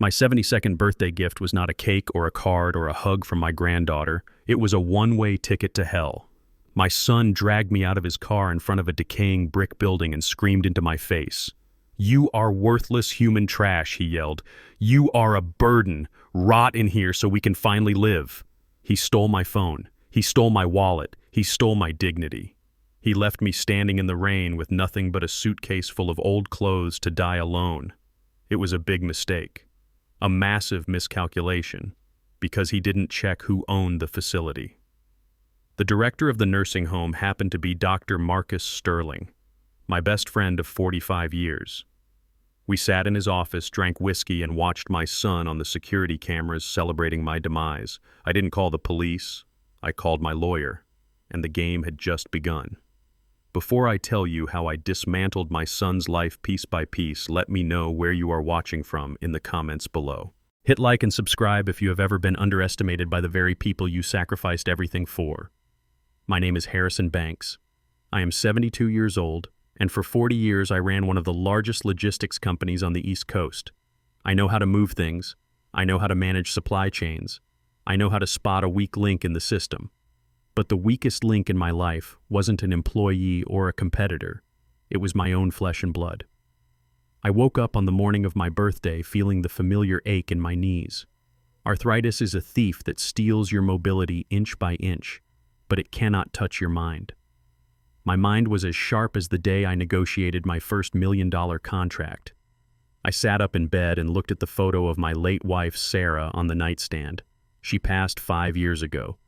My 72nd birthday gift was not a cake or a card or a hug from my granddaughter. It was a one-way ticket to hell. My son dragged me out of his car in front of a decaying brick building and screamed into my face. "You are worthless human trash," he yelled. "You are a burden. Rot in here so we can finally live." He stole my phone. He stole my wallet. He stole my dignity. He left me standing in the rain with nothing but a suitcase full of old clothes to die alone. It was a big mistake. A massive miscalculation, because he didn't check who owned the facility. The director of the nursing home happened to be Dr. Marcus Sterling, my best friend of 45 years. We sat in his office, drank whiskey, and watched my son on the security cameras celebrating my demise. I didn't call the police. I called my lawyer, and the game had just begun. Before I tell you how I dismantled my son's life piece by piece, let me know where you are watching from in the comments below. Hit like and subscribe if you have ever been underestimated by the very people you sacrificed everything for. My name is Harrison Banks. I am 72 years old, and for 40 years I ran one of the largest logistics companies on the East Coast. I know how to move things. I know how to manage supply chains. I know how to spot a weak link in the system. But the weakest link in my life wasn't an employee or a competitor. It was my own flesh and blood. I woke up on the morning of my birthday feeling the familiar ache in my knees. Arthritis is a thief that steals your mobility inch by inch, but it cannot touch your mind. My mind was as sharp as the day I negotiated my first $1 million contract. I sat up in bed and looked at the photo of my late wife, Sarah, on the nightstand. She passed 5 years ago.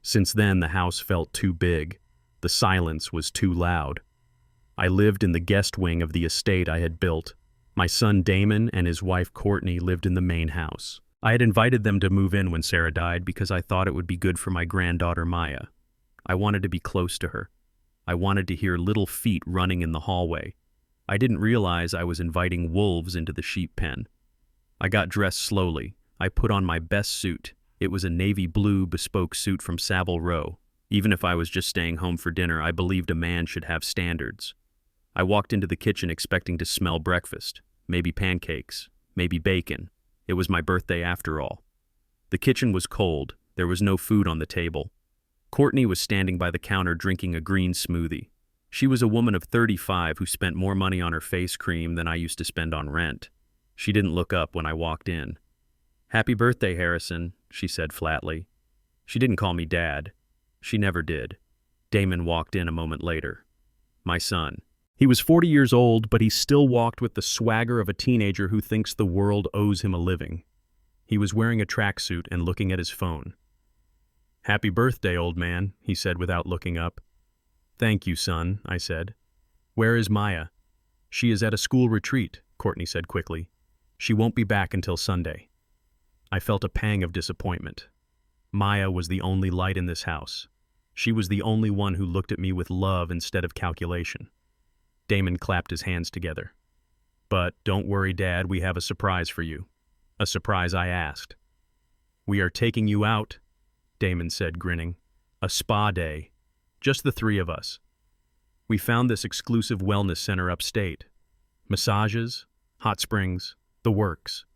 Since then, the house felt too big. The silence was too loud. I lived in the guest wing of the estate I had built. My son Damon and his wife Courtney lived in the main house. I had invited them to move in when Sarah died because I thought it would be good for my granddaughter Maya. I wanted to be close to her. I wanted to hear little feet running in the hallway. I didn't realize I was inviting wolves into the sheep pen. I got dressed slowly. I put on my best suit. It was a navy blue bespoke suit from Savile Row. Even if I was just staying home for dinner, I believed a man should have standards. I walked into the kitchen expecting to smell breakfast. Maybe pancakes, maybe bacon. It was my birthday after all. The kitchen was cold. There was no food on the table. Courtney was standing by the counter drinking a green smoothie. She was a woman of 35 who spent more money on her face cream than I used to spend on rent. She didn't look up when I walked in. "Happy birthday, Harrison," she said flatly. She didn't call me Dad. She never did. Damon walked in a moment later. My son. He was 40 years old, but he still walked with the swagger of a teenager who thinks the world owes him a living. He was wearing a tracksuit and looking at his phone. "Happy birthday, old man," he said without looking up. "Thank you, son," I said. "Where is Maya?" "She is at a school retreat," Courtney said quickly. "She won't be back until Sunday." I felt a pang of disappointment. Maya was the only light in this house. She was the only one who looked at me with love instead of calculation. Damon clapped his hands together. "But don't worry, Dad, we have a surprise for you." "A surprise?" I asked. "We are taking you out," Damon said, grinning. "A spa day. Just the three of us. We found this exclusive wellness center upstate. Massages, hot springs, the works.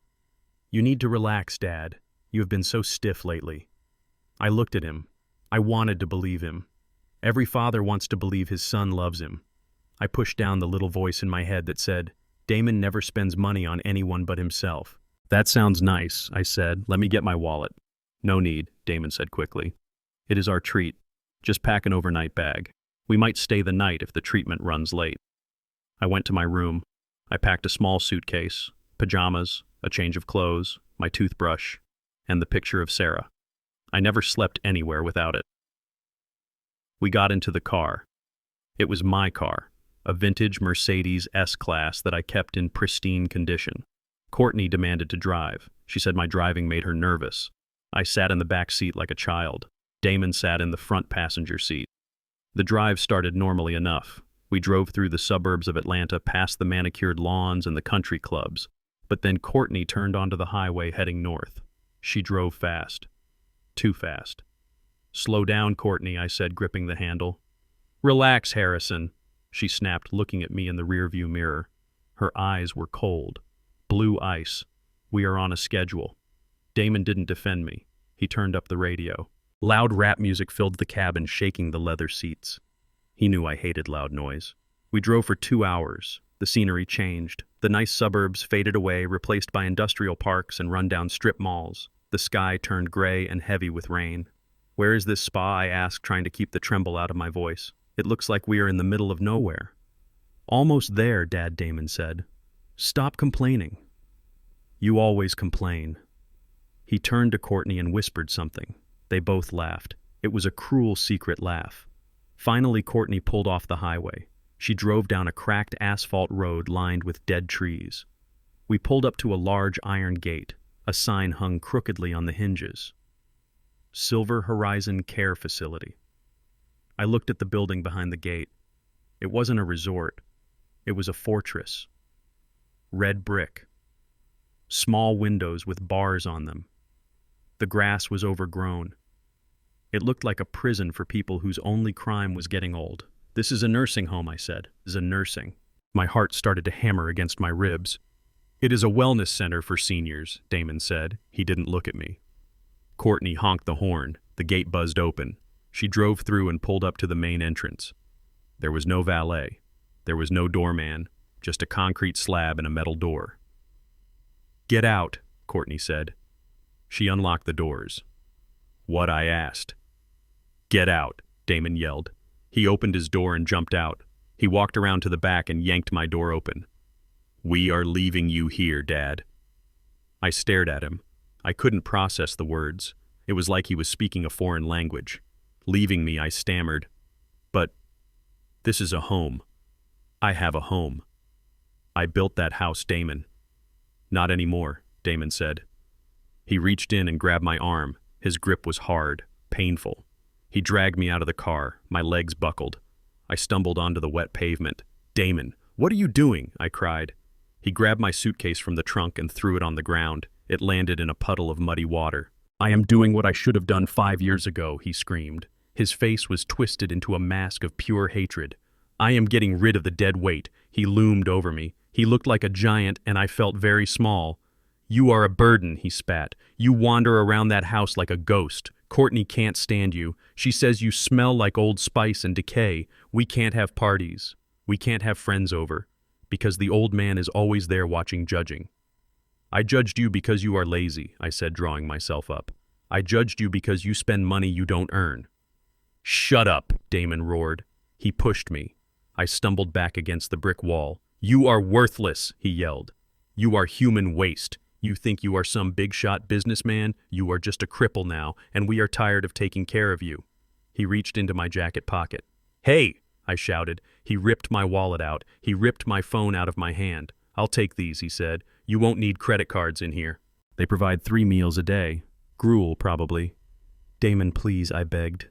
You need to relax, Dad. You have been so stiff lately." I looked at him. I wanted to believe him. Every father wants to believe his son loves him. I pushed down the little voice in my head that said, "Damon never spends money on anyone but himself." "That sounds nice," I said. "Let me get my wallet." "No need," Damon said quickly. "It is our treat. Just pack an overnight bag. We might stay the night if the treatment runs late." I went to my room. I packed a small suitcase, pajamas, a change of clothes, my toothbrush, and the picture of Sarah. I never slept anywhere without it. We got into the car. It was my car, a vintage Mercedes S-Class that I kept in pristine condition. Courtney demanded to drive. She said my driving made her nervous. I sat in the back seat like a child. Damon sat in the front passenger seat. The drive started normally enough. We drove through the suburbs of Atlanta past the manicured lawns and the country clubs. But then Courtney turned onto the highway heading north. She drove fast. Too fast. "Slow down, Courtney," I said, gripping the handle. "Relax, Harrison," she snapped, looking at me in the rearview mirror. Her eyes were cold. Blue ice. We are on a schedule. Damon didn't defend me. He turned up the radio. Loud rap music filled the cabin, shaking the leather seats. He knew I hated loud noise. We drove for 2 hours. The scenery changed. The nice suburbs faded away, replaced by industrial parks and rundown strip malls. The sky turned gray and heavy with rain. "Where is this spa?" I asked, trying to keep the tremble out of my voice. "It looks like we are in the middle of nowhere." "Almost there, Dad," Damon said. "Stop complaining." "You always complain." He turned to Courtney and whispered something. They both laughed. It was a cruel secret laugh. Finally, Courtney pulled off the highway. She drove down a cracked asphalt road lined with dead trees. We pulled up to a large iron gate. A sign hung crookedly on the hinges. Silver Horizon Care Facility. I looked at the building behind the gate. It wasn't a resort. It was a fortress. Red brick. Small windows with bars on them. The grass was overgrown. It looked like a prison for people whose only crime was getting old. "This is a nursing home," I said. "This is a nursing." My heart started to hammer against my ribs. "It is a wellness center for seniors," Damon said. He didn't look at me. Courtney honked the horn. The gate buzzed open. She drove through and pulled up to the main entrance. There was no valet. There was no doorman, just a concrete slab and a metal door. "Get out," Courtney said. She unlocked the doors. "What?" I asked. "Get out," Damon yelled. He opened his door and jumped out. He walked around to the back and yanked my door open. "We are leaving you here, Dad." I stared at him. I couldn't process the words. It was like he was speaking a foreign language. Leaving me, I stammered. "But this is a home. I have a home. I built that house, Damon." "Not anymore," Damon said. He reached in and grabbed my arm. His grip was hard, painful. He dragged me out of the car. My legs buckled. I stumbled onto the wet pavement. "Damon, what are you doing?" I cried. He grabbed my suitcase from the trunk and threw it on the ground. It landed in a puddle of muddy water. "I am doing what I should have done 5 years ago," he screamed. His face was twisted into a mask of pure hatred. "I am getting rid of the dead weight." He loomed over me. He looked like a giant, and I felt very small. "You are a burden," he spat. "You wander around that house like a ghost. Courtney can't stand you. She says you smell like Old Spice and decay. We can't have parties. We can't have friends over, because the old man is always there watching, judging." "I judged you because you are lazy," I said, drawing myself up. "I judged you because you spend money you don't earn." "Shut up," Damon roared. He pushed me. I stumbled back against the brick wall. "You are worthless," he yelled. "You are human waste. You think you are some big-shot businessman? You are just a cripple now, and we are tired of taking care of you." He reached into my jacket pocket. "Hey!" I shouted. He ripped my wallet out. He ripped my phone out of my hand. "I'll take these," he said. "You won't need credit cards in here. They provide 3 meals a day. Gruel, probably." "Damon, please," I begged.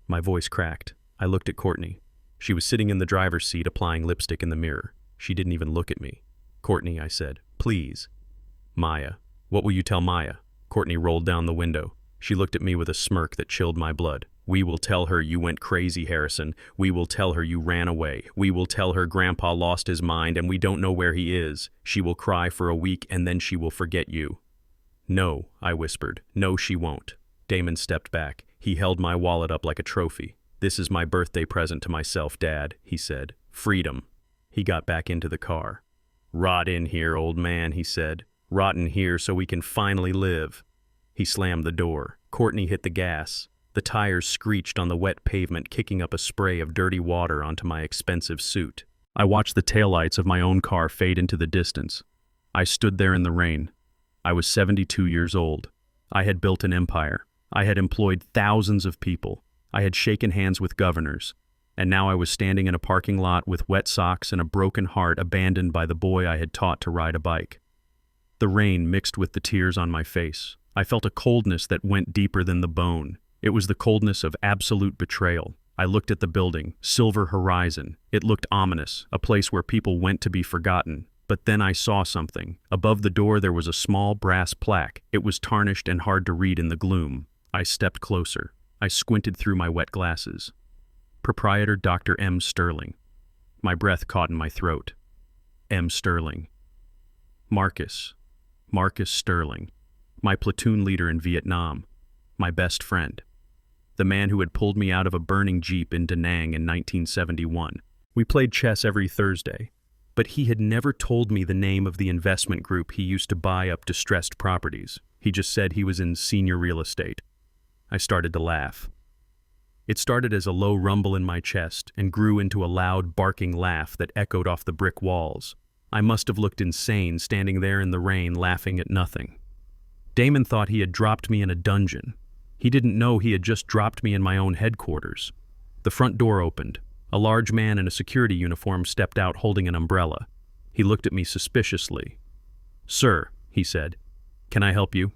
My voice cracked. I looked at Courtney. She was sitting in the driver's seat applying lipstick in the mirror. She didn't even look at me. "Courtney," I said, "please." "Maya. What will you tell Maya?" Courtney rolled down the window. She looked at me with a smirk that chilled my blood. "We will tell her you went crazy, Harrison. We will tell her you ran away. We will tell her Grandpa lost his mind and we don't know where he is. She will cry for a week and then she will forget you." "No," I whispered. "No, she won't." Damon stepped back. He held my wallet up like a trophy. "This is my birthday present to myself, Dad," he said. "Freedom." He got back into the car. "Rot in here, old man," he said. "Rot in here so we can finally live." He slammed the door. Courtney hit the gas. The tires screeched on the wet pavement, kicking up a spray of dirty water onto my expensive suit. I watched the taillights of my own car fade into the distance. I stood there in the rain. I was 72 years old. I had built an empire. I had employed thousands of people. I had shaken hands with governors. And now I was standing in a parking lot with wet socks and a broken heart, abandoned by the boy I had taught to ride a bike. The rain mixed with the tears on my face. I felt a coldness that went deeper than the bone. It was the coldness of absolute betrayal. I looked at the building, Silver Horizon. It looked ominous, a place where people went to be forgotten. But then I saw something. Above the door there was a small brass plaque. It was tarnished and hard to read in the gloom. I stepped closer. I squinted through my wet glasses. Proprietor Dr. M. Sterling. My breath caught in my throat. M. Sterling. Marcus. Marcus Sterling, my platoon leader in Vietnam, my best friend, the man who had pulled me out of a burning Jeep in Da Nang in 1971. We played chess every Thursday, but he had never told me the name of the investment group he used to buy up distressed properties. He just said he was in senior real estate. I started to laugh. It started as a low rumble in my chest and grew into a loud, barking laugh that echoed off the brick walls. I must have looked insane standing there in the rain laughing at nothing. Damon thought he had dropped me in a dungeon. He didn't know he had just dropped me in my own headquarters. The front door opened. A large man in a security uniform stepped out holding an umbrella. He looked at me suspiciously. "Sir," he said, "can I help you?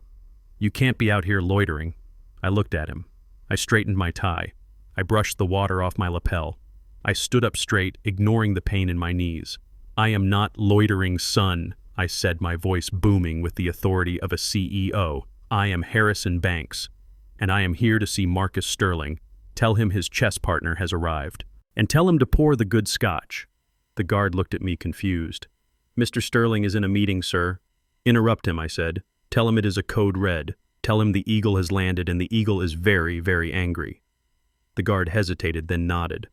You can't be out here loitering." I looked at him. I straightened my tie. I brushed the water off my lapel. I stood up straight, ignoring the pain in my knees. "I am not loitering, son," I said, my voice booming with the authority of a CEO. "I am Harrison Banks, and I am here to see Marcus Sterling. Tell him his chess partner has arrived. And tell him to pour the good scotch." The guard looked at me confused. "Mr. Sterling is in a meeting, sir." "Interrupt him," I said. "Tell him it is a code red. Tell him the eagle has landed and the eagle is very, very angry." The guard hesitated, then nodded.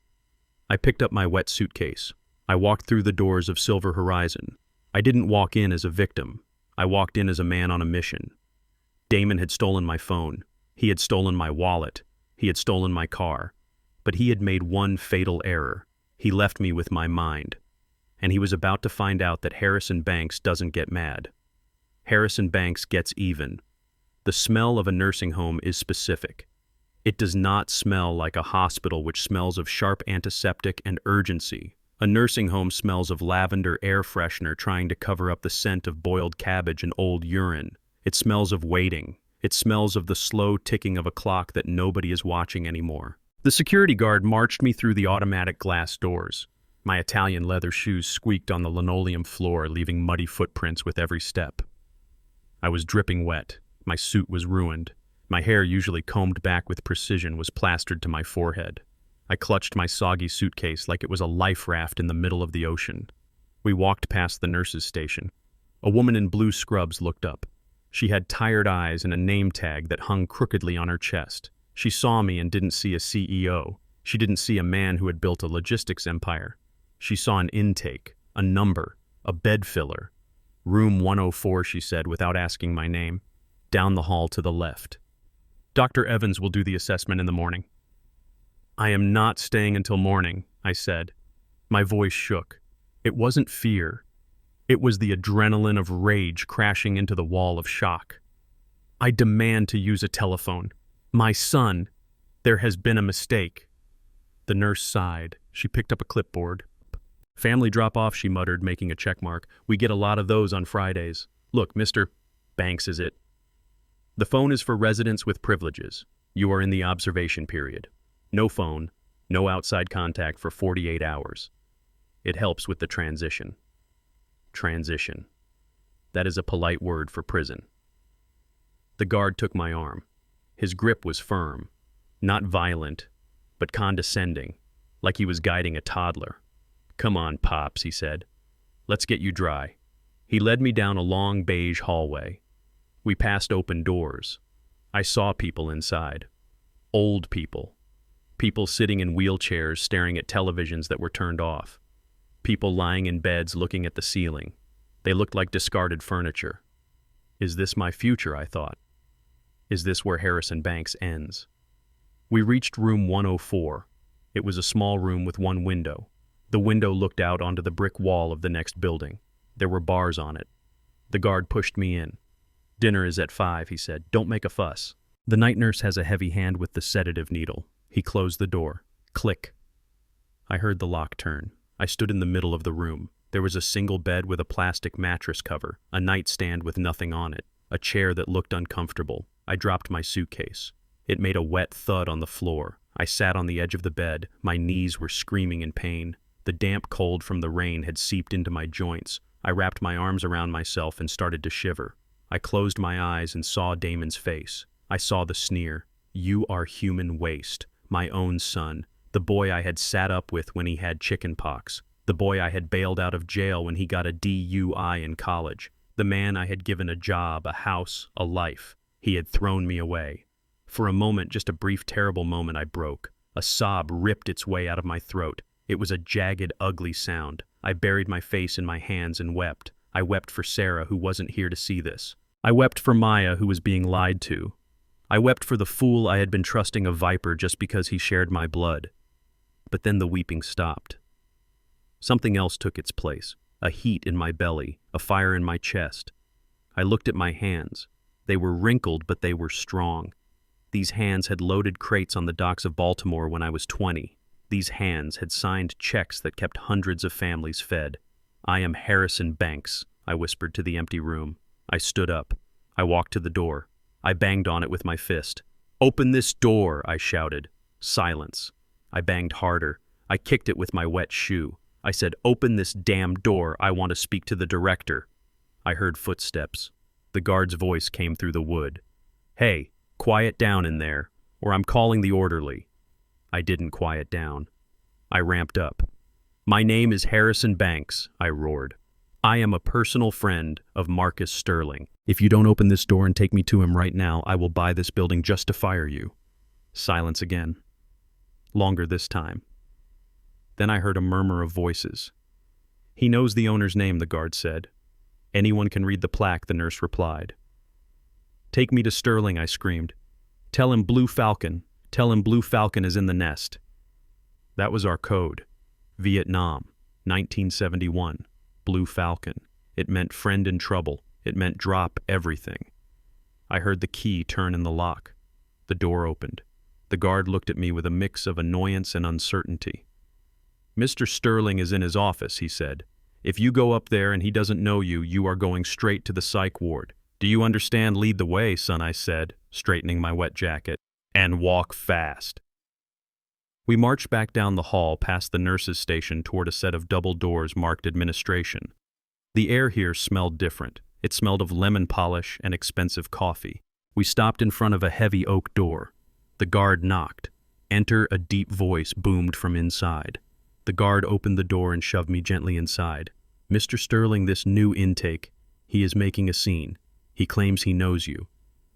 I picked up my wet suitcase. I walked through the doors of Silver Horizon. I didn't walk in as a victim. I walked in as a man on a mission. Damon had stolen my phone. He had stolen my wallet. He had stolen my car. But he had made one fatal error. He left me with my mind. And he was about to find out that Harrison Banks doesn't get mad. Harrison Banks gets even. The smell of a nursing home is specific. It does not smell like a hospital which smells of sharp antiseptic and urgency. A nursing home smells of lavender air freshener trying to cover up the scent of boiled cabbage and old urine. It smells of waiting. It smells of the slow ticking of a clock that nobody is watching anymore. The security guard marched me through the automatic glass doors. My Italian leather shoes squeaked on the linoleum floor, leaving muddy footprints with every step. I was dripping wet. My suit was ruined. My hair, usually combed back with precision, was plastered to my forehead. I clutched my soggy suitcase like it was a life raft in the middle of the ocean. We walked past the nurse's station. A woman in blue scrubs looked up. She had tired eyes and a name tag that hung crookedly on her chest. She saw me and didn't see a CEO. She didn't see a man who had built a logistics empire. She saw an intake, a number, a bed filler. "Room 104, she said without asking my name. "Down the hall to the left. Dr. Evans will do the assessment in the morning." "I am not staying until morning," I said. My voice shook. It wasn't fear. It was the adrenaline of rage crashing into the wall of shock. "I demand to use a telephone. My son, there has been a mistake." The nurse sighed. She picked up a clipboard. "Family drop-off," she muttered, making a check mark. "We get a lot of those on Fridays. Look, Mr. Banks, is it? The phone is for residents with privileges. You are in the observation period. No phone, no outside contact for 48 hours. It helps with the transition." Transition. That is a polite word for prison. The guard took my arm. His grip was firm, not violent, but condescending, like he was guiding a toddler. "Come on, Pops," he said. "Let's get you dry." He led me down a long beige hallway. We passed open doors. I saw people inside. Old people. People sitting in wheelchairs staring at televisions that were turned off. People lying in beds looking at the ceiling. They looked like discarded furniture. Is this my future, I thought? Is this where Harrison Banks ends? We reached room 104. It was a small room with one window. The window looked out onto the brick wall of the next building. There were bars on it. The guard pushed me in. "Dinner is at 5, he said. "Don't make a fuss." The night nurse has a heavy hand with the sedative needle. He closed the door. Click. I heard the lock turn. I stood in the middle of the room. There was a single bed with a plastic mattress cover, a nightstand with nothing on it, a chair that looked uncomfortable. I dropped my suitcase. It made a wet thud on the floor. I sat on the edge of the bed. My knees were screaming in pain. The damp cold from the rain had seeped into my joints. I wrapped my arms around myself and started to shiver. I closed my eyes and saw Damon's face. I saw the sneer. "You are human waste." My own son. The boy I had sat up with when he had chicken pox. The boy I had bailed out of jail when he got a DUI in college. The man I had given a job, a house, a life. He had thrown me away. For a moment, just a brief, terrible moment, I broke. A sob ripped its way out of my throat. It was a jagged, ugly sound. I buried my face in my hands and wept. I wept for Sarah, who wasn't here to see this. I wept for Maya, who was being lied to. I wept for the fool I had been trusting a viper just because he shared my blood. But then the weeping stopped. Something else took its place. A heat in my belly, a fire in my chest. I looked at my hands. They were wrinkled, but they were strong. These hands had loaded crates on the docks of Baltimore when I was 20. These hands had signed checks that kept hundreds of families fed. "I am Harrison Banks," I whispered to the empty room. I stood up. I walked to the door. I banged on it with my fist. "Open this door," I shouted. Silence. I banged harder. I kicked it with my wet shoe. I said, "Open this damn door. I want to speak to the director." I heard footsteps. The guard's voice came through the wood. "Hey, quiet down in there, or I'm calling the orderly." I didn't quiet down. I ramped up. "My name is Harrison Banks," I roared. "I am a personal friend of Marcus Sterling. If you don't open this door and take me to him right now, I will buy this building just to fire you." Silence again. Longer this time. Then I heard a murmur of voices. "He knows the owner's name," the guard said. "Anyone can read the plaque," the nurse replied. "Take me to Sterling," I screamed. "Tell him Blue Falcon. Tell him Blue Falcon is in the nest." That was our code. Vietnam, 1971. Blue Falcon. It meant friend in trouble. It meant drop everything. I heard the key turn in the lock. The door opened. The guard looked at me with a mix of annoyance and uncertainty. "Mr. Sterling is in his office," he said. "If you go up there and he doesn't know you, you are going straight to the psych ward. Do you understand? Lead the way, son," I said, straightening my wet jacket. "And walk fast." We marched back down the hall past the nurse's station toward a set of double doors marked administration. The air here smelled different. It smelled of lemon polish and expensive coffee. We stopped in front of a heavy oak door. The guard knocked. "Enter," a deep voice boomed from inside. The guard opened the door and shoved me gently inside. "Mr. Sterling, this new intake. He is making a scene. He claims he knows you."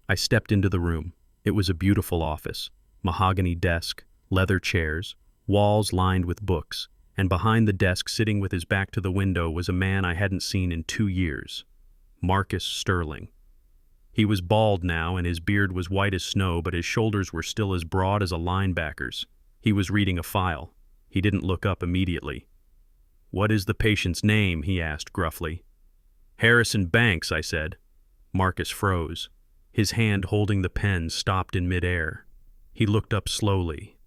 I stepped into the room. It was a beautiful office. Mahogany desk, leather chairs, walls lined with books, and behind the desk, sitting with his back to the window, was a man I hadn't seen in 2 years. Marcus Sterling. He was bald now, and his beard was white as snow, but his shoulders were still as broad as a linebacker's. He was reading a file. He didn't look up immediately. "What is the patient's name?" he asked gruffly. "Harrison Banks," I said. Marcus froze. His hand holding the pen stopped in midair. He looked up slowly.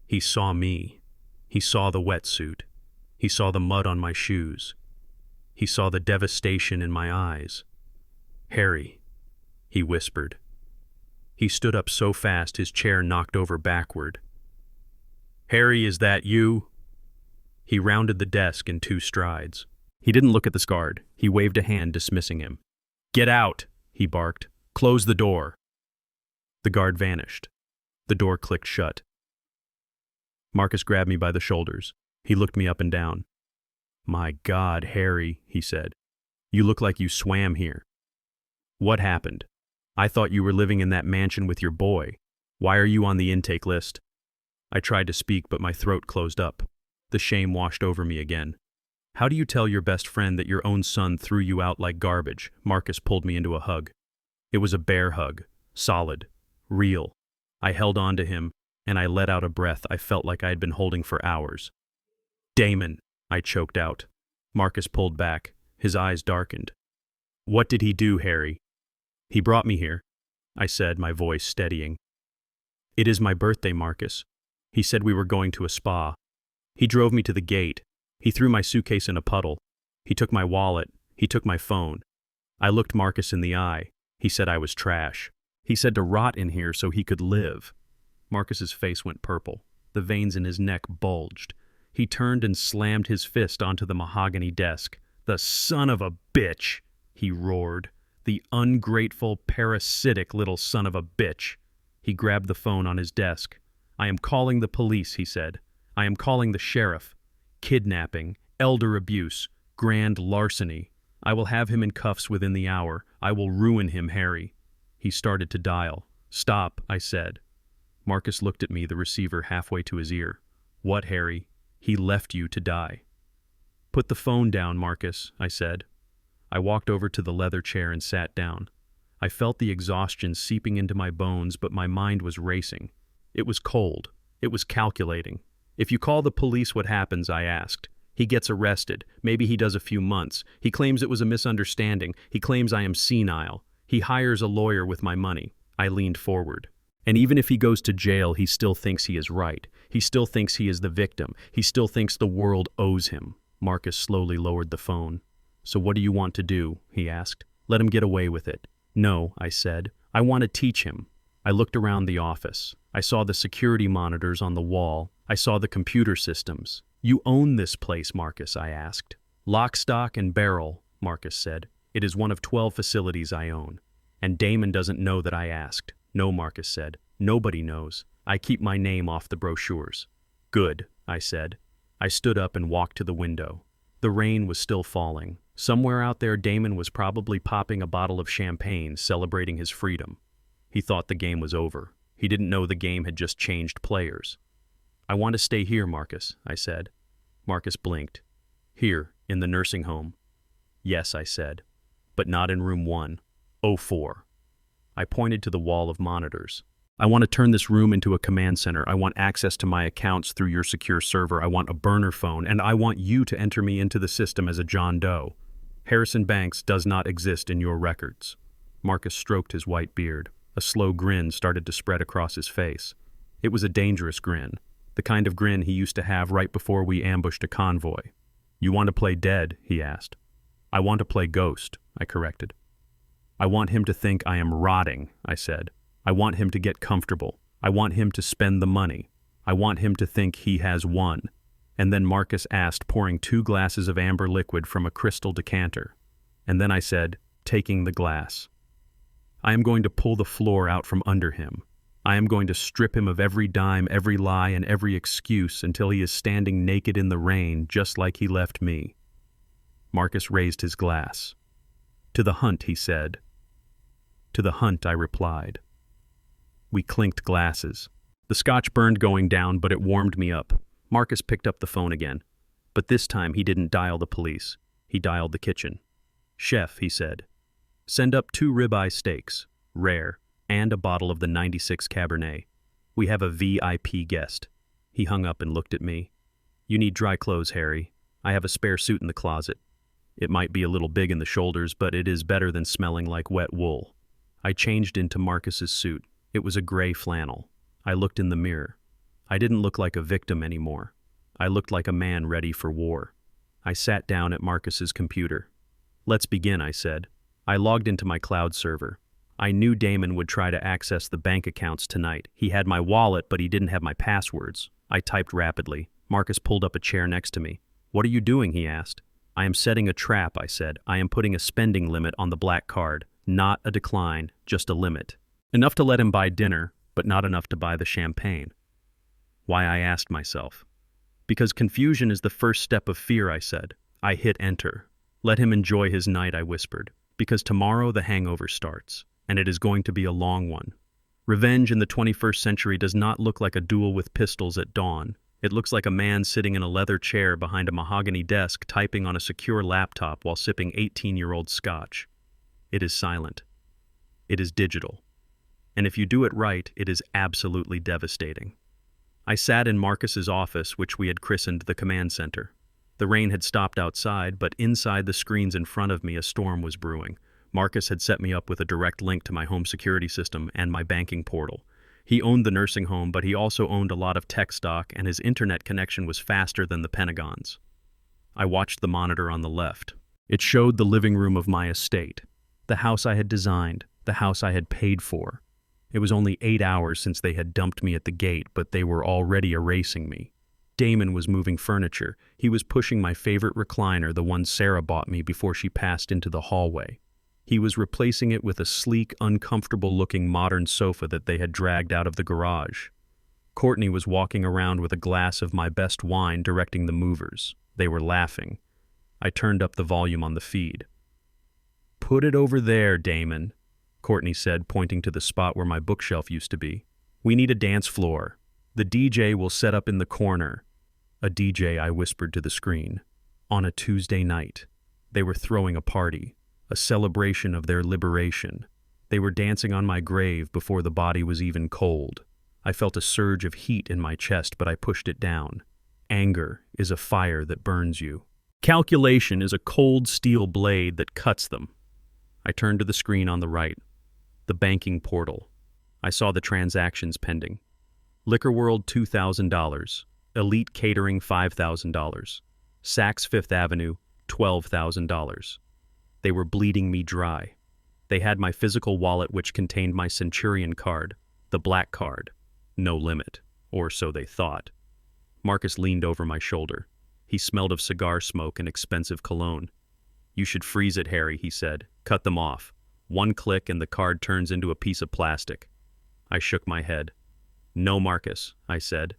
He saw me. He saw the wetsuit. He saw the mud on my shoes. He saw the devastation in my eyes. "Harry," he whispered. He stood up so fast his chair knocked over backward. "Harry, is that you?" He rounded the desk in 2 strides. He didn't look at the guard. He waved a hand, dismissing him. "Get out," he barked. "Close the door." The guard vanished. The door clicked shut. Marcus grabbed me by the shoulders. He looked me up and down. "My God, Harry," he said. "You look like you swam here. What happened? I thought you were living in that mansion with your boy. Why are you on the intake list?" I tried to speak, but my throat closed up. The shame washed over me again. "How do you tell your best friend that your own son threw you out like garbage?" Marcus pulled me into a hug. It was a bear hug, solid, real. I held on to him, and I let out a breath I felt like I had been holding for hours. "Damon," I choked out. Marcus pulled back. His eyes darkened. "What did he do, Harry?" "He brought me here," I said, my voice steadying. "It is my birthday, Marcus. He said we were going to a spa. He drove me to the gate. He threw my suitcase in a puddle. He took my wallet. He took my phone. I looked Marcus in the eye. He said I was trash. He said to rot in here so he could live." Marcus's face went purple. The veins in his neck bulged. He turned and slammed his fist onto the mahogany desk. "The son of a bitch!" he roared. "The ungrateful, parasitic little son of a bitch!" He grabbed the phone on his desk. "I am calling the police," he said. "I am calling the sheriff. Kidnapping, elder abuse, grand larceny. I will have him in cuffs within the hour. I will ruin him, Harry. He started to dial. Stop, I said. Marcus looked at me, the receiver halfway to his ear. What, Harry? He left you to die. Put the phone down, Marcus, I said. I walked over to the leather chair and sat down. I felt the exhaustion seeping into my bones, but my mind was racing. It was cold. It was calculating. If you call the police, what happens? I asked. He gets arrested. Maybe he does a few months. He claims it was a misunderstanding. He claims I am senile. He hires a lawyer with my money. I leaned forward. And even if he goes to jail, he still thinks he is right. He still thinks he is the victim. He still thinks the world owes him. Marcus slowly lowered the phone. So what do you want to do? He asked. Let him get away with it. No, I said. I want to teach him. I looked around the office. I saw the security monitors on the wall. I saw the computer systems. You own this place, Marcus, I asked. Lock, stock, and barrel, Marcus said. It is one of 12 facilities I own. And Damon doesn't know that I asked. No, Marcus said. Nobody knows. I keep my name off the brochures. Good, I said. I stood up and walked to the window. The rain was still falling. Somewhere out there, Damon was probably popping a bottle of champagne, celebrating his freedom. He thought the game was over. He didn't know the game had just changed players. I want to stay here, Marcus, I said. Marcus blinked. Here, in the nursing home. Yes, I said, but not in room 104. I pointed to the wall of monitors. I want to turn this room into a command center. I want access to my accounts through your secure server. I want a burner phone, and I want you to enter me into the system as a John Doe. Harrison Banks does not exist in your records. Marcus stroked his white beard. A slow grin started to spread across his face. It was a dangerous grin, the kind of grin he used to have right before we ambushed a convoy. You want to play dead? He asked. I want to play ghost, I corrected. I want him to think I am rotting, I said. I want him to get comfortable. I want him to spend the money. I want him to think he has won. And then Marcus asked, pouring 2 glasses of amber liquid from a crystal decanter. And then I said, taking the glass. I am going to pull the floor out from under him. I am going to strip him of every dime, every lie, and every excuse until he is standing naked in the rain, just like he left me. Marcus raised his glass. To the hunt, he said. To the hunt, I replied. We clinked glasses. The scotch burned going down, but it warmed me up. Marcus picked up the phone again. But this time he didn't dial the police. He dialed the kitchen. Chef, he said, send up 2 ribeye steaks, rare, and a bottle of the 96 Cabernet. We have a VIP guest. He hung up and looked at me. You need dry clothes, Harry. I have a spare suit in the closet. It might be a little big in the shoulders, but it is better than smelling like wet wool. I changed into Marcus's suit. It was a gray flannel. I looked in the mirror. I didn't look like a victim anymore. I looked like a man ready for war. I sat down at Marcus's computer. Let's begin, I said. I logged into my cloud server. I knew Damon would try to access the bank accounts tonight. He had my wallet, but he didn't have my passwords. I typed rapidly. Marcus pulled up a chair next to me. What are you doing? He asked. I am setting a trap, I said. I am putting a spending limit on the black card. Not a decline, just a limit. Enough to let him buy dinner, but not enough to buy the champagne. Why, I asked myself. Because confusion is the first step of fear, I said. I hit enter. Let him enjoy his night, I whispered. Because tomorrow the hangover starts, and it is going to be a long one. Revenge in the 21st century does not look like a duel with pistols at dawn. It looks like a man sitting in a leather chair behind a mahogany desk typing on a secure laptop while sipping 18-year-old scotch. It is silent. It is digital. And if you do it right, it is absolutely devastating. I sat in Marcus's office, which we had christened the command center. The rain had stopped outside, but inside the screens in front of me a storm was brewing. Marcus had set me up with a direct link to my home security system and my banking portal. He owned the nursing home, but he also owned a lot of tech stock, and his internet connection was faster than the Pentagon's. I watched the monitor on the left. It showed the living room of my estate, the house I had designed, the house I had paid for. It was only 8 hours since they had dumped me at the gate, but they were already erasing me. Damon was moving furniture. He was pushing my favorite recliner, the one Sarah bought me before she passed into the hallway. He was replacing it with a sleek, uncomfortable-looking modern sofa that they had dragged out of the garage. Courtney was walking around with a glass of my best wine directing the movers. They were laughing. I turned up the volume on the feed. Put it over there, Damon, Courtney said, pointing to the spot where my bookshelf used to be. We need a dance floor. The DJ will set up in the corner. A DJ, I whispered to the screen. On a Tuesday night. They were throwing a party, a celebration of their liberation. They were dancing on my grave before the body was even cold. I felt a surge of heat in my chest, but I pushed it down. Anger is a fire that burns you. Calculation is a cold steel blade that cuts them. I turned to the screen on the right. The banking portal. I saw the transactions pending. Liquor World $2,000. Elite Catering $5,000. Saks Fifth Avenue $12,000. They were bleeding me dry. They had my physical wallet, which contained my Centurion card, the black card. No limit, or so they thought. Marcus leaned over my shoulder. He smelled of cigar smoke and expensive cologne. You should freeze it, Harry, he said. Cut them off. One click and the card turns into a piece of plastic. I shook my head. No, Marcus, I said.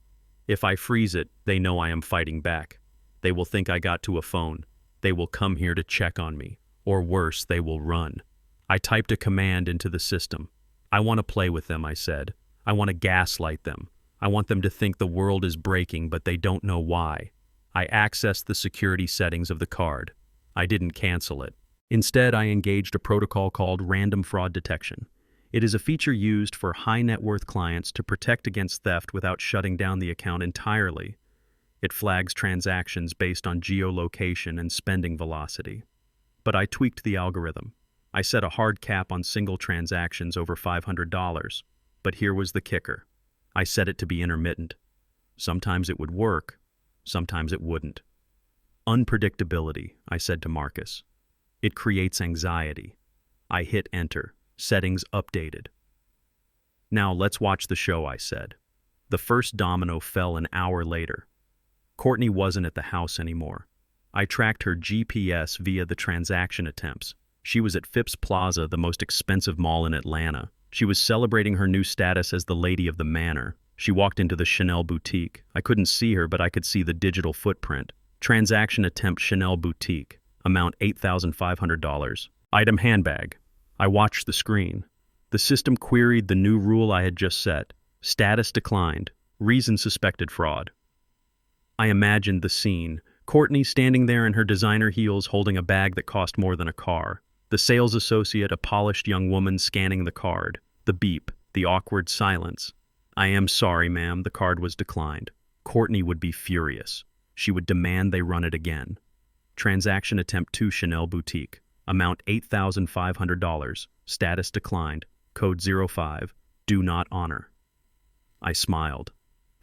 If I freeze it, they know I am fighting back. They will think I got to a phone. They will come here to check on me. Or worse, they will run. I typed a command into the system. I want to play with them, I said. I want to gaslight them. I want them to think the world is breaking, but they don't know why. I accessed the security settings of the card. I didn't cancel it. Instead, I engaged a protocol called random fraud detection. It is a feature used for high net worth clients to protect against theft without shutting down the account entirely. It flags transactions based on geolocation and spending velocity. But I tweaked the algorithm. I set a hard cap on single transactions over $500. But here was the kicker. I set it to be intermittent. Sometimes it would work, sometimes it wouldn't. Unpredictability, I said to Marcus. It creates anxiety. I hit enter. Settings updated. Now let's watch the show, I said. The first domino fell an hour later. Courtney wasn't at the house anymore. I tracked her GPS via the transaction attempts. She was at Phipps Plaza, the most expensive mall in Atlanta. She was celebrating her new status as the lady of the manor. She walked into the Chanel boutique. I couldn't see her, but I could see the digital footprint. Transaction attempt Chanel boutique. Amount $8,500. Item handbag. I watched the screen. The system queried the new rule I had just set. Status declined. Reason suspected fraud. I imagined the scene. Courtney standing there in her designer heels holding a bag that cost more than a car. The sales associate, a polished young woman, scanning the card. The beep. The awkward silence. I am sorry, ma'am. The card was declined. Courtney would be furious. She would demand they run it again. Transaction attempt 2 Chanel boutique. Amount $8,500. Status declined. Code 05. Do not honor. I smiled.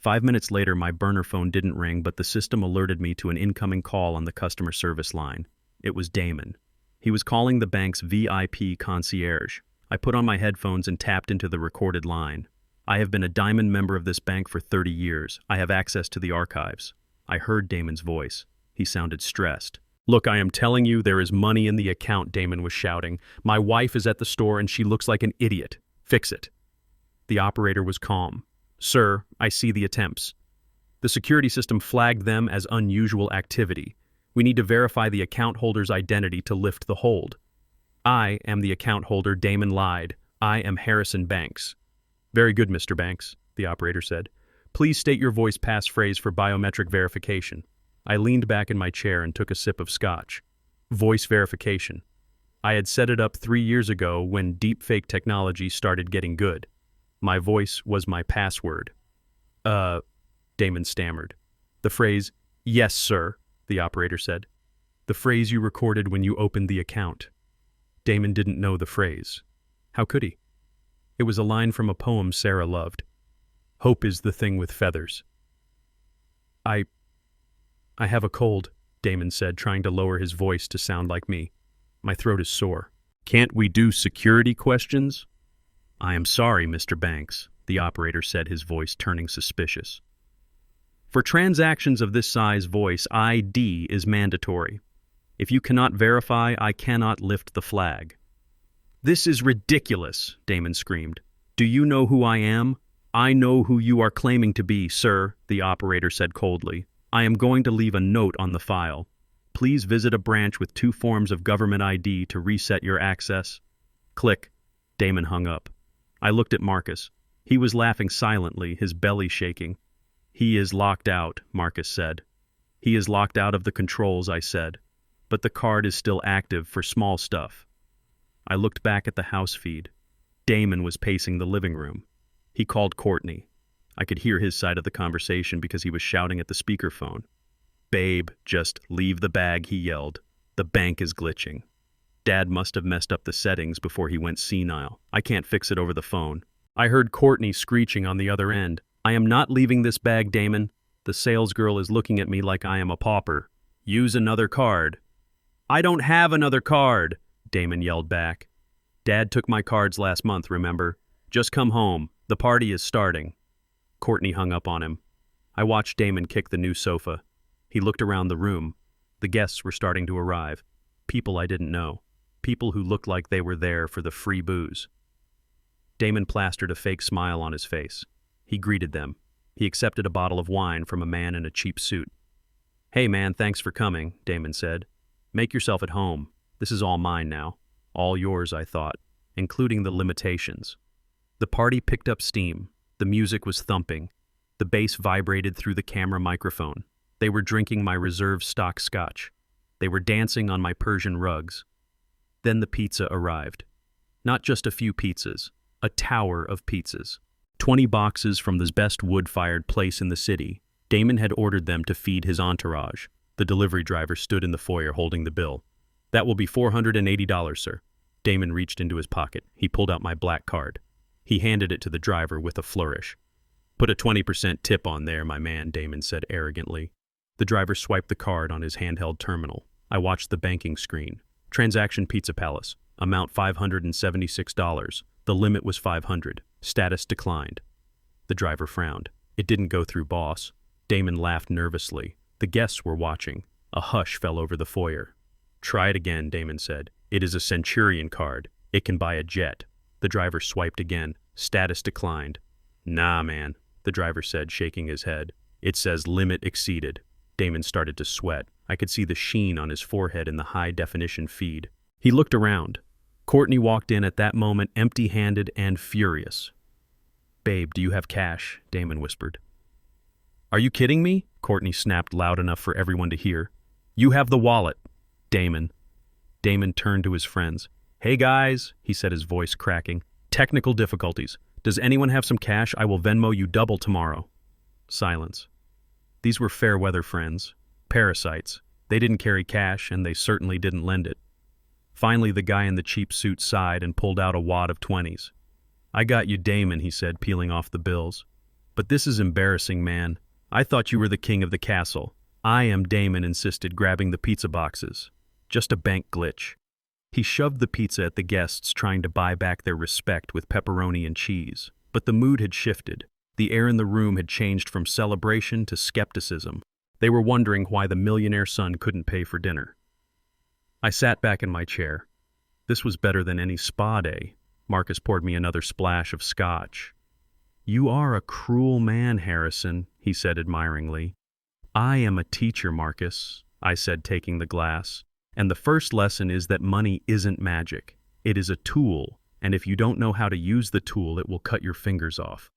5 minutes later, my burner phone didn't ring, but the system alerted me to an incoming call on the customer service line. It was Damon. He was calling the bank's VIP concierge. I put on my headphones and tapped into the recorded line. I have been a diamond member of this bank for 30 years. I have access to the archives. I heard Damon's voice. He sounded stressed. Look, I am telling you, there is money in the account, Damon was shouting. My wife is at the store and she looks like an idiot. Fix it. The operator was calm. Sir, I see the attempts. The security system flagged them as unusual activity. We need to verify the account holder's identity to lift the hold. I am the account holder, Damon lied. I am Harrison Banks. Very good, Mr. Banks, the operator said. Please state your voice passphrase for biometric verification. I leaned back in my chair and took a sip of scotch. Voice verification. I had set it up 3 years ago when deepfake technology started getting good. My voice was my password. Damon stammered. The phrase, yes, sir, the operator said. The phrase you recorded when you opened the account. Damon didn't know the phrase. How could he? It was a line from a poem Sarah loved. Hope is the thing with feathers. I have a cold, Damon said, trying to lower his voice to sound like me. My throat is sore. Can't we do security questions? I am sorry, Mr. Banks, the operator said, his voice turning suspicious. For transactions of this size, voice ID is mandatory. If you cannot verify, I cannot lift the flag. This is ridiculous, Damon screamed. Do you know who I am? I know who you are claiming to be, sir, the operator said coldly. I am going to leave a note on the file. Please visit a branch with 2 forms of government ID to reset your access. Click. Damon hung up. I looked at Marcus. He was laughing silently, his belly shaking. He is locked out, Marcus said. He is locked out of the controls, I said. But the card is still active for small stuff. I looked back at the house feed. Damon was pacing the living room. He called Courtney. I could hear his side of the conversation because he was shouting at the speakerphone. Babe, just leave the bag, he yelled. The bank is glitching. Dad must have messed up the settings before he went senile. I can't fix it over the phone. I heard Courtney screeching on the other end. I am not leaving this bag, Damon. The salesgirl is looking at me like I am a pauper. Use another card. I don't have another card, Damon yelled back. Dad took my cards last month, remember? Just come home. The party is starting. Courtney hung up on him. I watched Damon kick the new sofa. He looked around the room. The guests were starting to arrive. People I didn't know. People who looked like they were there for the free booze. Damon plastered a fake smile on his face. He greeted them. He accepted a bottle of wine from a man in a cheap suit. Hey man, thanks for coming, Damon said. Make yourself at home. This is all mine now. All yours, I thought, including the limitations. The party picked up steam. The music was thumping. The bass vibrated through the camera microphone. They were drinking my reserve stock scotch. They were dancing on my Persian rugs. Then the pizza arrived. Not just a few pizzas, a tower of pizzas. 20 boxes from the best wood-fired place in the city. Damon had ordered them to feed his entourage. The delivery driver stood in the foyer holding the bill. That will be $480, sir. Damon reached into his pocket. He pulled out my black card. He handed it to the driver with a flourish. Put a 20% tip on there, my man, Damon said arrogantly. The driver swiped the card on his handheld terminal. I watched the banking screen. Transaction Pizza Palace. Amount $576. The limit was $500. Status declined. The driver frowned. It didn't go through, boss. Damon laughed nervously. The guests were watching. A hush fell over the foyer. Try it again, Damon said. It is a Centurion card. It can buy a jet. The driver swiped again. Status declined. Nah, man, the driver said, shaking his head. It says limit exceeded. Damon started to sweat. I could see the sheen on his forehead in the high-definition feed. He looked around. Courtney walked in at that moment, empty-handed and furious. Babe, do you have cash? Damon whispered. Are you kidding me? Courtney snapped loud enough for everyone to hear. You have the wallet. Damon. Damon turned to his friends. Hey guys, he said, his voice cracking. Technical difficulties. Does anyone have some cash? I will Venmo you double tomorrow. Silence. These were fair-weather friends. Parasites. They didn't carry cash, and they certainly didn't lend it. Finally, the guy in the cheap suit sighed and pulled out a wad of 20s. I got you, Damon, he said, peeling off the bills. But this is embarrassing, man. I thought you were the king of the castle. I am, Damon insisted, grabbing the pizza boxes. Just a bank glitch. He shoved the pizza at the guests, trying to buy back their respect with pepperoni and cheese. But the mood had shifted. The air in the room had changed from celebration to skepticism. They were wondering why the millionaire son couldn't pay for dinner. I sat back in my chair. This was better than any spa day. Marcus poured me another splash of scotch. You are a cruel man, Harrison, he said admiringly. I am a teacher, Marcus, I said, taking the glass. And the first lesson is that money isn't magic. It is a tool, and if you don't know how to use the tool, it will cut your fingers off.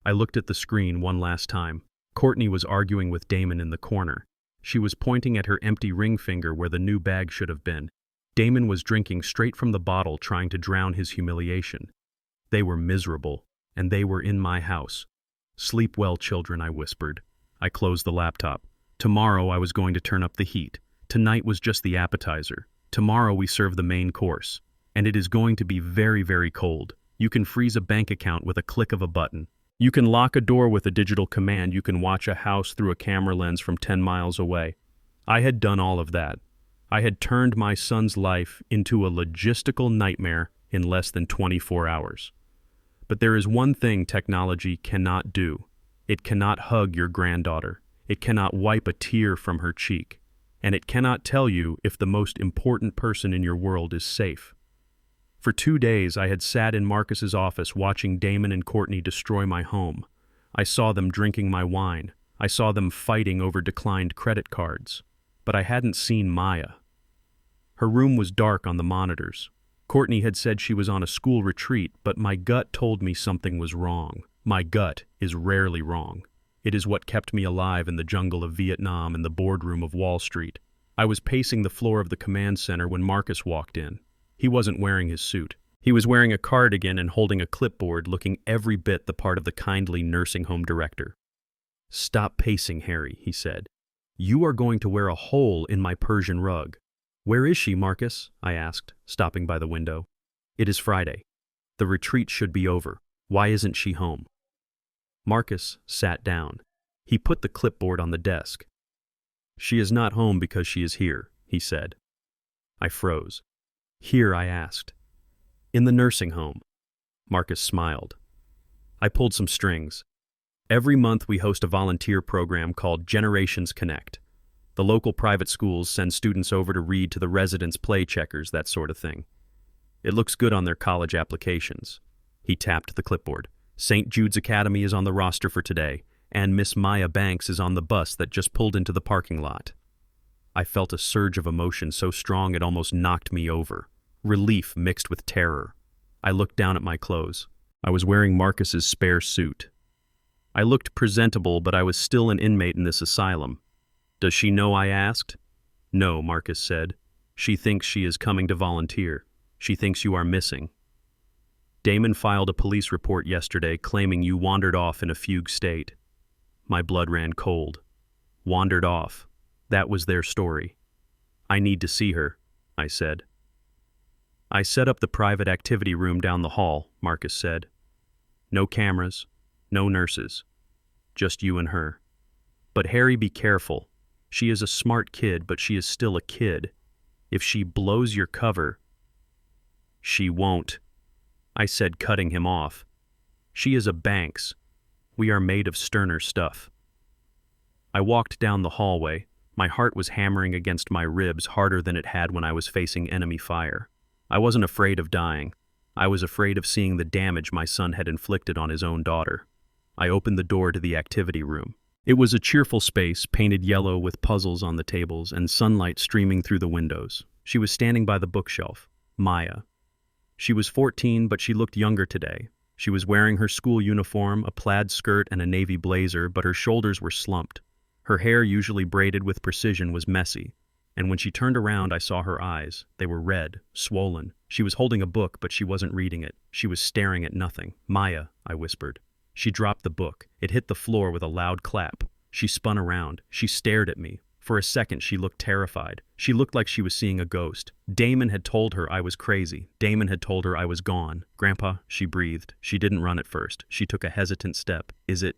I looked at the screen one last time. Courtney was arguing with Damon in the corner. She was pointing at her empty ring finger where the new bag should have been. Damon was drinking straight from the bottle, trying to drown his humiliation. They were miserable, and they were in my house. Sleep well, children, I whispered. I closed the laptop. Tomorrow I was going to turn up the heat. Tonight was just the appetizer. Tomorrow we serve the main course. And it is going to be very, very cold. You can freeze a bank account with a click of a button. You can lock a door with a digital command. You can watch a house through a camera lens from 10 miles away. I had done all of that. I had turned my son's life into a logistical nightmare in less than 24 hours. But there is one thing technology cannot do. It cannot hug your granddaughter. It cannot wipe a tear from her cheek. And it cannot tell you if the most important person in your world is safe. For 2 days, I had sat in Marcus's office watching Damon and Courtney destroy my home. I saw them drinking my wine. I saw them fighting over declined credit cards. But I hadn't seen Maya. Her room was dark on the monitors. Courtney had said she was on a school retreat, but my gut told me something was wrong. My gut is rarely wrong. It is what kept me alive in the jungle of Vietnam and the boardroom of Wall Street. I was pacing the floor of the command center when Marcus walked in. He wasn't wearing his suit. He was wearing a cardigan and holding a clipboard, looking every bit the part of the kindly nursing home director. "Stop pacing, Harry," he said. "You are going to wear a hole in my Persian rug." "Where is she, Marcus?" I asked, stopping by the window. "It is Friday. The retreat should be over. Why isn't she home?" Marcus sat down. He put the clipboard on the desk. "She is not home because she is here," he said. I froze. "Here?" I asked. "In the nursing home." Marcus smiled. I pulled some strings. Every month we host a volunteer program called Generations Connect. The local private schools send students over to read to the residents' play checkers, that sort of thing. It looks good on their college applications. He tapped the clipboard. St. Jude's Academy is on the roster for today, and Miss Maya Banks is on the bus that just pulled into the parking lot. I felt a surge of emotion so strong it almost knocked me over. Relief mixed with terror. I looked down at my clothes. I was wearing Marcus's spare suit. I looked presentable, but I was still an inmate in this asylum. "Does she know?" I asked. "No," Marcus said. "She thinks she is coming to volunteer. She thinks you are missing. Damon filed a police report yesterday claiming you wandered off in a fugue state." My blood ran cold. Wandered off. That was their story. "I need to see her," I said. "I set up the private activity room down the hall," Marcus said. "No cameras, no nurses. Just you and her. But Harry, be careful. She is a smart kid, but she is still a kid. If she blows your cover—" "She won't," I said, cutting him off. "She is a Banks. We are made of sterner stuff." I walked down the hallway. My heart was hammering against my ribs harder than it had when I was facing enemy fire. I wasn't afraid of dying. I was afraid of seeing the damage my son had inflicted on his own daughter. I opened the door to the activity room. It was a cheerful space, painted yellow with puzzles on the tables and sunlight streaming through the windows. She was standing by the bookshelf. Maya. She was 14, but she looked younger today. She was wearing her school uniform, a plaid skirt and a navy blazer, but her shoulders were slumped. Her hair, usually braided with precision, was messy. And when she turned around, I saw her eyes. They were red, swollen. She was holding a book, but she wasn't reading it. She was staring at nothing. "Maya," I whispered. She dropped the book. It hit the floor with a loud clap. She spun around. She stared at me. For a second, she looked terrified. She looked like she was seeing a ghost. Damon had told her I was crazy. Damon had told her I was gone. "Grandpa," she breathed. She didn't run at first. She took a hesitant step. Is it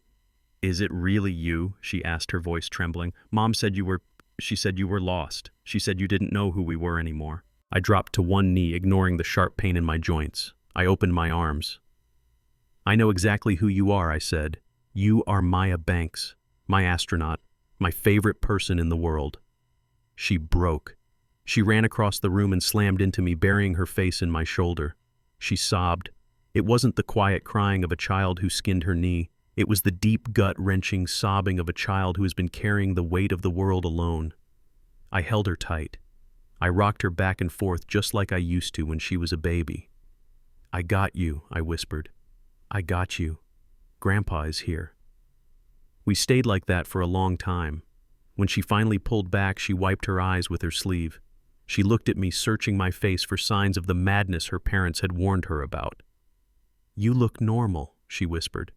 really you?" she asked, her voice trembling. "Mom said she said you were lost. She said you didn't know who we were anymore." I dropped to one knee, ignoring the sharp pain in my joints. I opened my arms. "I know exactly who you are," I said. "You are Maya Banks, my astronaut, my favorite person in the world." She broke. She ran across the room and slammed into me, burying her face in my shoulder. She sobbed. It wasn't the quiet crying of a child who skinned her knee. It was the deep, gut-wrenching sobbing of a child who has been carrying the weight of the world alone. I held her tight. I rocked her back and forth just like I used to when she was a baby. "I got you," I whispered. "I got you. Grandpa is here." We stayed like that for a long time. When she finally pulled back, she wiped her eyes with her sleeve. She looked at me, searching my face for signs of the madness her parents had warned her about. "You look normal," she whispered.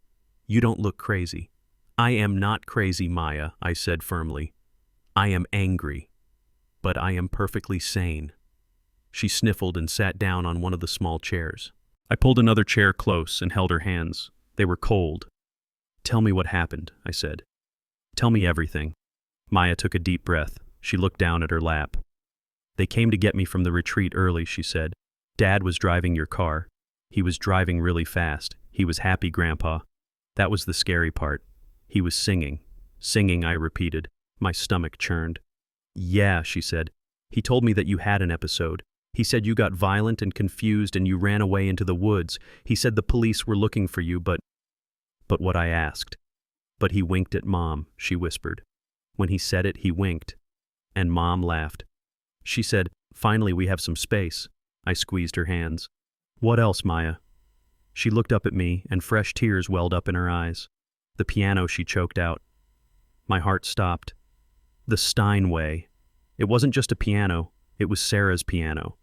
"You don't look crazy." "I am not crazy, Maya," I said firmly. "I am angry. But I am perfectly sane." She sniffled and sat down on one of the small chairs. I pulled another chair close and held her hands. They were cold. "Tell me what happened," I said. "Tell me everything." Maya took a deep breath. She looked down at her lap. "They came to get me from the retreat early," she said. "Dad was driving your car. He was driving really fast. He was happy, Grandpa. That was the scary part. He was singing." "Singing," I repeated. My stomach churned. "Yeah," she said. "He told me that you had an episode. He said you got violent and confused and you ran away into the woods. He said the police were looking for you, but what?" I asked. "But he winked at Mom," she whispered. "When he said it, he winked. And Mom laughed. She said, "Finally, we have some space." I squeezed her hands. "What else, Maya?" She looked up at me, and fresh tears welled up in her eyes. "The piano," she choked out. My heart stopped. The Steinway. It wasn't just a piano, it was Sarah's piano.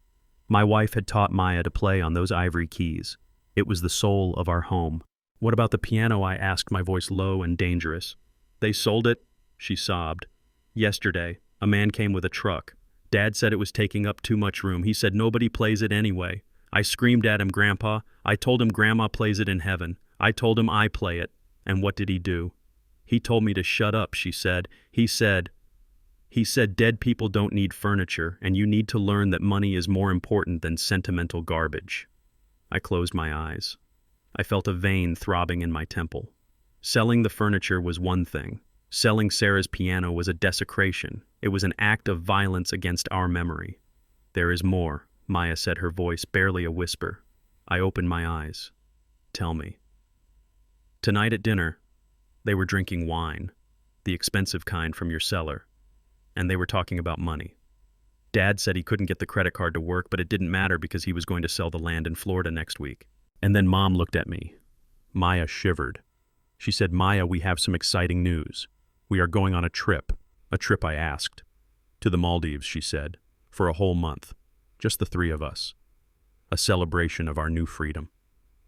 My wife had taught Maya to play on those ivory keys. It was the soul of our home. "What about the piano?" I asked, my voice low and dangerous. "They sold it," she sobbed. "Yesterday, a man came with a truck. Dad said it was taking up too much room. He said nobody plays it anyway. I screamed at him, Grandpa. I told him Grandma plays it in heaven. I told him I play it. And what did he do? He told me to shut up," she said. He said, dead people don't need furniture, and you need to learn that money is more important than sentimental garbage." I closed my eyes. I felt a vein throbbing in my temple. Selling the furniture was one thing. Selling Sarah's piano was a desecration. It was an act of violence against our memory. "There is more," Maya said, her voice barely a whisper. I opened my eyes. "Tell me." "Tonight at dinner, they were drinking wine, the expensive kind from your cellar, and they were talking about money. Dad said he couldn't get the credit card to work, but it didn't matter because he was going to sell the land in Florida next week. And then Mom looked at me." Maya shivered. She said, "Maya, we have some exciting news. We are going on a trip." "A trip?" I asked. "To the Maldives," she said, "for a whole month. Just the three of us. A celebration of our new freedom."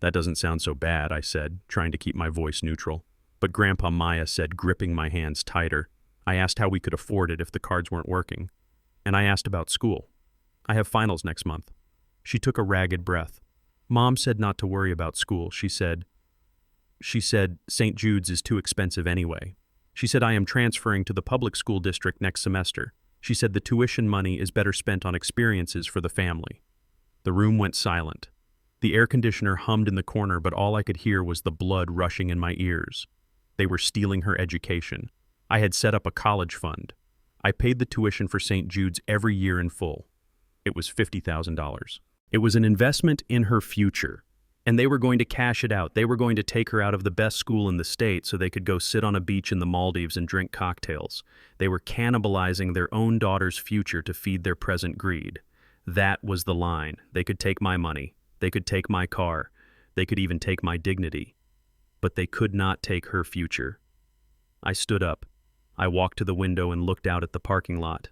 "That doesn't sound so bad," I said, trying to keep my voice neutral. "But Grandpa," Maya said, gripping my hands tighter. I asked how we could afford it if the cards weren't working. And I asked about school. "I have finals next month." She took a ragged breath. "Mom said not to worry about school. She said St. Jude's is too expensive anyway. She said I am transferring to the public school district next semester. She said the tuition money is better spent on experiences for the family." The room went silent. The air conditioner hummed in the corner, but all I could hear was the blood rushing in my ears. They were stealing her education. I had set up a college fund. I paid the tuition for St. Jude's every year in full. It was $50,000. It was an investment in her future, and they were going to cash it out. They were going to take her out of the best school in the state so they could go sit on a beach in the Maldives and drink cocktails. They were cannibalizing their own daughter's future to feed their present greed. That was the line. They could take my money. They could take my car. They could even take my dignity. But they could not take her future. I stood up. I walked to the window and looked out at the parking lot.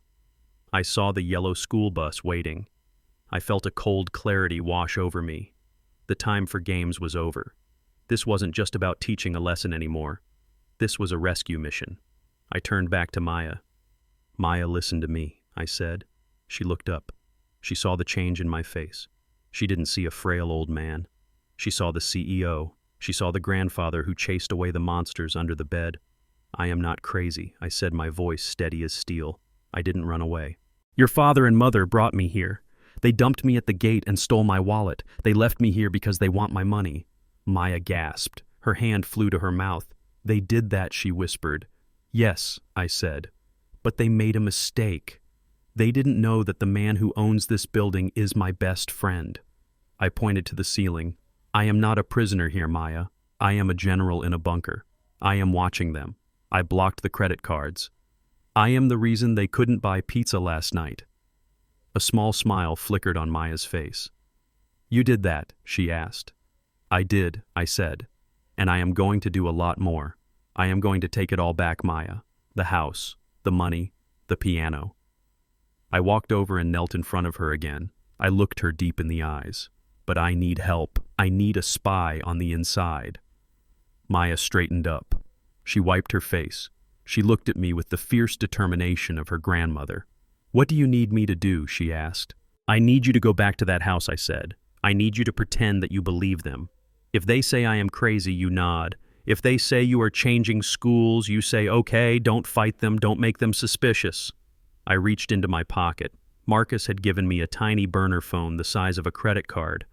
I saw the yellow school bus waiting. I felt a cold clarity wash over me. The time for games was over. This wasn't just about teaching a lesson anymore. This was a rescue mission. I turned back to Maya. "Maya, listen to me," I said. She looked up. She saw the change in my face. She didn't see a frail old man. She saw the CEO. She saw the grandfather who chased away the monsters under the bed. "I am not crazy," I said, my voice steady as steel. I didn't run away. "Your father and mother brought me here. They dumped me at the gate and stole my wallet. They left me here because they want my money." Maya gasped. Her hand flew to her mouth. "They did that," she whispered. "Yes," I said. "But they made a mistake. They didn't know that the man who owns this building is my best friend." I pointed to the ceiling. "I am not a prisoner here, Maya. I am a general in a bunker. I am watching them. I blocked the credit cards. I am the reason they couldn't buy pizza last night." A small smile flickered on Maya's face. "You did that?" she asked. "I did," I said. "And I am going to do a lot more. I am going to take it all back, Maya. The house, the money, the piano." I walked over and knelt in front of her again. I looked her deep in the eyes. "But I need help. I need a spy on the inside." Maya straightened up. She wiped her face. She looked at me with the fierce determination of her grandmother. "What do you need me to do?" she asked. "I need you to go back to that house," I said. "I need you to pretend that you believe them. If they say I am crazy, you nod. If they say you are changing schools, you say, okay, don't fight them, don't make them suspicious." I reached into my pocket. Marcus had given me a tiny burner phone the size of a credit card.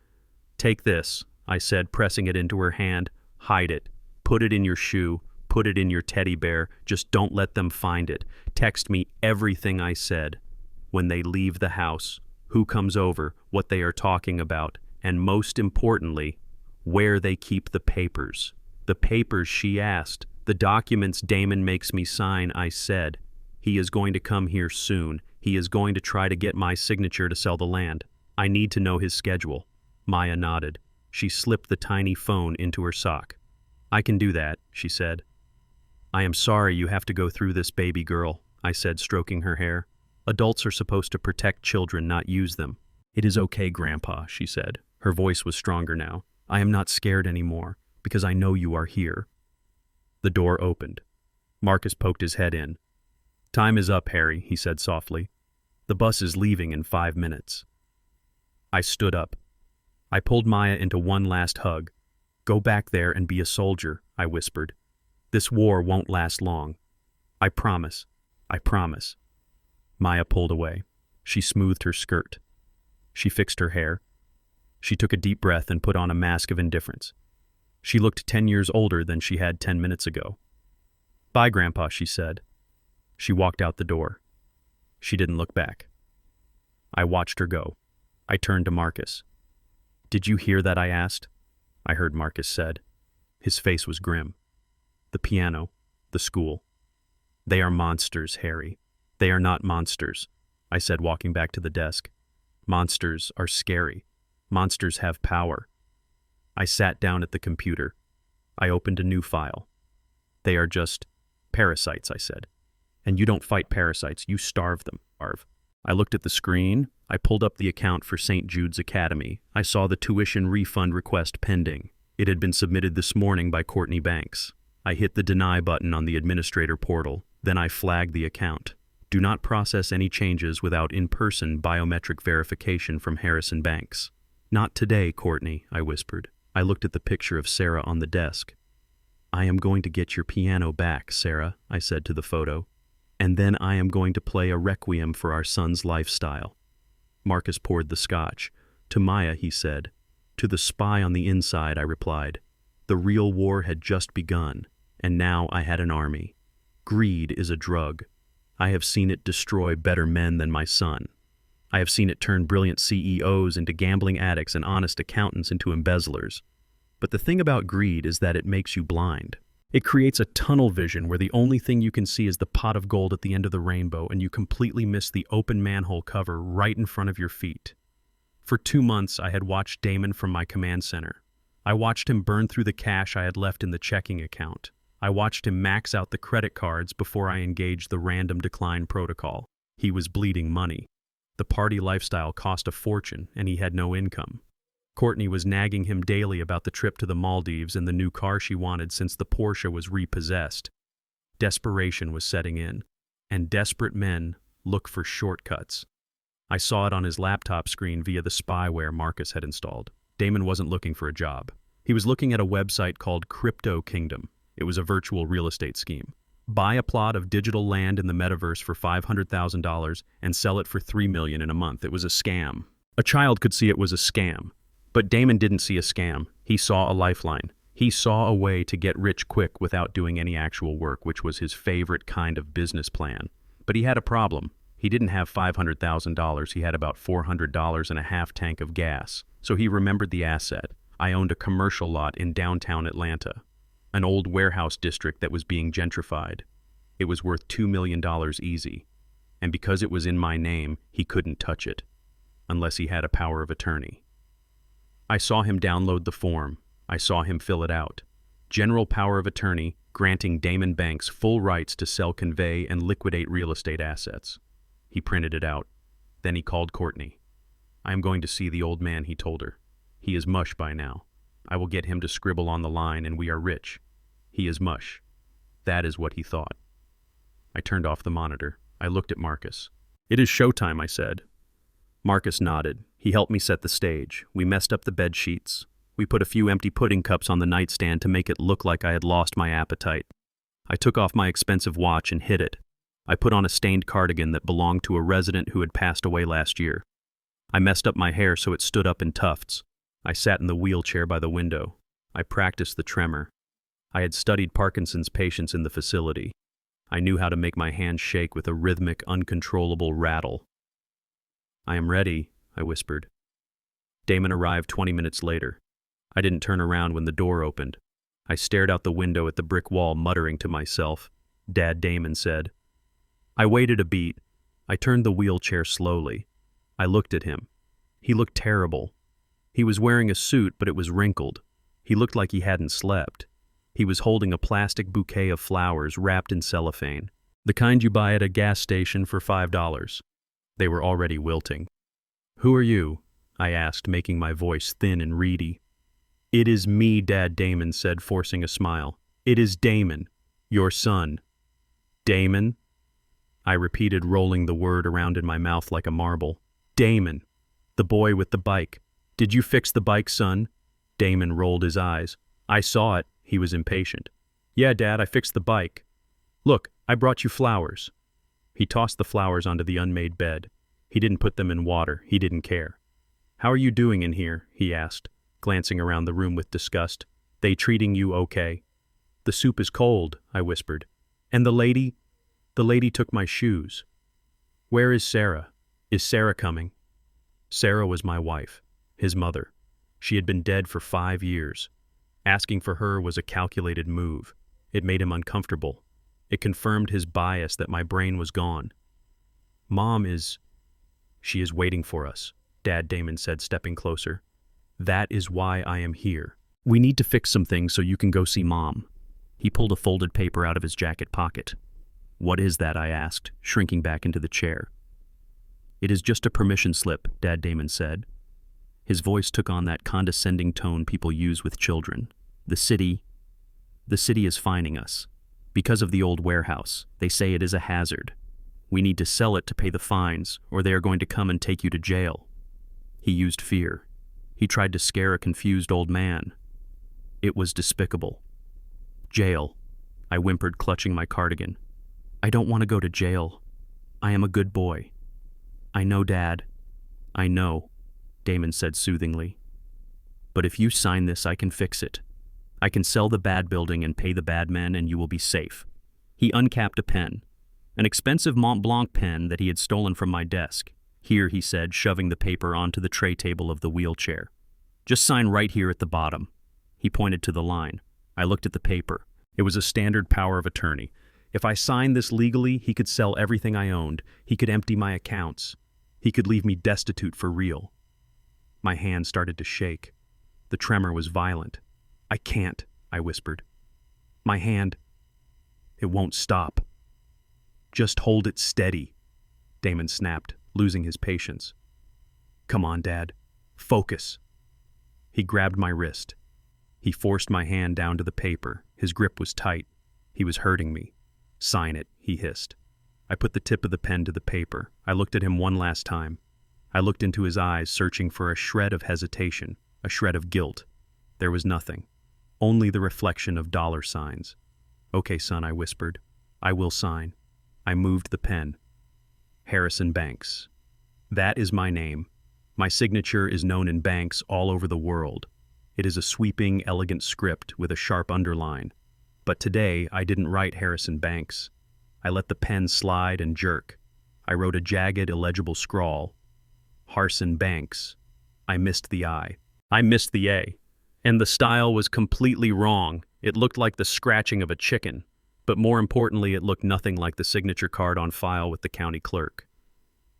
"Take this," I said, pressing it into her hand. "Hide it. Put it in your shoe. Put it in your teddy bear. Just don't let them find it. Text me everything I said. When they leave the house, who comes over, what they are talking about, and most importantly, where they keep the papers." "The papers?" she asked. "The documents Damon makes me sign," I said. He is going to come here soon. He is going to try to get my signature to sell the land. I need to know his schedule." Maya nodded. She slipped the tiny phone into her sock. "I can do that," she said. "I am sorry you have to go through this, baby girl," I said, stroking her hair. "Adults are supposed to protect children, not use them." "It is okay, Grandpa," she said. Her voice was stronger now. "I am not scared anymore, because I know you are here." The door opened. Marcus poked his head in. "Time is up, Harry," he said softly. "The bus is leaving in 5 minutes." I stood up. I pulled Maya into one last hug. "Go back there and be a soldier," I whispered. "This war won't last long. I promise. I promise." Maya pulled away. She smoothed her skirt. She fixed her hair. She took a deep breath and put on a mask of indifference. She looked 10 years older than she had 10 minutes ago. "Bye, Grandpa," she said. She walked out the door. She didn't look back. I watched her go. I turned to Marcus. "Did you hear that?" I asked. I heard Marcus said. His face was grim. "The piano, the school. They are monsters, Harry. They are not monsters," I said, walking back to the desk. "Monsters are scary. Monsters have power." I sat down at the computer. I opened a new file. "They are just parasites," I said. "And you don't fight parasites, you starve them." I looked at the screen. I pulled up the account for St. Jude's Academy. I saw the tuition refund request pending. It had been submitted this morning by Courtney Banks. I hit the deny button on the administrator portal. Then I flagged the account. "Do not process any changes without in-person biometric verification from Harrison Banks." "Not today, Courtney," I whispered. I looked at the picture of Sarah on the desk. "I am going to get your piano back, Sarah," I said to the photo. "And then I am going to play a requiem for our son's lifestyle." Marcus poured the scotch. "To Maya," he said. "To the spy on the inside," I replied. The real war had just begun, and now I had an army. Greed is a drug. I have seen it destroy better men than my son. I have seen it turn brilliant CEOs into gambling addicts and honest accountants into embezzlers. But the thing about greed is that it makes you blind. It creates a tunnel vision where the only thing you can see is the pot of gold at the end of the rainbow, and you completely miss the open manhole cover right in front of your feet. For 2 months, I had watched Damon from my command center. I watched him burn through the cash I had left in the checking account. I watched him max out the credit cards before I engaged the random decline protocol. He was bleeding money. The party lifestyle cost a fortune, and he had no income. Courtney was nagging him daily about the trip to the Maldives and the new car she wanted since the Porsche was repossessed. Desperation was setting in, and desperate men look for shortcuts. I saw it on his laptop screen via the spyware Marcus had installed. Damon wasn't looking for a job. He was looking at a website called Crypto Kingdom. It was a virtual real estate scheme. Buy a plot of digital land in the metaverse for $500,000 and sell it for $3 million in a month. It was a scam. A child could see it was a scam. But Damon didn't see a scam. He saw a lifeline. He saw a way to get rich quick without doing any actual work, which was his favorite kind of business plan. But he had a problem. He didn't have $500,000. He had about $400 and a half tank of gas. So he remembered the asset. I owned a commercial lot in downtown Atlanta, an old warehouse district that was being gentrified. It was worth $2 million easy. And because it was in my name, he couldn't touch it, unless he had a power of attorney. I saw him download the form. I saw him fill it out. General power of attorney granting Damon Banks full rights to sell, convey, and liquidate real estate assets. He printed it out. Then he called Courtney. "I am going to see the old man," he told her. "He is mush by now. I will get him to scribble on the line and we are rich. He is mush." That is what he thought. I turned off the monitor. I looked at Marcus. "It is showtime," I said. Marcus nodded. He helped me set the stage. We messed up the bed sheets. We put a few empty pudding cups on the nightstand to make it look like I had lost my appetite. I took off my expensive watch and hid it. I put on a stained cardigan that belonged to a resident who had passed away last year. I messed up my hair so it stood up in tufts. I sat in the wheelchair by the window. I practiced the tremor. I had studied Parkinson's patients in the facility. I knew how to make my hands shake with a rhythmic, uncontrollable rattle. "I am ready," I whispered. Damon arrived 20 minutes later. I didn't turn around when the door opened. I stared out the window at the brick wall, muttering to myself. Dad Damon said, I waited a beat. I turned the wheelchair slowly. I looked at him. He looked terrible. He was wearing a suit, but it was wrinkled. He looked like he hadn't slept. He was holding a plastic bouquet of flowers wrapped in cellophane, the kind you buy at a gas station for $5. They were already wilting. "Who are you?" I asked, making my voice thin and reedy. "It is me," Dad Damon said, forcing a smile. "It is Damon, your son." "Damon?" I repeated, rolling the word around in my mouth like a marble. "Damon, the boy with the bike. Did you fix the bike, son?" Damon rolled his eyes. "I saw it." He was impatient. "Yeah, Dad, I fixed the bike. Look, I brought you flowers." He tossed the flowers onto the unmade bed. He didn't put them in water. He didn't care. "How are you doing in here?" he asked, glancing around the room with disgust. "They treating you okay?" "The soup is cold," I whispered. "And the lady?" "The lady took my shoes." "Where is Sarah? Is Sarah coming?" Sarah was my wife, his mother. She had been dead for 5 years. Asking for her was a calculated move. It made him uncomfortable. It confirmed his bias that my brain was gone. She is waiting for us," Dad Damon said, stepping closer. "That is why I am here. We need to fix some things so you can go see Mom." He pulled a folded paper out of his jacket pocket. "What is that?" I asked, shrinking back into the chair. "It is just a permission slip," Dad Damon said. His voice took on that condescending tone people use with children. The city is fining us. Because of the old warehouse, they say it is a hazard. We need to sell it to pay the fines, or they are going to come and take you to jail." He used fear. He tried to scare a confused old man. It was despicable. "Jail," I whimpered, clutching my cardigan. "I don't want to go to jail. I am a good boy." "I know, Dad. I know," Damon said soothingly. "But if you sign this, I can fix it. I can sell the bad building and pay the bad men, and you will be safe." He uncapped a pen, an expensive Mont Blanc pen that he had stolen from my desk. "Here," he said, shoving the paper onto the tray table of the wheelchair. "Just sign right here at the bottom." He pointed to the line. I looked at the paper. It was a standard power of attorney. If I signed this legally, he could sell everything I owned. He could empty my accounts. He could leave me destitute for real. My hand started to shake. The tremor was violent. "I can't," I whispered. "My hand, it won't stop." "Just hold it steady," Damon snapped, losing his patience. "Come on, Dad. Focus." He grabbed my wrist. He forced my hand down to the paper. His grip was tight. He was hurting me. "Sign it," he hissed. I put the tip of the pen to the paper. I looked at him one last time. I looked into his eyes, searching for a shred of hesitation, a shred of guilt. There was nothing. Only the reflection of dollar signs. "Okay, son," I whispered. "I will sign." I moved the pen. Harrison Banks. That is my name. My signature is known in banks all over the world. It is a sweeping, elegant script with a sharp underline. But today, I didn't write Harrison Banks. I let the pen slide and jerk. I wrote a jagged, illegible scrawl. Harrison Banks. I missed the I. I missed the A. And the style was completely wrong. It looked like the scratching of a chicken. But more importantly, it looked nothing like the signature card on file with the county clerk.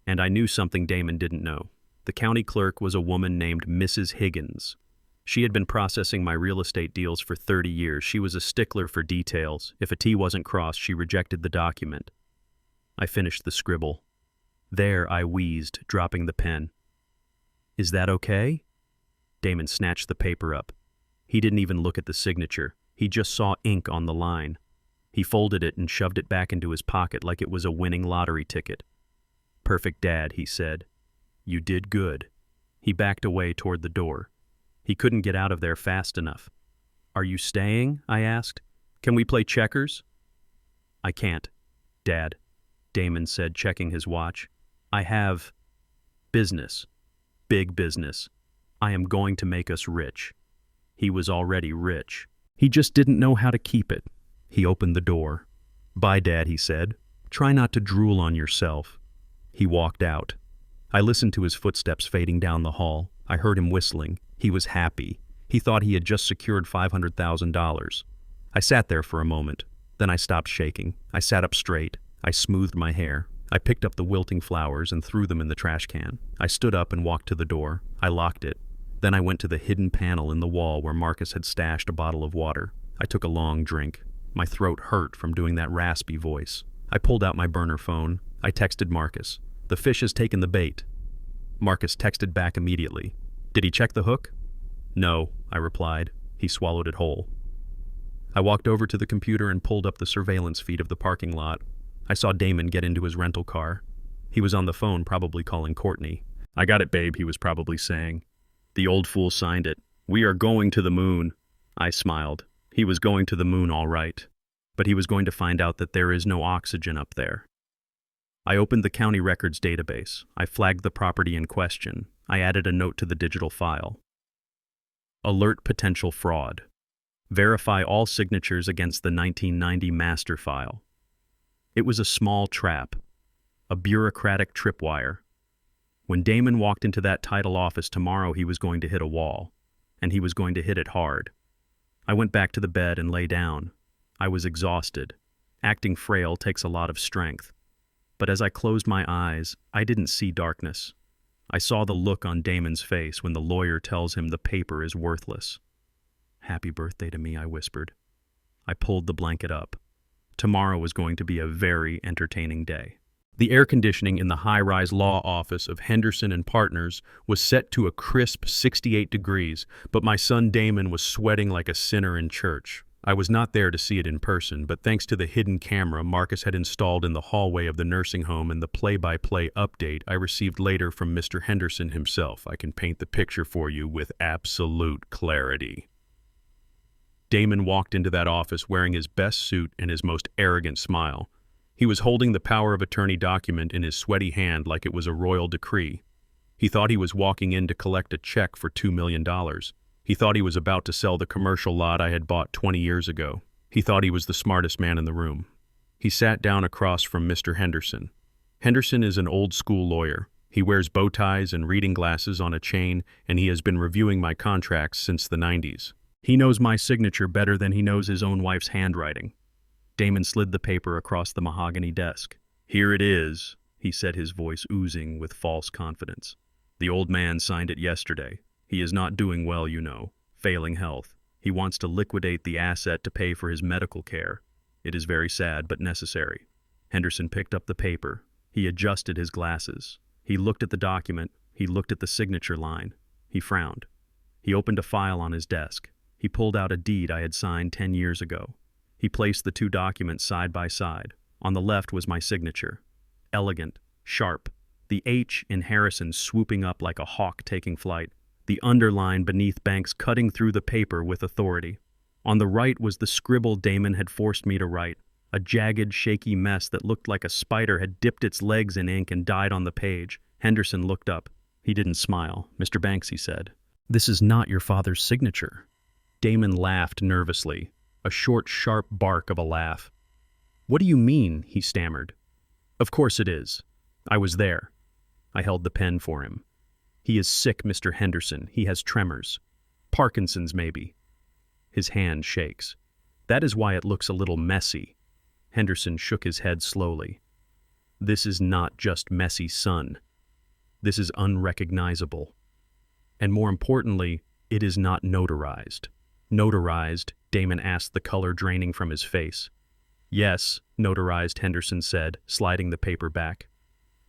And I knew something Damon didn't know. The county clerk was a woman named Mrs. Higgins. She had been processing my real estate deals for 30 years. She was a stickler for details. If a T wasn't crossed, she rejected the document. I finished the scribble. There, I wheezed, dropping the pen. "Is that okay?" Damon snatched the paper up. He didn't even look at the signature. He just saw ink on the line. He folded it and shoved it back into his pocket like it was a winning lottery ticket. "Perfect, Dad," he said. "You did good." He backed away toward the door. He couldn't get out of there fast enough. "Are you staying?" I asked. "Can we play checkers?" "I can't, Dad," Damon said, checking his watch. "I have business. Big business. I am going to make us rich." He was already rich. He just didn't know how to keep it. He opened the door. "Bye, Dad," he said. "Try not to drool on yourself." He walked out. I listened to his footsteps fading down the hall. I heard him whistling. He was happy. He thought he had just secured $500,000. I sat there for a moment. Then I stopped shaking. I sat up straight. I smoothed my hair. I picked up the wilting flowers and threw them in the trash can. I stood up and walked to the door. I locked it. Then I went to the hidden panel in the wall where Marcus had stashed a bottle of water. I took a long drink. My throat hurt from doing that raspy voice. I pulled out my burner phone. I texted Marcus. "The fish has taken the bait." Marcus texted back immediately. "Did he check the hook?" "No," I replied. "He swallowed it whole." I walked over to the computer and pulled up the surveillance feed of the parking lot. I saw Damon get into his rental car. He was on the phone, probably calling Courtney. "I got it, babe," he was probably saying. The old fool signed it. "We are going to the moon." I smiled. He was going to the moon all right. But he was going to find out that there is no oxygen up there. I opened the county records database. I flagged the property in question. I added a note to the digital file. Alert potential fraud. Verify all signatures against the 1990 master file. It was a small trap, a bureaucratic tripwire. When Damon walked into that title office tomorrow, he was going to hit a wall, and he was going to hit it hard. I went back to the bed and lay down. I was exhausted. Acting frail takes a lot of strength. But as I closed my eyes, I didn't see darkness. I saw the look on Damon's face when the lawyer tells him the paper is worthless. "Happy birthday to me," I whispered. I pulled the blanket up. Tomorrow was going to be a very entertaining day. The air conditioning in the high-rise law office of Henderson and Partners was set to a crisp 68 degrees, but my son Damon was sweating like a sinner in church. I was not there to see it in person, but thanks to the hidden camera Marcus had installed in the hallway of the nursing home and the play-by-play update I received later from Mr. Henderson himself, I can paint the picture for you with absolute clarity. Damon walked into that office wearing his best suit and his most arrogant smile. He was holding the power of attorney document in his sweaty hand like it was a royal decree. He thought he was walking in to collect a check for $2 million. He thought he was about to sell the commercial lot I had bought 20 years ago. He thought he was the smartest man in the room. He sat down across from Mr. Henderson. Henderson is an old-school lawyer. He wears bow ties and reading glasses on a chain, and he has been reviewing my contracts since the 90s. He knows my signature better than he knows his own wife's handwriting. Damon slid the paper across the mahogany desk. "Here it is," he said, his voice oozing with false confidence. "The old man signed it yesterday. He is not doing well, you know, failing health. He wants to liquidate the asset to pay for his medical care. It is very sad, but necessary." Henderson picked up the paper. He adjusted his glasses. He looked at the document. He looked at the signature line. He frowned. He opened a file on his desk. He pulled out a deed I had signed 10 years ago. He placed the two documents side by side. On the left was my signature. Elegant, sharp, the H in Harrison swooping up like a hawk taking flight. The underline beneath Banks cutting through the paper with authority. On the right was the scribble Damon had forced me to write, a jagged, shaky mess that looked like a spider had dipped its legs in ink and died on the page. Henderson looked up. He didn't smile. "Mr. Banks," he said, "this is not your father's signature." Damon laughed nervously, a short, sharp bark of a laugh. "What do you mean?" he stammered. "Of course it is. I was there." I held the pen for him. "He is sick, Mr. Henderson. He has tremors. Parkinson's, maybe." His hand shakes. "That is why it looks a little messy." Henderson shook his head slowly. "This is not just messy, son. This is unrecognizable. And more importantly, it is not notarized." "Notarized?" Damon asked, the color draining from his face. "Yes," notarized, Henderson said, sliding the paper back.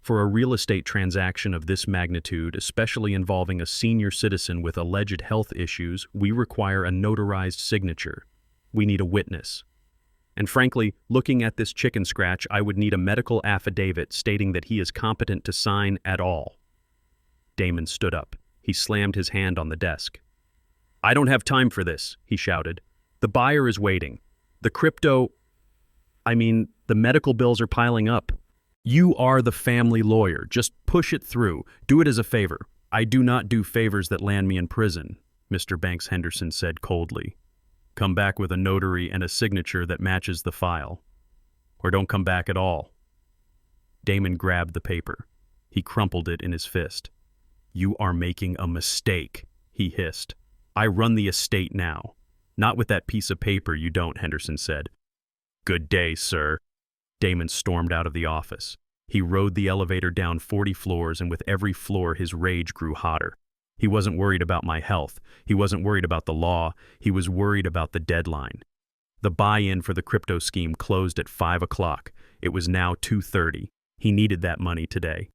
"For a real estate transaction of this magnitude, especially involving a senior citizen with alleged health issues, we require a notarized signature. We need a witness. And frankly, looking at this chicken scratch, I would need a medical affidavit stating that he is competent to sign at all." Damon stood up. He slammed his hand on the desk. "I don't have time for this," he shouted. "The buyer is waiting. The medical bills are piling up. You are the family lawyer. Just push it through. Do it as a favor." "I do not do favors that land me in prison," Mr. Banks Henderson said coldly. "Come back with a notary and a signature that matches the file. Or don't come back at all." Damon grabbed the paper. He crumpled it in his fist. "You are making a mistake," he hissed. "I run the estate now." "Not with that piece of paper, you don't," Henderson said. "Good day, sir." Damon stormed out of the office. He rode the elevator down 40 floors, and with every floor his rage grew hotter. He wasn't worried about my health. He wasn't worried about the law. He was worried about the deadline. The buy-in for the crypto scheme closed at 5 o'clock. It was now 2:30. He needed that money today.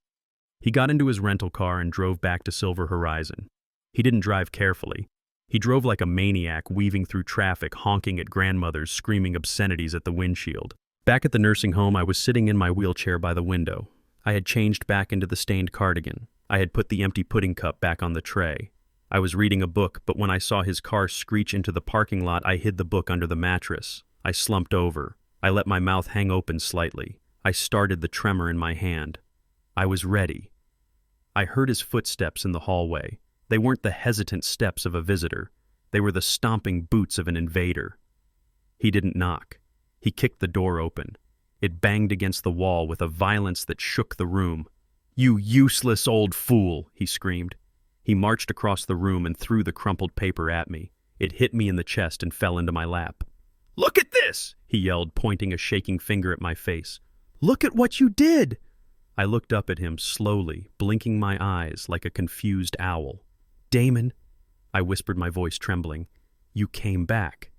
He got into his rental car and drove back to Silver Horizon. He didn't drive carefully. He drove like a maniac, weaving through traffic, honking at grandmothers, screaming obscenities at the windshield. Back at the nursing home, I was sitting in my wheelchair by the window. I had changed back into the stained cardigan. I had put the empty pudding cup back on the tray. I was reading a book, but when I saw his car screech into the parking lot, I hid the book under the mattress. I slumped over. I let my mouth hang open slightly. I started the tremor in my hand. I was ready. I heard his footsteps in the hallway. They weren't the hesitant steps of a visitor. They were the stomping boots of an invader. He didn't knock. He kicked the door open. It banged against the wall with a violence that shook the room. "You useless old fool," he screamed. He marched across the room and threw the crumpled paper at me. It hit me in the chest and fell into my lap. "Look at this!" he yelled, pointing a shaking finger at my face. "Look at what you did!" I looked up at him slowly, blinking my eyes like a confused owl. "Damon," I whispered, my voice trembling, "you came back.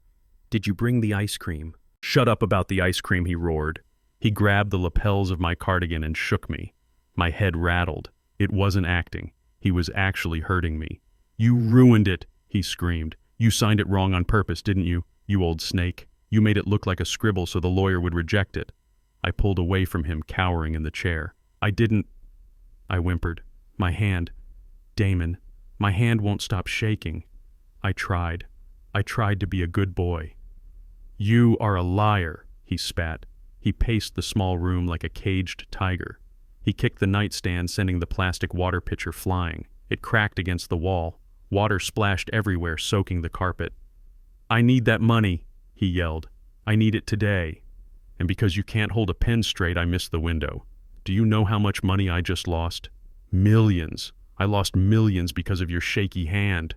Did you bring the ice cream?" "Shut up about the ice cream," he roared. He grabbed the lapels of my cardigan and shook me. My head rattled. It wasn't acting. He was actually hurting me. "You ruined it," he screamed. "You signed it wrong on purpose, didn't you, you old snake? You made it look like a scribble so the lawyer would reject it." I pulled away from him, cowering in the chair. "I didn't," I whimpered. "My hand, Damon, my hand won't stop shaking. I tried to be a good boy." "You are a liar," he spat. He paced the small room like a caged tiger. He kicked the nightstand, sending the plastic water pitcher flying. It cracked against the wall. Water splashed everywhere, soaking the carpet. "I need that money," he yelled. "I need it today. And because you can't hold a pen straight, I missed the window. Do you know how much money I just lost? Millions. I lost millions because of your shaky hand."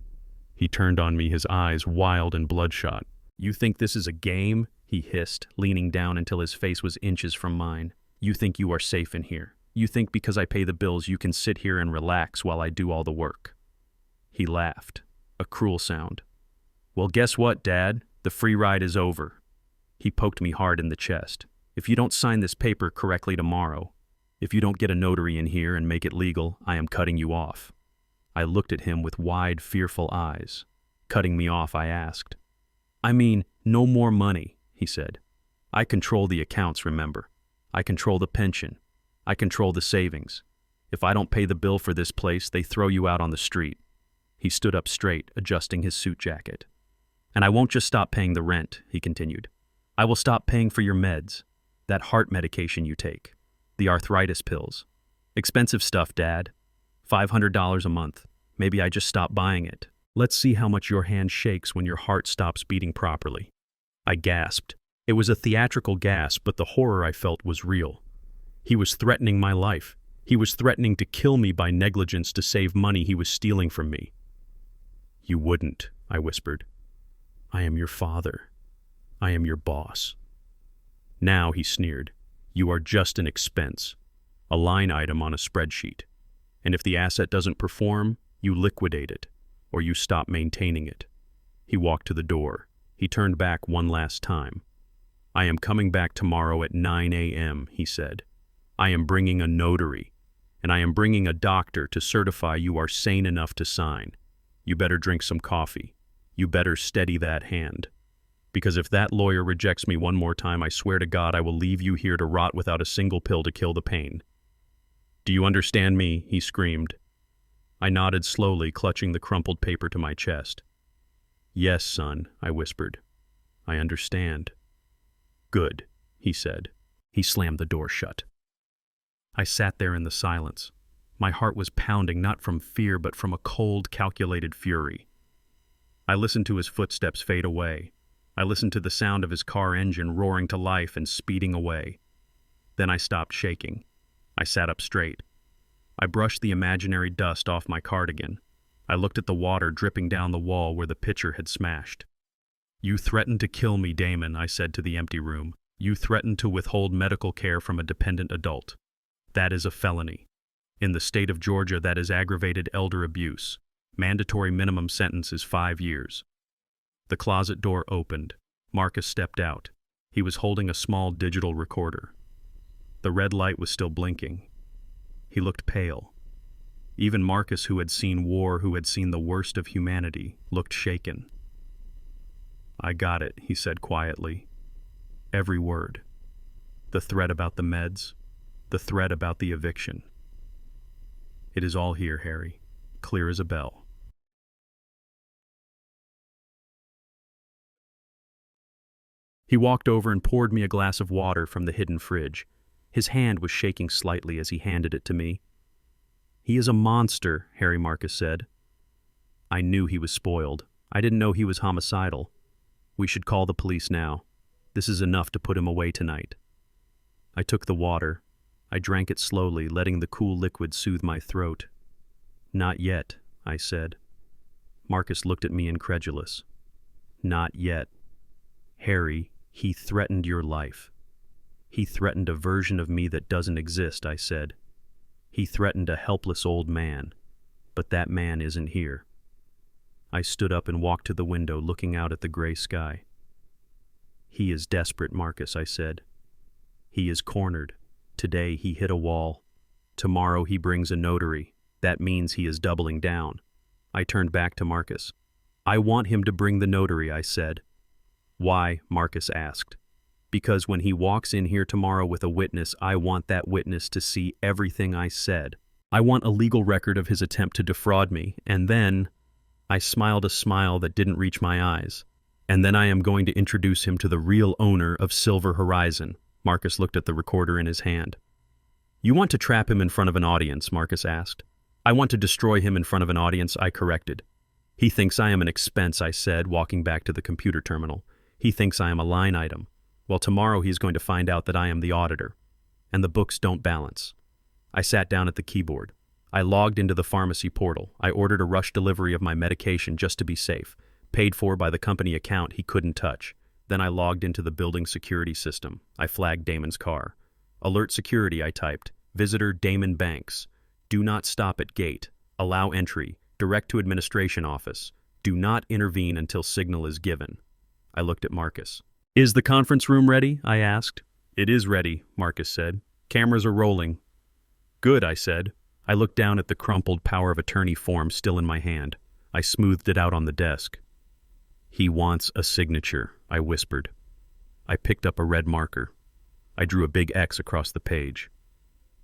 He turned on me, his eyes wild and bloodshot. "You think this is a game?" he hissed, leaning down until his face was inches from mine. "You think you are safe in here? You think because I pay the bills you can sit here and relax while I do all the work?" He laughed, a cruel sound. "Well, guess what, Dad? The free ride is over." He poked me hard in the chest. "If you don't sign this paper correctly tomorrow, if you don't get a notary in here and make it legal, I am cutting you off." I looked at him with wide, fearful eyes. "Cutting me off?" I asked. "I mean, no more money," he said. "I control the accounts, remember. I control the pension. I control the savings. If I don't pay the bill for this place, they throw you out on the street." He stood up straight, adjusting his suit jacket. "And I won't just stop paying the rent," he continued. "I will stop paying for your meds, that heart medication you take, the arthritis pills. Expensive stuff, Dad. $500 a month. Maybe I just stop buying it. Let's see how much your hand shakes when your heart stops beating properly." I gasped. It was a theatrical gasp, but the horror I felt was real. He was threatening my life. He was threatening to kill me by negligence to save money he was stealing from me. "You wouldn't," I whispered. "I am your father. I am your boss." "Now," he sneered, "you are just an expense, a line item on a spreadsheet. And if the asset doesn't perform, you liquidate it, or you stop maintaining it." He walked to the door. He turned back one last time. "I am coming back tomorrow at 9 a.m., he said. "I am bringing a notary, and I am bringing a doctor to certify you are sane enough to sign. You better drink some coffee. You better steady that hand. Because if that lawyer rejects me one more time, I swear to God I will leave you here to rot without a single pill to kill the pain. Do you understand me?" he screamed. I nodded slowly, clutching the crumpled paper to my chest. "Yes, son," I whispered. "I understand." "Good," he said. He slammed the door shut. I sat there in the silence. My heart was pounding, not from fear, but from a cold, calculated fury. I listened to his footsteps fade away. I listened to the sound of his car engine roaring to life and speeding away. Then I stopped shaking. I sat up straight. I brushed the imaginary dust off my cardigan. I looked at the water dripping down the wall where the pitcher had smashed. "You threatened to kill me, Damon," I said to the empty room. You threatened to withhold medical care from a dependent adult. That is a felony. In the state of Georgia, that is aggravated elder abuse. Mandatory minimum sentence is 5 years. The closet door opened. Marcus stepped out. He was holding a small digital recorder. The red light was still blinking. He looked pale. Even Marcus, who had seen war, who had seen the worst of humanity, looked shaken. "I got it," he said quietly. Every word. The threat about the meds, the threat about the eviction. It is all here, Harry, clear as a bell. He walked over and poured me a glass of water from the hidden fridge. His hand was shaking slightly as he handed it to me. "He is a monster," Harry Marcus said. I knew he was spoiled. I didn't know he was homicidal. "We should call the police now. This is enough to put him away tonight." I took the water. I drank it slowly, letting the cool liquid soothe my throat. "Not yet," I said. Marcus looked at me incredulous. "Not yet. Harry, he threatened your life. He threatened a version of me that doesn't exist," I said. "He threatened a helpless old man, but that man isn't here." I stood up and walked to the window, looking out at the gray sky. "He is desperate, Marcus," I said. "He is cornered. Today he hit a wall. Tomorrow he brings a notary. That means he is doubling down." I turned back to Marcus. "I want him to bring the notary," I said. "Why?" Marcus asked. "Because when he walks in here tomorrow with a witness, I want that witness to see everything I said. I want a legal record of his attempt to defraud me, and then—" I smiled a smile that didn't reach my eyes. "And then I am going to introduce him to the real owner of Silver Horizon." Marcus looked at the recorder in his hand. "You want to trap him in front of an audience?" Marcus asked. "I want to destroy him in front of an audience," I corrected. "He thinks I am an expense," I said, walking back to the computer terminal. "He thinks I am a line item. Well, tomorrow he's going to find out that I am the auditor. And the books don't balance." I sat down at the keyboard. I logged into the pharmacy portal. I ordered a rush delivery of my medication just to be safe, paid for by the company account he couldn't touch. Then I logged into the building security system. I flagged Damon's car. "Alert security," I typed. "Visitor Damon Banks. Do not stop at gate. Allow entry. Direct to administration office. Do not intervene until signal is given." I looked at Marcus. "Is the conference room ready?" I asked. "It is ready," Marcus said. "Cameras are rolling." "Good," I said. I looked down at the crumpled power of attorney form still in my hand. I smoothed it out on the desk. "He wants a signature," I whispered. I picked up a red marker. I drew a big X across the page.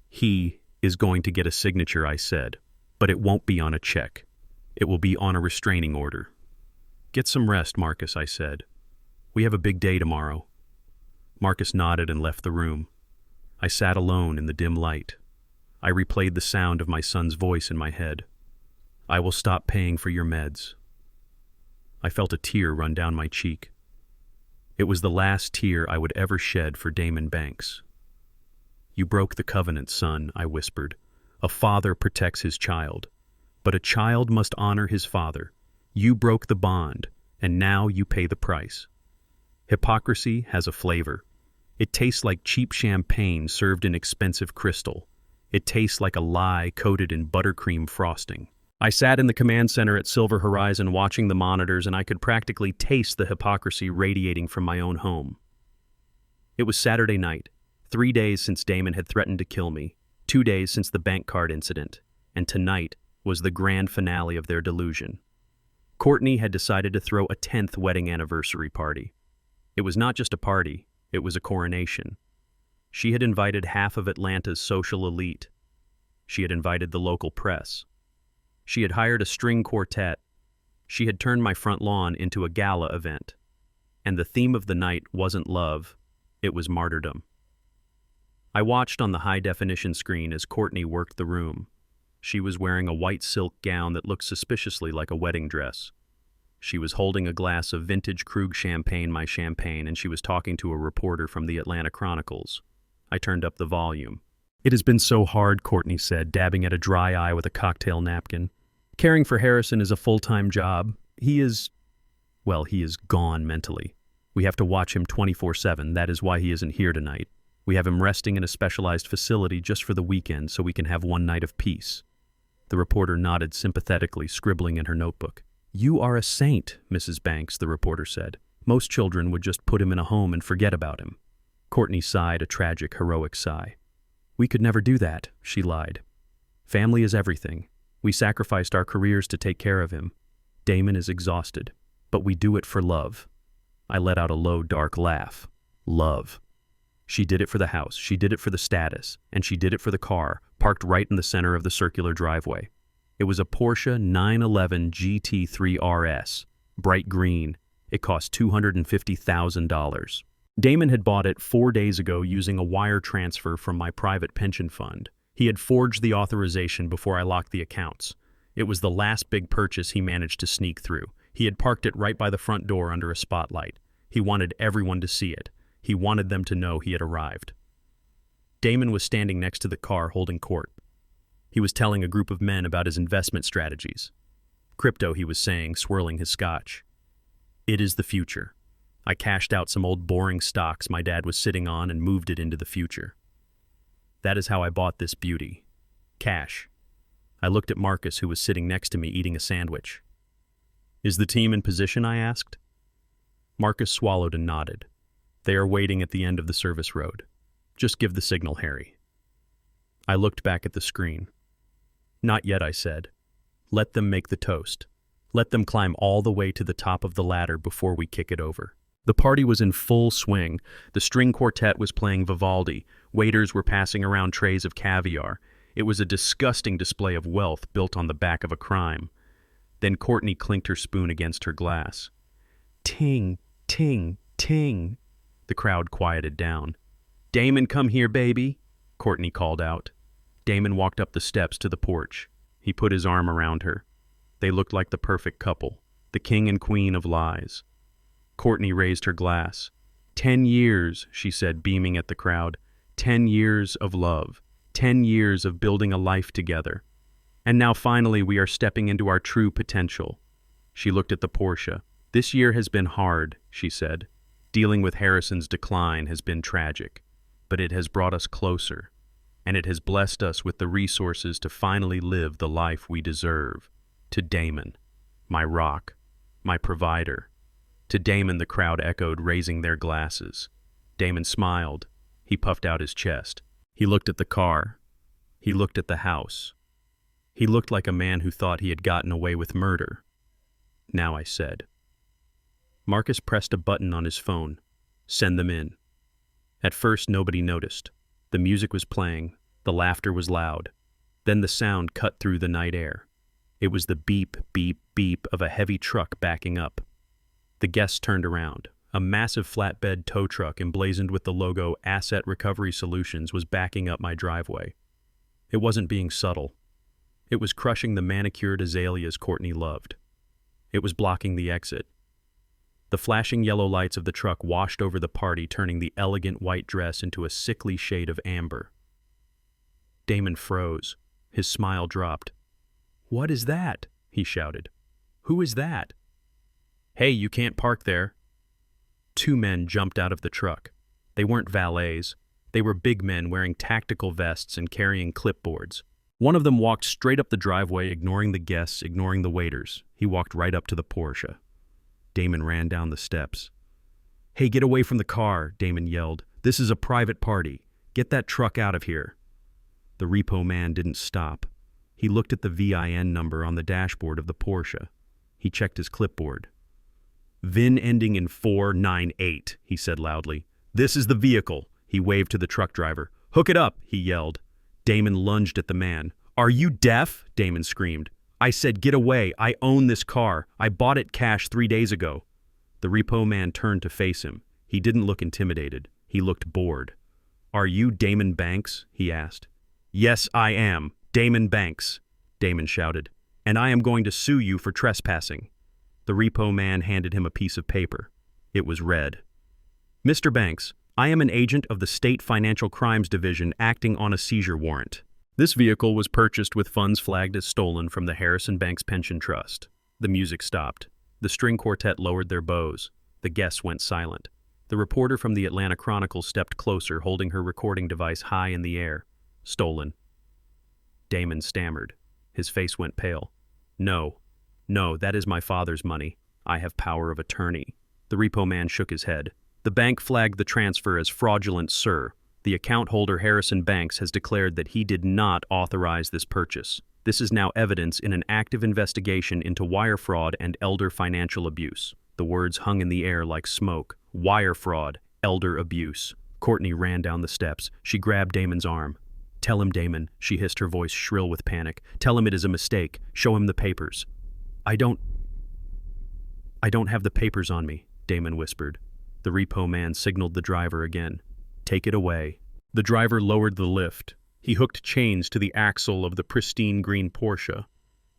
"He is going to get a signature," I said, "but it won't be on a check. It will be on a restraining order." "Get some rest, Marcus," I said. "We have a big day tomorrow." Marcus nodded and left the room. I sat alone in the dim light. I replayed the sound of my son's voice in my head. "I will stop paying for your meds." I felt a tear run down my cheek. It was the last tear I would ever shed for Damon Banks. "You broke the covenant, son," I whispered. "A father protects his child, but a child must honor his father. You broke the bond, and now you pay the price." Hypocrisy has a flavor. It tastes like cheap champagne served in expensive crystal. It tastes like a lie coated in buttercream frosting. I sat in the command center at Silver Horizon watching the monitors, and I could practically taste the hypocrisy radiating from my own home. It was Saturday night, 3 days since Damon had threatened to kill me, 2 days since the bank card incident, and tonight was the grand finale of their delusion. Courtney had decided to throw a 10th wedding anniversary party. It was not just a party, it was a coronation. She had invited half of Atlanta's social elite. She had invited the local press. She had hired a string quartet. She had turned my front lawn into a gala event. And the theme of the night wasn't love, it was martyrdom. I watched on the high-definition screen as Courtney worked the room. She was wearing a white silk gown that looked suspiciously like a wedding dress. She was holding a glass of vintage Krug champagne, my champagne, and she was talking to a reporter from the Atlanta Chronicles. I turned up the volume. "It has been so hard," Courtney said, dabbing at a dry eye with a cocktail napkin. "Caring for Harrison is a full-time job. He is gone mentally. We have to watch him 24/7. That is why he isn't here tonight. We have him resting in a specialized facility just for the weekend so we can have one night of peace." The reporter nodded sympathetically, scribbling in her notebook. "You are a saint, Mrs. Banks," the reporter said. "Most children would just put him in a home and forget about him." Courtney sighed a tragic, heroic sigh. "We could never do that," she lied. "Family is everything. We sacrificed our careers to take care of him. Damon is exhausted, but we do it for love." I let out a low, dark laugh. Love. She did it for the house, she did it for the status, and she did it for the car, parked right in the center of the circular driveway. It was a Porsche 911 GT3 RS, bright green. It cost $250,000. Damon had bought it 4 days ago using a wire transfer from my private pension fund. He had forged the authorization before I locked the accounts. It was the last big purchase he managed to sneak through. He had parked it right by the front door under a spotlight. He wanted everyone to see it. He wanted them to know he had arrived. Damon was standing next to the car holding court. He was telling a group of men about his investment strategies. Crypto, he was saying, swirling his scotch. It is the future. I cashed out some old boring stocks my dad was sitting on and moved it into the future. That is how I bought this beauty. Cash. I looked at Marcus, who was sitting next to me eating a sandwich. "Is the team in position?" I asked. Marcus swallowed and nodded. "They are waiting at the end of the service road. Just give the signal, Harry." I looked back at the screen. "Not yet," I said. "Let them make the toast. Let them climb all the way to the top of the ladder before we kick it over." The party was in full swing. The string quartet was playing Vivaldi. Waiters were passing around trays of caviar. It was a disgusting display of wealth built on the back of a crime. Then Courtney clinked her spoon against her glass. Ting, ting, ting. The crowd quieted down. "Damon, come here, baby," Courtney called out. Damon walked up the steps to the porch. He put his arm around her. They looked like the perfect couple, the king and queen of lies. Courtney raised her glass. 10 years, she said, beaming at the crowd. 10 years of love. 10 years of building a life together. And now finally we are stepping into our true potential. She looked at the Porsche. "This year has been hard," she said. "Dealing with Harrison's decline has been tragic, but it has brought us closer, and it has blessed us with the resources to finally live the life we deserve. To Damon, my rock, my provider." To Damon, the crowd echoed, raising their glasses. Damon smiled. He puffed out his chest. He looked at the car. He looked at the house. He looked like a man who thought he had gotten away with murder. "Now," I said. Marcus pressed a button on his phone. "Send them in." At first, nobody noticed. The music was playing. The laughter was loud. Then the sound cut through the night air. It was the beep, beep, beep of a heavy truck backing up. The guests turned around. A massive flatbed tow truck emblazoned with the logo Asset Recovery Solutions was backing up my driveway. It wasn't being subtle. It was crushing the manicured azaleas Courtney loved. It was blocking the exit. The flashing yellow lights of the truck washed over the party, turning the elegant white dress into a sickly shade of amber. Damon froze. His smile dropped. "What is that?" he shouted. "Who is that?" "Hey, you can't park there." 2 men jumped out of the truck. They weren't valets. They were big men wearing tactical vests and carrying clipboards. One of them walked straight up the driveway, ignoring the guests, ignoring the waiters. He walked right up to the Porsche. Damon ran down the steps. "Hey, get away from the car," Damon yelled. "This is a private party. Get that truck out of here." The repo man didn't stop. He looked at the VIN number on the dashboard of the Porsche. He checked his clipboard. "VIN ending in 498, he said loudly. "This is the vehicle." He waved to the truck driver. "Hook it up," he yelled. Damon lunged at the man. "Are you deaf?" Damon screamed. "I said get away. I own this car. I bought it cash 3 days ago." The repo man turned to face him. He didn't look intimidated. He looked bored. "Are you Damon Banks?" he asked. "Yes, I am. Damon Banks," Damon shouted. "And I am going to sue you for trespassing." The repo man handed him a piece of paper. It was red. "Mr. Banks, I am an agent of the State Financial Crimes Division acting on a seizure warrant. This vehicle was purchased with funds flagged as stolen from the Harrison Banks Pension Trust." The music stopped. The string quartet lowered their bows. The guests went silent. The reporter from the Atlanta Chronicle stepped closer, holding her recording device high in the air. Stolen. Damon stammered. His face went pale. No, that is my father's money. I have power of attorney. The repo man shook his head. The bank flagged the transfer as fraudulent, sir. The account holder, Harrison Banks, has declared that he did not authorize this purchase. This is now evidence in an active investigation into wire fraud and elder financial abuse. The words hung in the air like smoke. Wire fraud, elder abuse. Courtney ran down the steps. She grabbed Damon's arm. Tell him, Damon, she hissed, her voice shrill with panic. Tell him it is a mistake. Show him the papers. I don't have the papers on me, Damon whispered. The repo man signaled the driver again. Take it away. The driver lowered the lift. He hooked chains to the axle of the pristine green Porsche.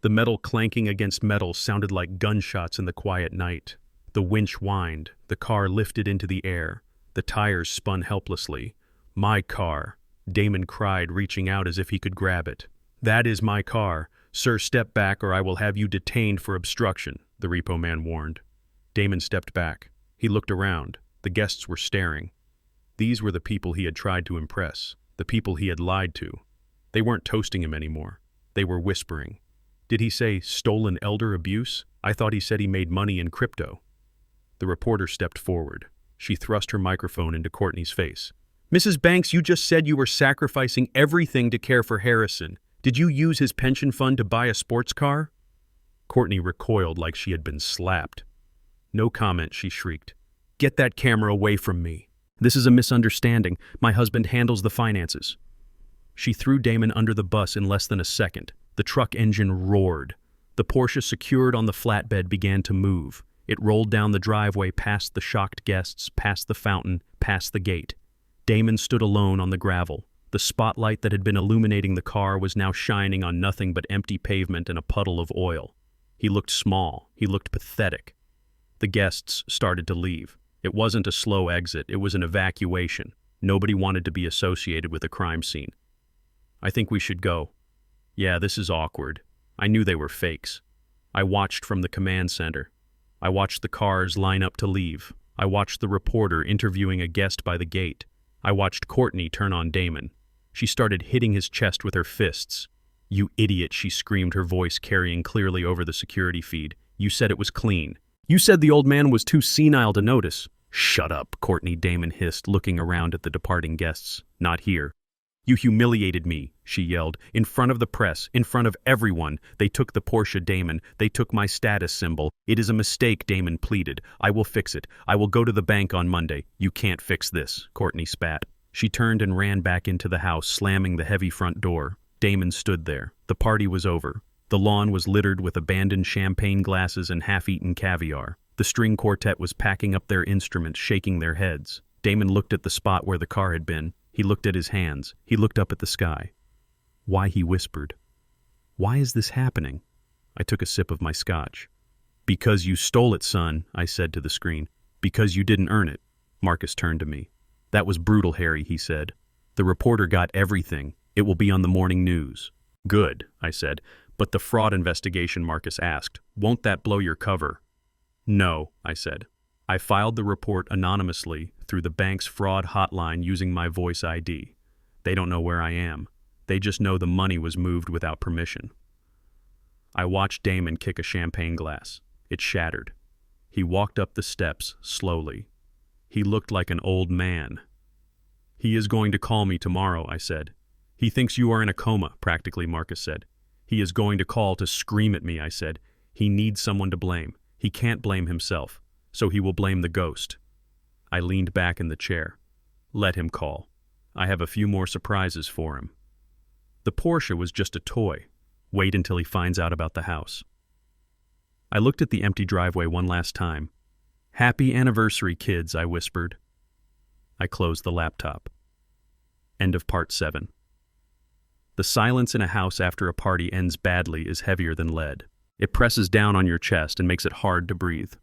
The metal clanking against metal sounded like gunshots in the quiet night. The winch whined. The car lifted into the air. The tires spun helplessly. My car, Damon cried, reaching out as if he could grab it. That is my car. Sir, step back or I will have you detained for obstruction, the repo man warned. Damon stepped back. He looked around. The guests were staring. These were the people he had tried to impress, the people he had lied to. They weren't toasting him anymore. They were whispering. Did he say stolen elder abuse? I thought he said he made money in crypto. The reporter stepped forward. She thrust her microphone into Courtney's face. Mrs. Banks, you just said you were sacrificing everything to care for Harrison. Did you use his pension fund to buy a sports car? Courtney recoiled like she had been slapped. No comment, she shrieked. Get that camera away from me. This is a misunderstanding. My husband handles the finances. She threw Damon under the bus in less than a second. The truck engine roared. The Porsche secured on the flatbed began to move. It rolled down the driveway past the shocked guests, past the fountain, past the gate. Damon stood alone on the gravel. The spotlight that had been illuminating the car was now shining on nothing but empty pavement and a puddle of oil. He looked small. He looked pathetic. The guests started to leave. It wasn't a slow exit. It was an evacuation. Nobody wanted to be associated with a crime scene. I think we should go. Yeah, this is awkward. I knew they were fakes. I watched from the command center. I watched the cars line up to leave. I watched the reporter interviewing a guest by the gate. I watched Courtney turn on Damon. She started hitting his chest with her fists. You idiot, she screamed, her voice carrying clearly over the security feed. You said it was clean. You said the old man was too senile to notice. Shut up, Courtney, Damon hissed, looking around at the departing guests. Not here. You humiliated me, she yelled, in front of the press, in front of everyone. They took the Porsche, Damon. They took my status symbol. It is a mistake, Damon pleaded. I will fix it. I will go to the bank on Monday. You can't fix this, Courtney spat. She turned and ran back into the house, slamming the heavy front door. Damon stood there. The party was over. The lawn was littered with abandoned champagne glasses and half-eaten caviar. The string quartet was packing up their instruments, shaking their heads. Damon looked at the spot where the car had been. He looked at his hands. He looked up at the sky. Why, he whispered. Why is this happening? I took a sip of my scotch. Because you stole it, son, I said to the screen. Because you didn't earn it. Marcus turned to me. That was brutal, Harry, he said. The reporter got everything. It will be on the morning news. Good, I said. But the fraud investigation, Marcus asked. Won't that blow your cover? No, I said. I filed the report anonymously through the bank's fraud hotline using my voice ID. They don't know where I am. They just know the money was moved without permission. I watched Damon kick a champagne glass. It shattered. He walked up the steps slowly. He looked like an old man. He is going to call me tomorrow, I said. He thinks you are in a coma, practically, Marcus said. He is going to call to scream at me, I said. He needs someone to blame. He can't blame himself, so he will blame the ghost. I leaned back in the chair. Let him call. I have a few more surprises for him. The Porsche was just a toy. Wait until he finds out about the house. I looked at the empty driveway one last time. Happy anniversary, kids, I whispered. I closed the laptop. End of part 7. The silence in a house after a party ends badly is heavier than lead. It presses down on your chest and makes it hard to breathe.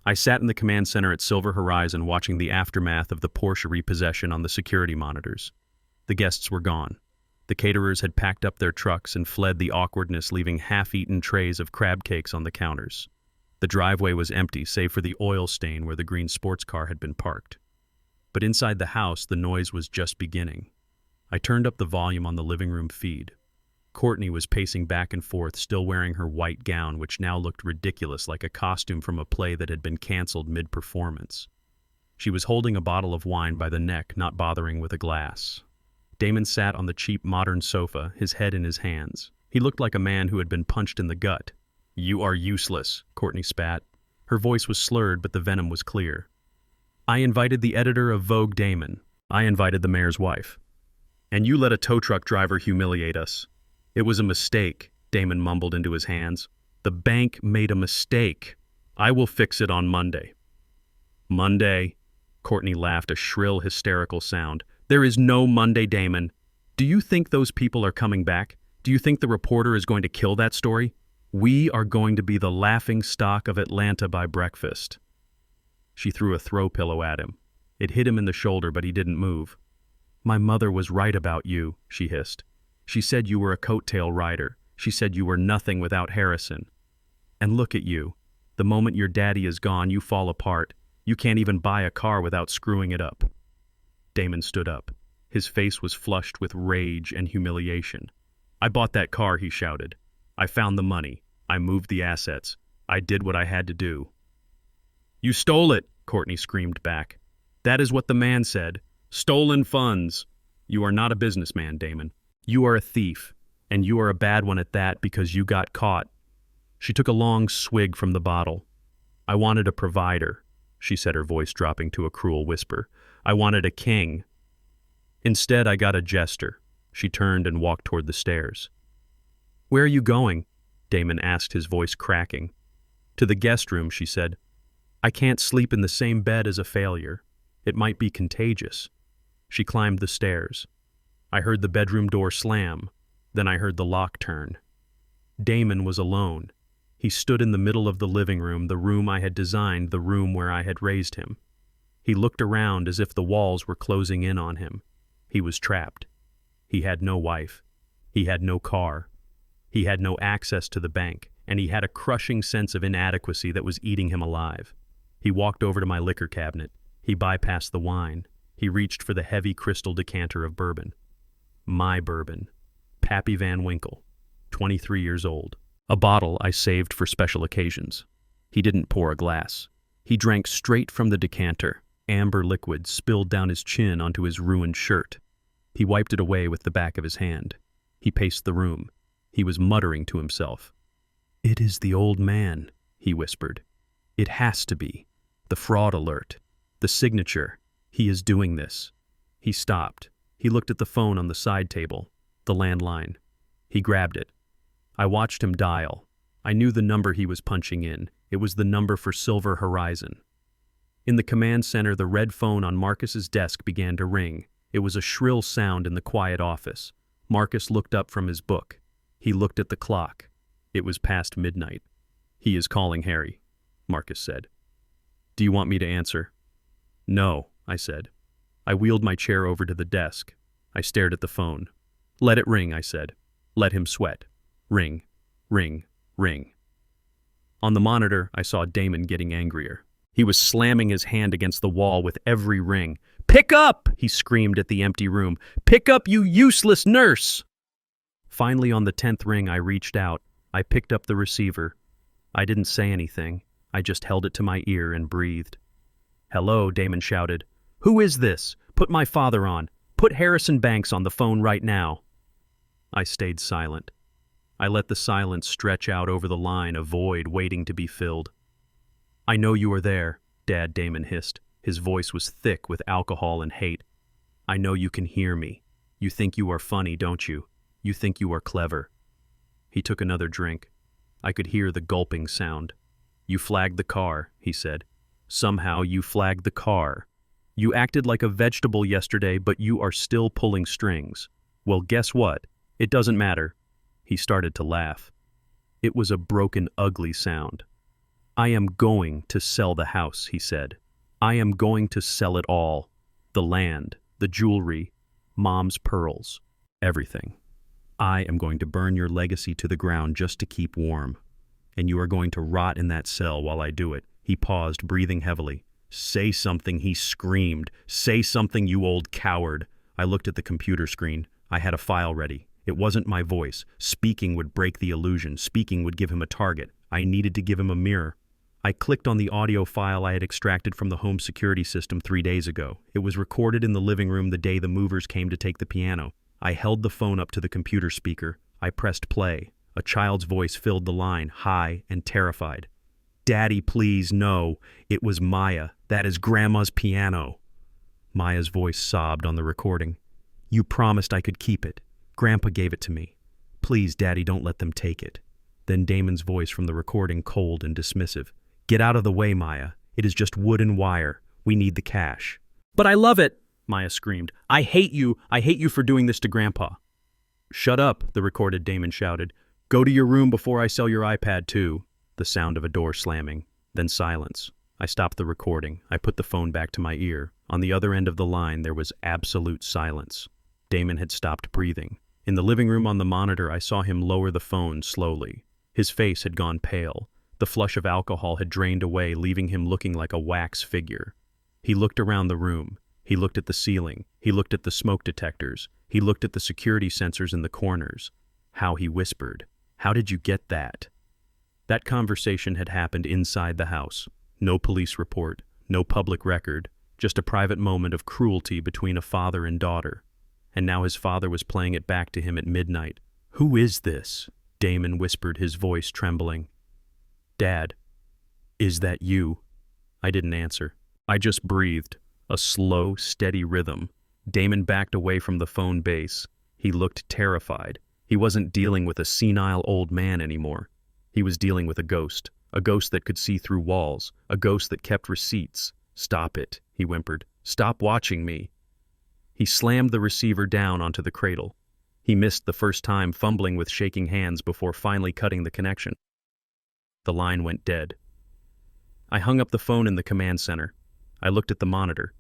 I sat in the command center at Silver Horizon watching the aftermath of the Porsche repossession on the security monitors. The guests were gone. The caterers had packed up their trucks and fled the awkwardness, leaving half-eaten trays of crab cakes on the counters. The driveway was empty, save for the oil stain where the green sports car had been parked. But inside the house, the noise was just beginning. I turned up the volume on the living room feed. Courtney was pacing back and forth, still wearing her white gown, which now looked ridiculous, like a costume from a play that had been canceled mid-performance. She was holding a bottle of wine by the neck, not bothering with a glass. Damon sat on the cheap modern sofa, his head in his hands. He looked like a man who had been punched in the gut. "You are useless," Courtney spat. Her voice was slurred, but the venom was clear. "I invited the editor of Vogue, Damon. I invited the mayor's wife. And you let a tow truck driver humiliate us. It was a mistake," Damon mumbled into his hands. "The bank made a mistake. I will fix it on Monday." "Monday?" Courtney laughed, a shrill, hysterical sound. "There is no Monday, Damon. Do you think those people are coming back? Do you think the reporter is going to kill that story? We are going to be the laughing stock of Atlanta by breakfast." She threw a throw pillow at him. It hit him in the shoulder, but he didn't move. "My mother was right about you," she hissed. "She said you were a coattail rider. She said you were nothing without Harrison. And look at you. The moment your daddy is gone, you fall apart. You can't even buy a car without screwing it up." Damon stood up. His face was flushed with rage and humiliation. "I bought that car," he shouted. "I found the money. I moved the assets. I did what I had to do." "You stole it," Courtney screamed back. "That is what the man said. Stolen funds. You are not a businessman, Damon. You are a thief, and you are a bad one at that because you got caught." She took a long swig from the bottle. "I wanted a provider," she said, her voice dropping to a cruel whisper. "I wanted a king. Instead, I got a jester." She turned and walked toward the stairs. "Where are you going?" Damon asked, his voice cracking. "To the guest room," she said. "I can't sleep in the same bed as a failure. It might be contagious." She climbed the stairs. I heard the bedroom door slam. Then I heard the lock turn. Damon was alone. He stood in the middle of the living room, the room I had designed, the room where I had raised him. He looked around as if the walls were closing in on him. He was trapped. He had no wife. He had no car. He had no access to the bank, and he had a crushing sense of inadequacy that was eating him alive. He walked over to my liquor cabinet. He bypassed the wine. He reached for the heavy crystal decanter of bourbon. My bourbon. Pappy Van Winkle, 23 years old. A bottle I saved for special occasions. He didn't pour a glass. He drank straight from the decanter. Amber liquid spilled down his chin onto his ruined shirt. He wiped it away with the back of his hand. He paced the room. He was muttering to himself. "It is the old man," he whispered. "It has to be. The fraud alert. The signature. He is doing this." He stopped. He looked at the phone on the side table, the landline. He grabbed it. I watched him dial. I knew the number he was punching in. It was the number for Silver Horizon. In the command center, the red phone on Marcus's desk began to ring. It was a shrill sound in the quiet office. Marcus looked up from his book. He looked at the clock. It was past midnight. "He is calling Harry," Marcus said. "Do you want me to answer?" "No," I said. I wheeled my chair over to the desk. I stared at the phone. "Let it ring," I said. Let him sweat. Ring, ring, ring. On the monitor, I saw Damon getting angrier. He was slamming his hand against the wall with every ring. "Pick up!" he screamed at the empty room. "Pick up, you useless nurse!" Finally, on the 10th ring, I reached out. I picked up the receiver. I didn't say anything. I just held it to my ear and breathed. "Hello," Damon shouted. "Who is this? Put my father on. Put Harrison Banks on the phone right now." I stayed silent. I let the silence stretch out over the line, a void waiting to be filled. "I know you are there," Dad, Damon hissed. His voice was thick with alcohol and hate. "I know you can hear me. You think you are funny, don't you? You think you are clever." He took another drink. I could hear the gulping sound. "You flagged the car," he said. "Somehow you flagged the car. You acted like a vegetable yesterday, but you are still pulling strings. Well, guess what? It doesn't matter." He started to laugh. It was a broken, ugly sound. "I am going to sell the house," he said. "I am going to sell it all. The land, the jewelry, Mom's pearls, everything. I am going to burn your legacy to the ground just to keep warm." and you are going to rot in that cell while I do it." He paused, breathing heavily. "Say something," he screamed. "Say something, you old coward." I looked at the computer screen. I had a file ready. It wasn't my voice. Speaking would break the illusion. Speaking would give him a target. I needed to give him a mirror. I clicked on the audio file I had extracted from the home security system 3 days ago. It was recorded in the living room the day the movers came to take the piano. I held the phone up to the computer speaker. I pressed play. A child's voice filled the line, high and terrified. "Daddy, please, no. It was Maya. That is Grandma's piano." Maya's voice sobbed on the recording. "You promised I could keep it. Grandpa gave it to me. Please, Daddy, don't let them take it." Then Damon's voice from the recording, cold and dismissive. "Get out of the way, Maya. It is just wood and wire. We need the cash." "But I love it," Maya screamed. "I hate you. I hate you for doing this to Grandpa." "Shut up," the recorded Damon shouted. "Go to your room before I sell your iPad too." The sound of a door slamming. Then silence. I stopped the recording. I put the phone back to my ear. On the other end of the line, there was absolute silence. Damon had stopped breathing. In the living room on the monitor, I saw him lower the phone slowly. His face had gone pale. The flush of alcohol had drained away, leaving him looking like a wax figure. He looked around the room. He looked at the ceiling. He looked at the smoke detectors. He looked at the security sensors in the corners. How he whispered, "How did you get that?" That conversation had happened inside the house. No police report, no public record, just a private moment of cruelty between a father and daughter. And now his father was playing it back to him at midnight. "Who is this?" Damon whispered, his voice trembling. "Dad, is that you?" I didn't answer. I just breathed, a slow, steady rhythm. Damon backed away from the phone base. He looked terrified. He wasn't dealing with a senile old man anymore. He was dealing with a ghost that could see through walls, a ghost that kept receipts. "Stop it," he whimpered. "Stop watching me." He slammed the receiver down onto the cradle. He missed the first time, fumbling with shaking hands before finally cutting the connection. The line went dead. I hung up the phone in the command center. I looked at the monitor.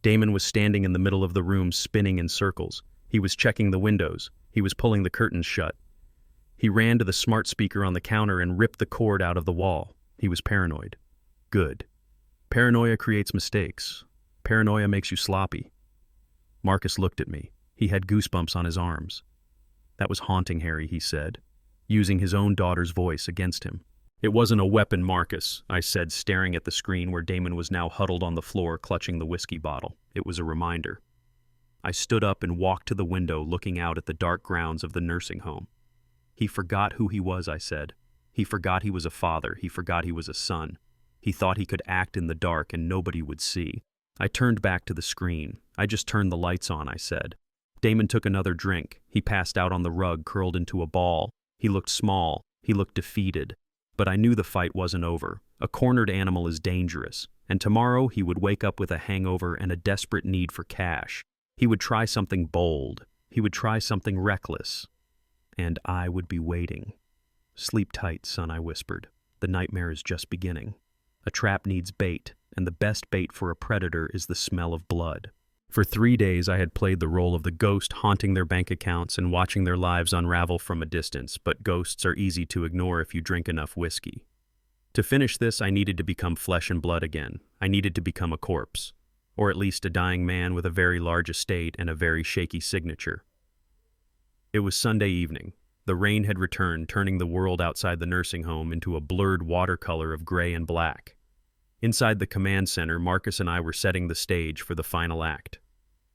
Damon was standing in the middle of the room, spinning in circles. He was checking the windows. He was pulling the curtains shut. He ran to the smart speaker on the counter and ripped the cord out of the wall. He was paranoid. Good. Paranoia creates mistakes. Paranoia makes you sloppy. Marcus looked at me. He had goosebumps on his arms. "That was haunting, Harry," he said, using his own daughter's voice against him. "It wasn't a weapon, Marcus," I said, staring at the screen where Damon was now huddled on the floor, clutching the whiskey bottle. It was a reminder. I stood up and walked to the window, looking out at the dark grounds of the nursing home. "He forgot who he was," I said. "He forgot he was a father. He forgot he was a son. He thought he could act in the dark and nobody would see." I turned back to the screen. "I just turned the lights on," I said. Damon took another drink. He passed out on the rug, curled into a ball. He looked small. He looked defeated. But I knew the fight wasn't over. A cornered animal is dangerous. And tomorrow he would wake up with a hangover and a desperate need for cash. He would try something bold. He would try something reckless. And I would be waiting. "Sleep tight, son," I whispered. "The nightmare is just beginning. A trap needs bait, and the best bait for a predator is the smell of blood." For 3 days I had played the role of the ghost, haunting their bank accounts and watching their lives unravel from a distance, but ghosts are easy to ignore if you drink enough whiskey. To finish this, I needed to become flesh and blood again. I needed to become a corpse, or at least a dying man with a very large estate and a very shaky signature. It was Sunday evening. The rain had returned, turning the world outside the nursing home into a blurred watercolor of gray and black. Inside the command center, Marcus and I were setting the stage for the final act.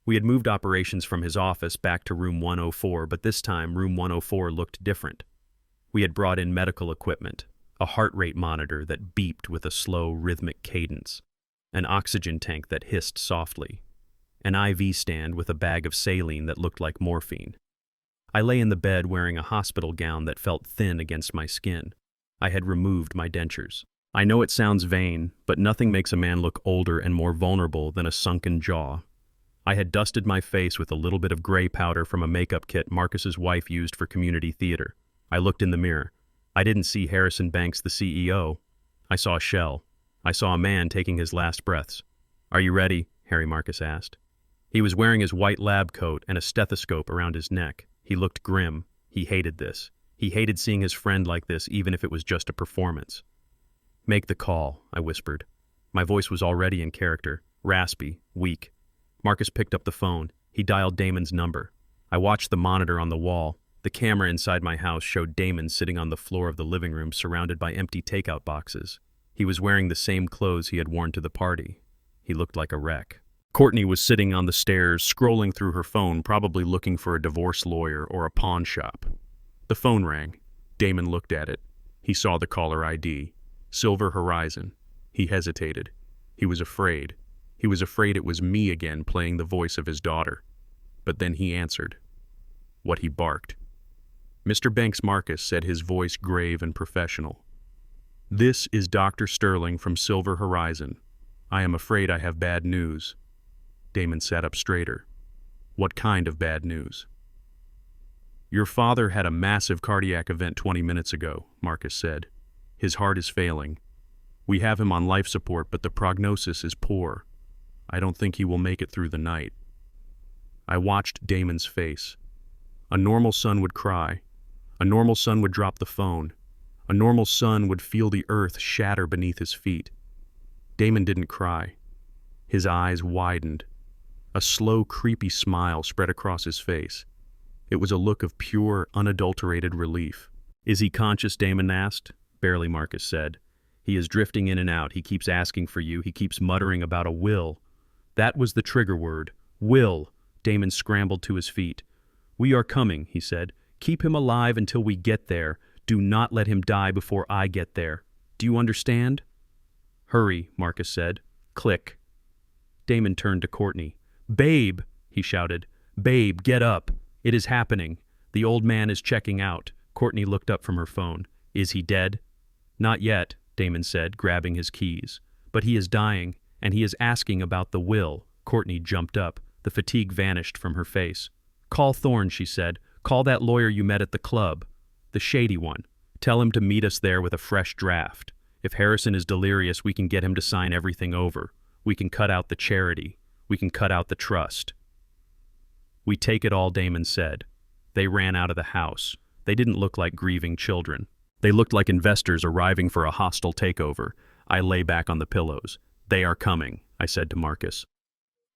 We had moved operations from his office back to room 104, but this time room 104 looked different. We had brought in medical equipment, a heart rate monitor that beeped with a slow, rhythmic cadence, an oxygen tank that hissed softly, an IV stand with a bag of saline that looked like morphine. I lay in the bed wearing a hospital gown that felt thin against my skin. I had removed my dentures. I know it sounds vain, but nothing makes a man look older and more vulnerable than a sunken jaw. I had dusted my face with a little bit of gray powder from a makeup kit Marcus's wife used for community theater. I looked in the mirror. I didn't see Harrison Banks, the CEO. I saw a shell. I saw a man taking his last breaths. "Are you ready?" Harry Marcus asked. He was wearing his white lab coat and a stethoscope around his neck. He looked grim. He hated this. He hated seeing his friend like this, even if it was just a performance. "Make the call," I whispered. My voice was already in character, raspy, weak. Marcus picked up the phone. He dialed Damon's number. I watched the monitor on the wall. The camera inside my house showed Damon sitting on the floor of the living room surrounded by empty takeout boxes. He was wearing the same clothes he had worn to the party. He looked like a wreck. Courtney was sitting on the stairs, scrolling through her phone, probably looking for a divorce lawyer or a pawn shop. The phone rang. Damon looked at it. He saw the caller ID. Silver Horizon. He hesitated. He was afraid. He was afraid it was me again playing the voice of his daughter. But then he answered. What he barked. Mr. Banks Marcus said, his voice grave and professional. "This is Dr. Sterling from Silver Horizon. I am afraid I have bad news." Damon sat up straighter. "What kind of bad news?" "Your father had a massive cardiac event 20 minutes ago," Marcus said. "His heart is failing. We have him on life support, but the prognosis is poor. I don't think he will make it through the night." I watched Damon's face. A normal son would cry. A normal son would drop the phone. A normal son would feel the earth shatter beneath his feet. Damon didn't cry. His eyes widened. A slow, creepy smile spread across his face. It was a look of pure, unadulterated relief. "Is he conscious?" Damon asked. "Barely," Marcus said. "He is drifting in and out. He keeps asking for you. He keeps muttering about a will." That was the trigger word. Will. Damon scrambled to his feet. "We are coming," he said. "Keep him alive until we get there. Do not let him die before I get there. Do you understand?" "Hurry," Marcus said. Click. Damon turned to Courtney. "Babe," he shouted. "Babe, get up. It is happening. The old man is checking out." Courtney looked up from her phone. "Is he dead?" "Not yet," Damon said, grabbing his keys. "But he is dying, and he is asking about the will." Courtney jumped up. The fatigue vanished from her face. "Call Thorne," she said. "Call that lawyer you met at the club. The shady one. Tell him to meet us there with a fresh draft. If Harrison is delirious, we can get him to sign everything over. We can cut out the charity. We can cut out the trust." "We take it all," Damon said. They ran out of the house. They didn't look like grieving children. They looked like investors arriving for a hostile takeover. I lay back on the pillows. "They are coming," I said to Marcus.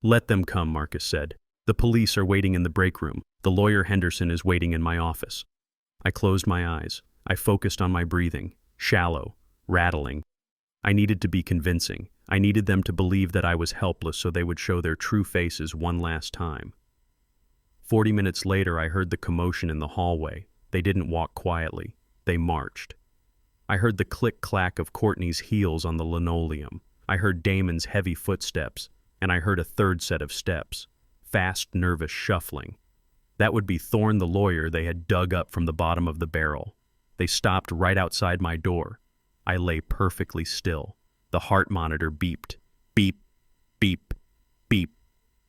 "Let them come," Marcus said. "The police are waiting in the break room. The lawyer Henderson is waiting in my office." I closed my eyes. I focused on my breathing. Shallow. Rattling. I needed to be convincing. I needed them to believe that I was helpless so they would show their true faces one last time. 40 minutes later, I heard the commotion in the hallway. They didn't walk quietly. They marched. I heard the click-clack of Courtney's heels on the linoleum. I heard Damon's heavy footsteps, and I heard a third set of steps. Fast, nervous shuffling. That would be Thorne the lawyer they had dug up from the bottom of the barrel. They stopped right outside my door. I lay perfectly still. The heart monitor beeped. Beep, beep, beep.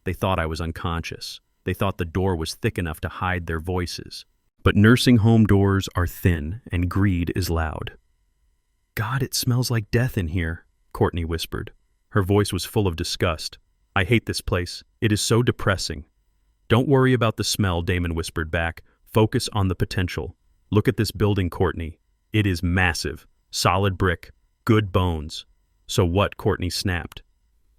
They thought I was unconscious. They thought the door was thick enough to hide their voices. But nursing home doors are thin, and greed is loud. "God, it smells like death in here," Courtney whispered. Her voice was full of disgust. "I hate this place. It is so depressing." "Don't worry about the smell," Damon whispered back. "Focus on the potential. Look at this building, Courtney. It is massive. Solid brick. Good bones." "So what?" Courtney snapped.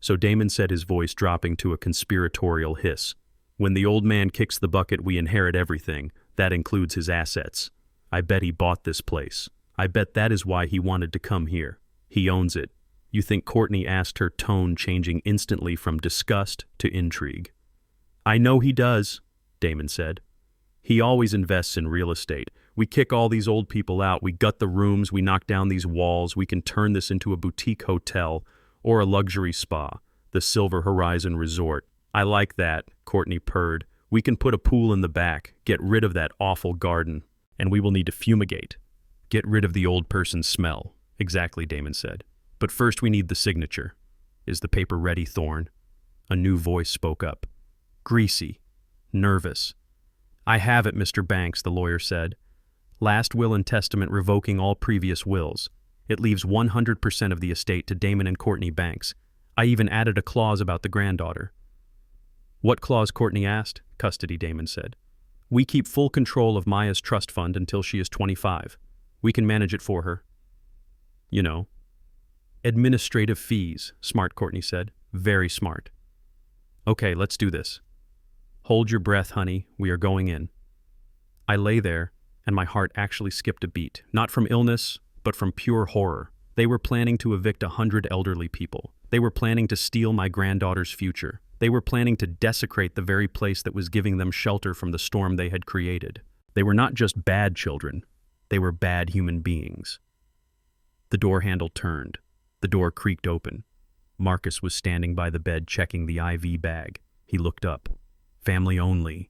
So Damon said, his voice dropping to a conspiratorial hiss. "When the old man kicks the bucket, we inherit everything. That includes his assets. I bet he bought this place. I bet that is why he wanted to come here. He owns it." "You think?" Courtney asked, her tone changing instantly from disgust to intrigue. "I know he does," Damon said. "He always invests in real estate. We kick all these old people out. We gut the rooms. We knock down these walls. We can turn this into a boutique hotel or a luxury spa, the Silver Horizon Resort. I like that," Courtney purred. "We can put a pool in the back, get rid of that awful garden, and we will need to fumigate. Get rid of the old person's smell." "Exactly," Damon said. "But first we need the signature." "Is the paper ready, Thorne?" A new voice spoke up. Greasy. Nervous. "I have it, Mr. Banks," the lawyer said. "Last will and testament revoking all previous wills. It leaves 100% of the estate to Damon and Courtney Banks. I even added a clause about the granddaughter." "What clause?" Courtney asked. "Custody," Damon said. We keep full control of Maya's trust fund until she is 25. We can manage it for her. You know. Administrative fees, smart, Courtney said. Very smart. Okay, let's do this. Hold your breath, honey. We are going in. I lay there, and my heart actually skipped a beat. Not from illness, but from pure horror. They were planning to evict 100 elderly people. They were planning to steal my granddaughter's future. They were planning to desecrate the very place that was giving them shelter from the storm they had created. They were not just bad children. They were bad human beings. The door handle turned. The door creaked open. Marcus was standing by the bed checking the IV bag. He looked up. Family only,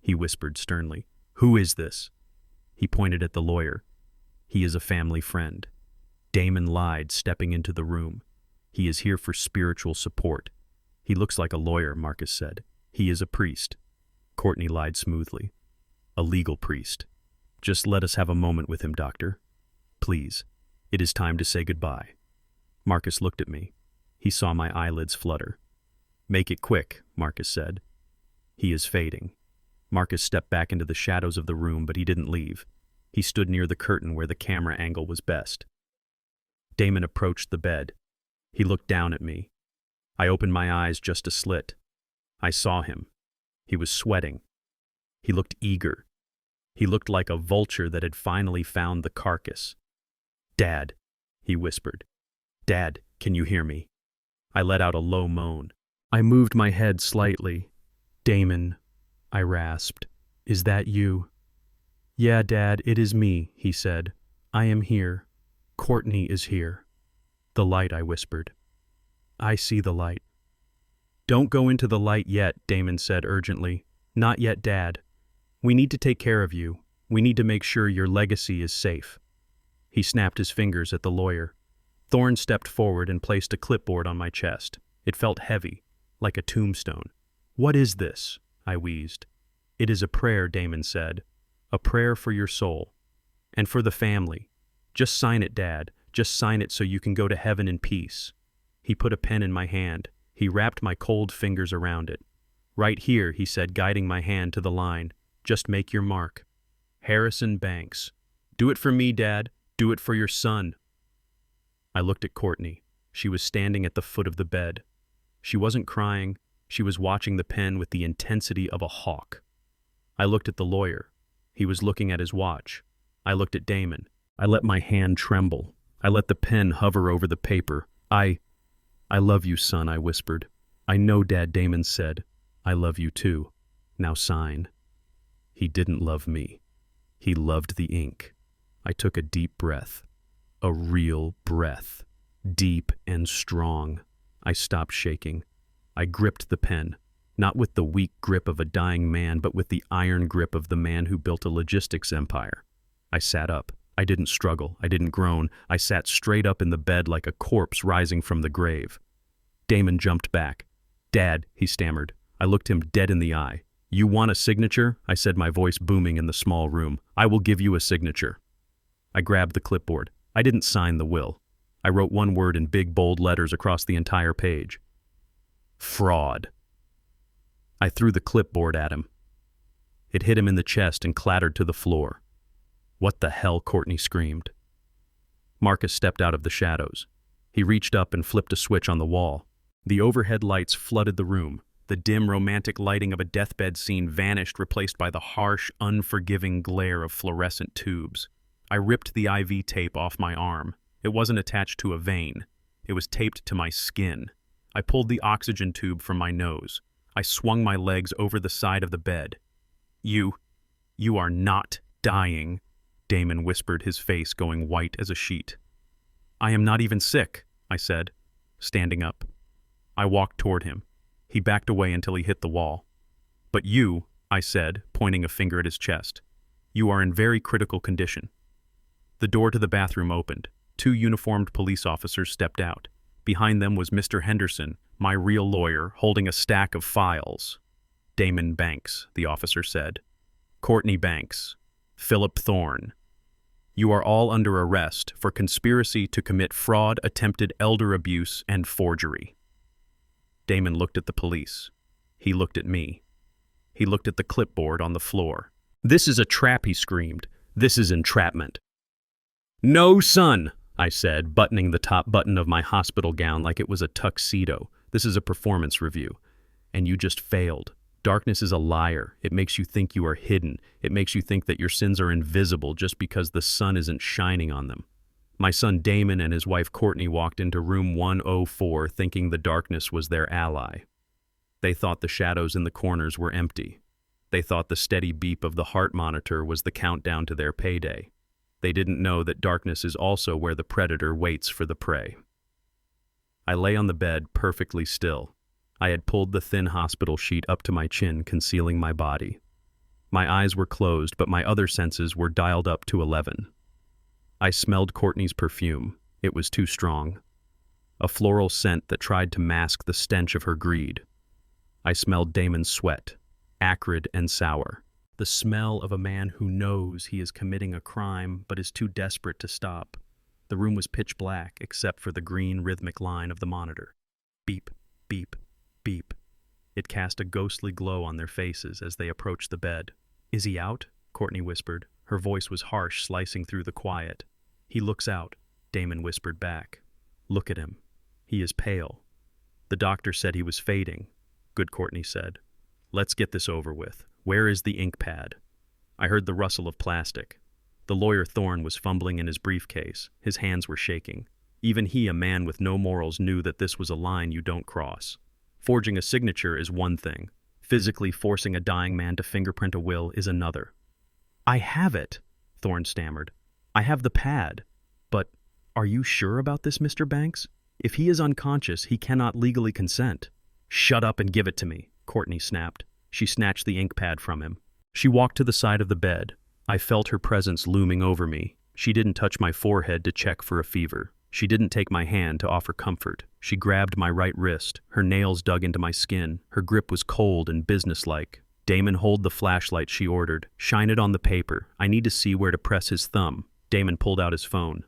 he whispered sternly. Who is this? He pointed at the lawyer. He is a family friend. Damon lied, stepping into the room. He is here for spiritual support. He looks like a lawyer, Marcus said. He is a priest. Courtney lied smoothly. A legal priest. Just let us have a moment with him, doctor. Please. It is time to say goodbye. Marcus looked at me. He saw my eyelids flutter. Make it quick, Marcus said. He is fading. Marcus stepped back into the shadows of the room, but he didn't leave. He stood near the curtain where the camera angle was best. Damon approached the bed. He looked down at me. I opened my eyes just a slit. I saw him. He was sweating. He looked eager. He looked like a vulture that had finally found the carcass. Dad, he whispered. Dad, can you hear me? I let out a low moan. I moved my head slightly. Damon, I rasped. Is that you? Yeah, Dad, it is me, he said. I am here. Courtney is here. The light, I whispered. I see the light. Don't go into the light yet, Damon said urgently. Not yet, Dad. We need to take care of you. We need to make sure your legacy is safe. He snapped his fingers at the lawyer. Thorne stepped forward and placed a clipboard on my chest. It felt heavy, like a tombstone. What is this? I wheezed. It is a prayer, Damon said. A prayer for your soul. And for the family. Just sign it, Dad. Just sign it so you can go to heaven in peace. He put a pen in my hand. He wrapped my cold fingers around it. Right here, he said, guiding my hand to the line. Just make your mark. Harrison Banks. Do it for me, Dad. Do it for your son. I looked at Courtney. She was standing at the foot of the bed. She wasn't crying. She was watching the pen with the intensity of a hawk. I looked at the lawyer. He was looking at his watch. I looked at Damon. I let my hand tremble. I let the pen hover over the paper. I love you, son, I whispered. I know, Dad, Damon said. I love you too. Now sign. He didn't love me. He loved the ink. I took a deep breath. A real breath. Deep and strong. I stopped shaking. I gripped the pen, not with the weak grip of a dying man, but with the iron grip of the man who built a logistics empire. I sat up. I didn't struggle. I didn't groan. I sat straight up in the bed like a corpse rising from the grave. Damon jumped back. Dad, he stammered. I looked him dead in the eye. You want a signature? I said, my voice booming in the small room. I will give you a signature. I grabbed the clipboard. I didn't sign the will. I wrote one word in big, bold letters across the entire page. Fraud. I threw the clipboard at him. It hit him in the chest and clattered to the floor. What the hell? Courtney screamed. Marcus stepped out of the shadows. He reached up and flipped a switch on the wall. The overhead lights flooded the room. The dim, romantic lighting of a deathbed scene vanished, replaced by the harsh, unforgiving glare of fluorescent tubes. I ripped the IV tape off my arm. It wasn't attached to a vein. It was taped to my skin. I pulled the oxygen tube from my nose. I swung my legs over the side of the bed. You are not dying, Damon whispered, his face going white as a sheet. I am not even sick, I said, standing up. I walked toward him. He backed away until he hit the wall. But you, I said, pointing a finger at his chest, you are in very critical condition. The door to the bathroom opened. 2 uniformed police officers stepped out. Behind them was Mr. Henderson, my real lawyer, holding a stack of files. Damon Banks, the officer said. Courtney Banks. Philip Thorne. You are all under arrest for conspiracy to commit fraud, attempted elder abuse, and forgery. Damon looked at the police. He looked at me. He looked at the clipboard on the floor. "This is a trap," he screamed. "This is entrapment." "No, son," I said, buttoning the top button of my hospital gown like it was a tuxedo. "This is a performance review. And you just failed. Darkness is a liar. It makes you think you are hidden. It makes you think that your sins are invisible just because the sun isn't shining on them." My son Damon and his wife Courtney walked into room 104 thinking the darkness was their ally. They thought the shadows in the corners were empty. They thought the steady beep of the heart monitor was the countdown to their payday. They didn't know that darkness is also where the predator waits for the prey. I lay on the bed perfectly still. I had pulled the thin hospital sheet up to my chin, concealing my body. My eyes were closed, but my other senses were dialed up to 11. I smelled Courtney's perfume. It was too strong. A floral scent that tried to mask the stench of her greed. I smelled Damon's sweat, acrid and sour. The smell of a man who knows he is committing a crime but is too desperate to stop. The room was pitch black except for the green rhythmic line of the monitor. Beep, beep, beep. It cast a ghostly glow on their faces as they approached the bed. "Is he out?" Courtney whispered. Her voice was harsh, slicing through the quiet. "He looks out," Damon whispered back. "Look at him. He is pale." "The doctor said he was fading," Good Courtney said. "Let's get this over with. Where is the ink pad?" I heard the rustle of plastic. The lawyer Thorne was fumbling in his briefcase. His hands were shaking. Even he, a man with no morals, knew that this was a line you don't cross. Forging a signature is one thing. Physically forcing a dying man to fingerprint a will is another. "I have it," Thorne stammered. "I have the pad. But are you sure about this, Mr. Banks? If he is unconscious, he cannot legally consent." "Shut up and give it to me," Courtney snapped. She snatched the ink pad from him. She walked to the side of the bed. I felt her presence looming over me. She didn't touch my forehead to check for a fever. She didn't take my hand to offer comfort. She grabbed my right wrist. Her nails dug into my skin. Her grip was cold and businesslike. "Damon, hold the flashlight," she ordered. "Shine it on the paper. I need to see where to press his thumb." Damon pulled out his phone.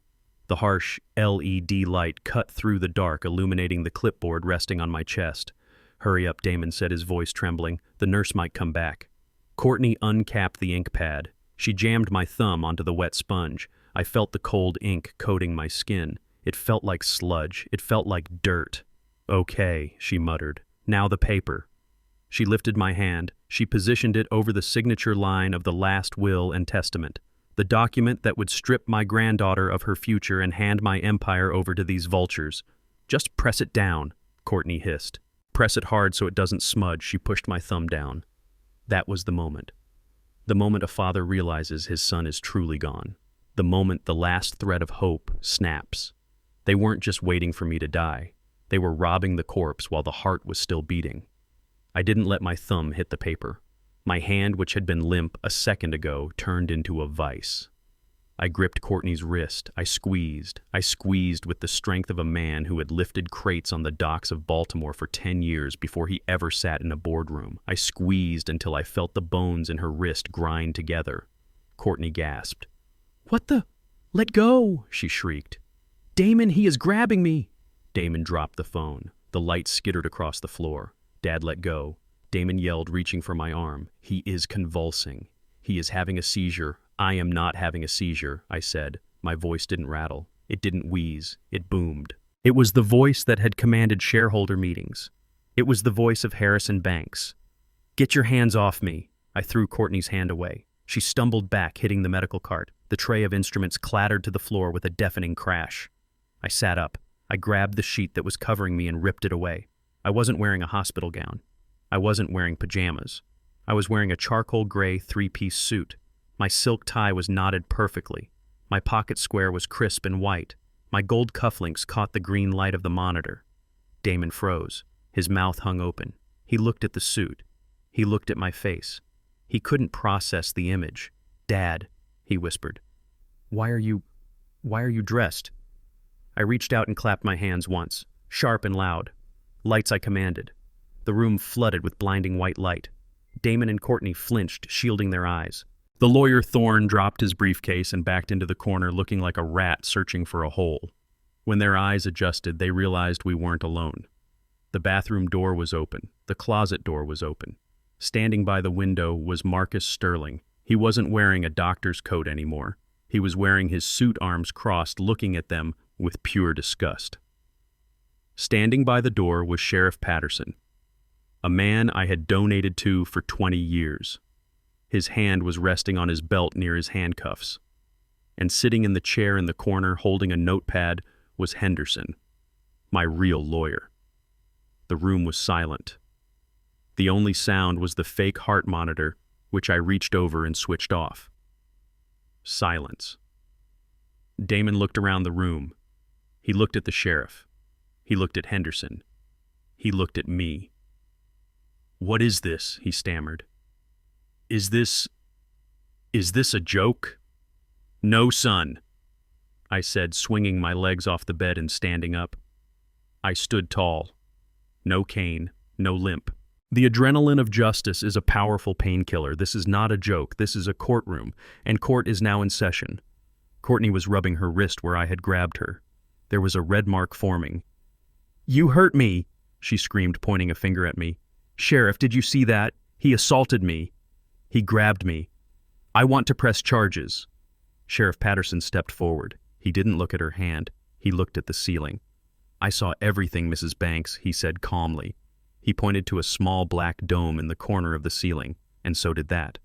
The harsh LED light cut through the dark, illuminating the clipboard resting on my chest. "Hurry up," Damon said, his voice trembling. "The nurse might come back." Courtney uncapped the ink pad. She jammed my thumb onto the wet sponge. I felt the cold ink coating my skin. It felt like sludge. It felt like dirt. "Okay," she muttered. "Now the paper." She lifted my hand. She positioned it over the signature line of the last will and testament. The document that would strip my granddaughter of her future and hand my empire over to these vultures. "Just press it down," Courtney hissed. "Press it hard so it doesn't smudge." She pushed my thumb down. That was the moment. The moment a father realizes his son is truly gone. The moment the last thread of hope snaps. They weren't just waiting for me to die. They were robbing the corpse while the heart was still beating. I didn't let my thumb hit the paper. My hand, which had been limp a second ago, turned into a vice. I gripped Courtney's wrist. I squeezed with the strength of a man who had lifted crates on the docks of Baltimore for 10 years before he ever sat in a boardroom. I squeezed until I felt the bones in her wrist grind together. Courtney gasped. "What the? Let go!" she shrieked. "Damon, he is grabbing me!" Damon dropped the phone. The light skittered across the floor. "Dad, let go." Damon yelled, reaching for my arm. "He is convulsing. He is having a seizure." "I am not having a seizure," I said. My voice didn't rattle. It didn't wheeze. It boomed. It was the voice that had commanded shareholder meetings. It was the voice of Harrison Banks. "Get your hands off me." I threw Courtney's hand away. She stumbled back, hitting the medical cart. The tray of instruments clattered to the floor with a deafening crash. I sat up. I grabbed the sheet that was covering me and ripped it away. I wasn't wearing a hospital gown. I wasn't wearing pajamas. I was wearing a charcoal gray three-piece suit. My silk tie was knotted perfectly. My pocket square was crisp and white. My gold cufflinks caught the green light of the monitor. Damon froze. His mouth hung open. He looked at the suit. He looked at my face. He couldn't process the image. "Dad," he whispered. Why are you dressed?" I reached out and clapped my hands once, sharp and loud. Lights I commanded. The room flooded with blinding white light. Damon and Courtney flinched, shielding their eyes. The lawyer Thorne dropped his briefcase and backed into the corner, looking like a rat searching for a hole. When their eyes adjusted, they realized we weren't alone. The bathroom door was open. The closet door was open. Standing by the window was Marcus Sterling, He wasn't wearing a doctor's coat anymore. He was wearing his suit, arms crossed, looking at them with pure disgust. Standing by the door was Sheriff Patterson, a man I had donated to for 20 years. His hand was resting on his belt near his handcuffs. And sitting in the chair in the corner holding a notepad was Henderson, my real lawyer. The room was silent. The only sound was the fake heart monitor, which I reached over and switched off. Silence. Damon looked around the room. He looked at the sheriff. He looked at Henderson. He looked at me. "What is this?" he stammered. Is this a joke?" "No, son," I said, swinging my legs off the bed and standing up. I stood tall. No cane, no limp. The adrenaline of justice is a powerful painkiller. This is not a joke. This is a courtroom, and court is now in session. Courtney was rubbing her wrist where I had grabbed her. There was a red mark forming. "You hurt me," she screamed, pointing a finger at me. "Sheriff, did you see that? He assaulted me. He grabbed me. I want to press charges." Sheriff Patterson stepped forward. He didn't look at her hand. He looked at the ceiling. "I saw everything, Mrs. Banks," he said calmly. He pointed to a small black dome in the corner of the ceiling, and so did that.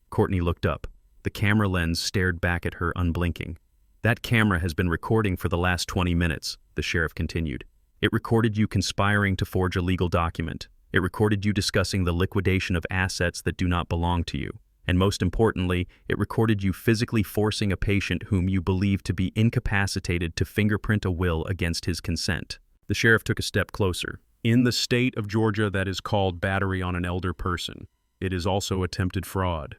Courtney looked up. The camera lens stared back at her, unblinking. "That camera has been recording for the last 20 minutes, the sheriff continued. "It recorded you conspiring to forge a legal document. It recorded you discussing the liquidation of assets that do not belong to you. And most importantly, it recorded you physically forcing a patient whom you believe to be incapacitated to fingerprint a will against his consent." The sheriff took a step closer. "In the state of Georgia, that is called battery on an elder person. It is also attempted fraud."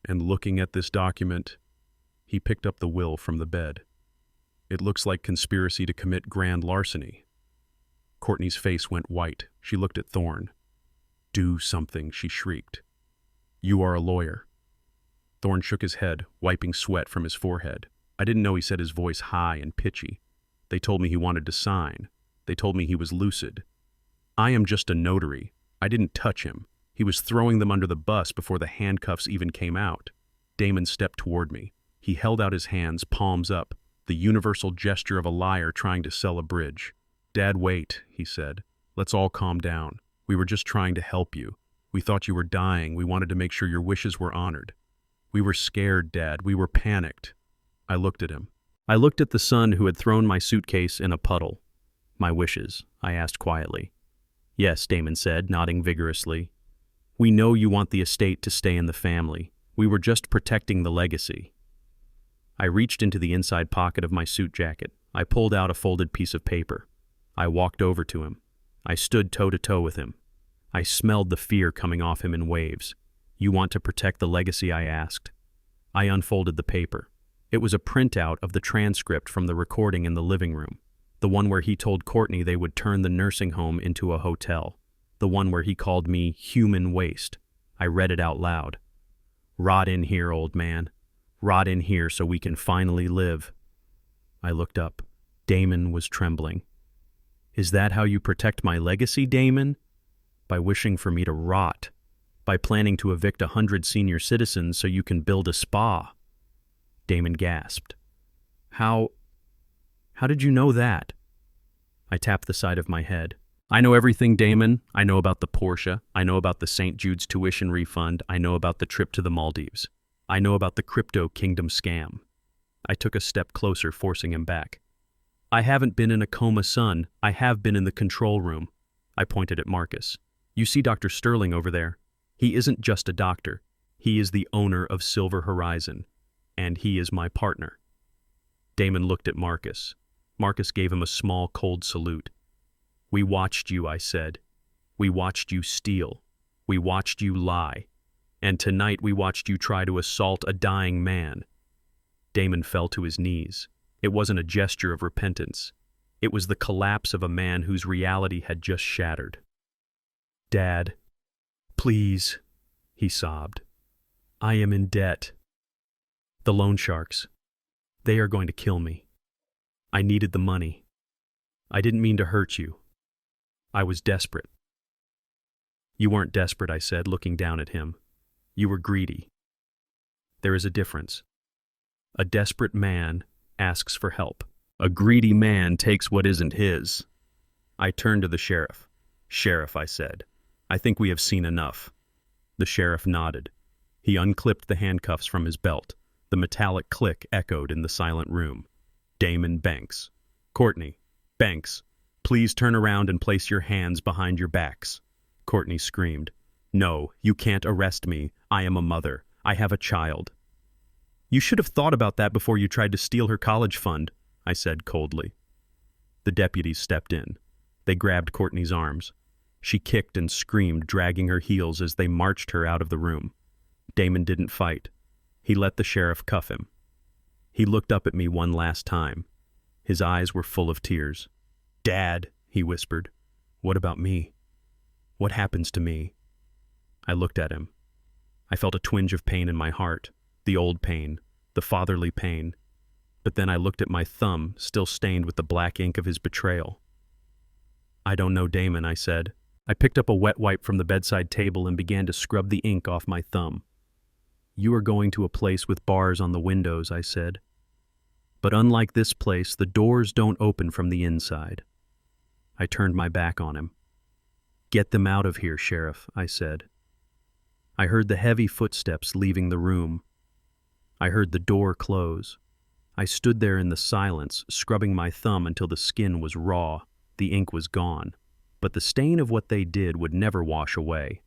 And looking at this document, he picked up the will from the bed. "It looks like conspiracy to commit grand larceny." Courtney's face went white. She looked at Thorne. "Do something," she shrieked. "You are a lawyer." Thorne shook his head, wiping sweat from his forehead. I didn't know he said his voice high and pitchy. "They told me he wanted to sign. They told me he was lucid. I am just a notary. I didn't touch him. He was throwing them under the bus before the handcuffs even came out." Damon stepped toward me. He held out his hands, palms up, the universal gesture of a liar trying to sell a bridge. "Dad, wait," he said. "Let's all calm down. We were just trying to help you. We thought you were dying. We wanted to make sure your wishes were honored. We were scared, Dad. We were panicked." I looked at him. I looked at the son who had thrown my suitcase in a puddle. "My wishes?" I asked quietly. "Yes," Damon said, nodding vigorously. "We know you want the estate to stay in the family. We were just protecting the legacy." I reached into the inside pocket of my suit jacket. I pulled out a folded piece of paper. I walked over to him. I stood toe-to-toe with him. I smelled the fear coming off him in waves. "You want to protect the legacy?" I asked. I unfolded the paper. It was a printout of the transcript from the recording in the living room. The one where he told Courtney they would turn the nursing home into a hotel. The one where he called me human waste. I read it out loud. "Rot in here, old man. Rot in here so we can finally live." I looked up. Damon was trembling. "Is that how you protect my legacy, Damon?" "By wishing for me to rot. By planning to evict 100 senior citizens so you can build a spa." Damon gasped. How did you know that?" I tapped the side of my head. "I know everything, Damon. I know about the Porsche. I know about the St. Jude's tuition refund. I know about the trip to the Maldives. I know about the crypto kingdom scam." I took a step closer, forcing him back. "I haven't been in a coma, son. I have been in the control room." I pointed at Marcus. "You see Dr. Sterling over there? He isn't just a doctor. He is the owner of Silver Horizon, and he is my partner." Damon looked at Marcus. Marcus gave him a small, cold salute. "We watched you," I said. "We watched you steal. We watched you lie. And tonight we watched you try to assault a dying man." Damon fell to his knees. It wasn't a gesture of repentance. It was the collapse of a man whose reality had just shattered. "Dad, please," he sobbed. "I am in debt. The loan sharks. They are going to kill me. I needed the money. I didn't mean to hurt you. I was desperate." "You weren't desperate," I said, looking down at him. "You were greedy." There is a difference. A desperate man asks for help. A greedy man takes what isn't his. I turned to the sheriff. "Sheriff," I said, "I think we have seen enough." The sheriff nodded. He unclipped the handcuffs from his belt. The metallic click echoed in the silent room. Damon Banks. "Courtney, Banks, please turn around and place your hands behind your backs." Courtney screamed. "No, you can't arrest me. I am a mother. I have a child." "You should have thought about that before you tried to steal her college fund," I said coldly. The deputies stepped in. They grabbed Courtney's arms. She kicked and screamed, dragging her heels as they marched her out of the room. Damon didn't fight. He let the sheriff cuff him. He looked up at me one last time. His eyes were full of tears. "Dad," he whispered, "what about me? What happens to me?" I looked at him. I felt a twinge of pain in my heart, the old pain, the fatherly pain. But then I looked at my thumb, still stained with the black ink of his betrayal. "I don't know, Damon," I said. I picked up a wet wipe from the bedside table and began to scrub the ink off my thumb. "You are going to a place with bars on the windows," I said. "But unlike this place, the doors don't open from the inside." I turned my back on him. "Get them out of here, Sheriff," I said. I heard the heavy footsteps leaving the room. I heard the door close. I stood there in the silence, scrubbing my thumb until the skin was raw, the ink was gone. But the stain of what they did would never wash away.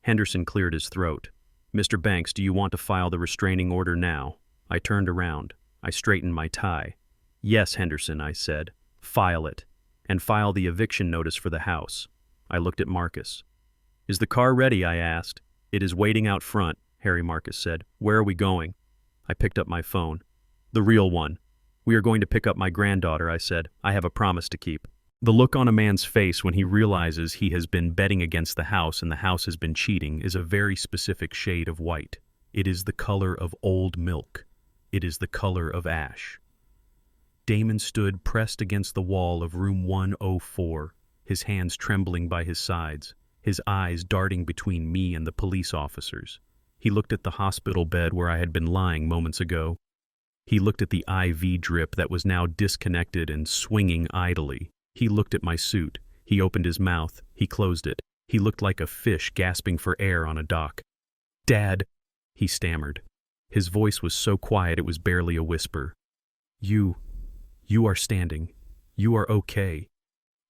Henderson cleared his throat. "Mr. Banks, do you want to file the restraining order now?" I turned around. I straightened my tie. "Yes, Henderson," I said. "File it. And file the eviction notice for the house." I looked at Marcus. "Is the car ready?" I asked. "It is waiting out front," Harry Marcus said. "Where are we going?" I picked up my phone. "The real one. We are going to pick up my granddaughter," I said. "I have a promise to keep." The look on a man's face when he realizes he has been betting against the house and the house has been cheating is a very specific shade of white. It is the color of old milk. It is the color of ash. Damon stood pressed against the wall of room 104, his hands trembling by his sides, his eyes darting between me and the police officers. He looked at the hospital bed where I had been lying moments ago. He looked at the IV drip that was now disconnected and swinging idly. He looked at my suit. He opened his mouth. He closed it. He looked like a fish gasping for air on a dock. "Dad," he stammered. His voice was so quiet it was barely a whisper. You are standing. You are okay."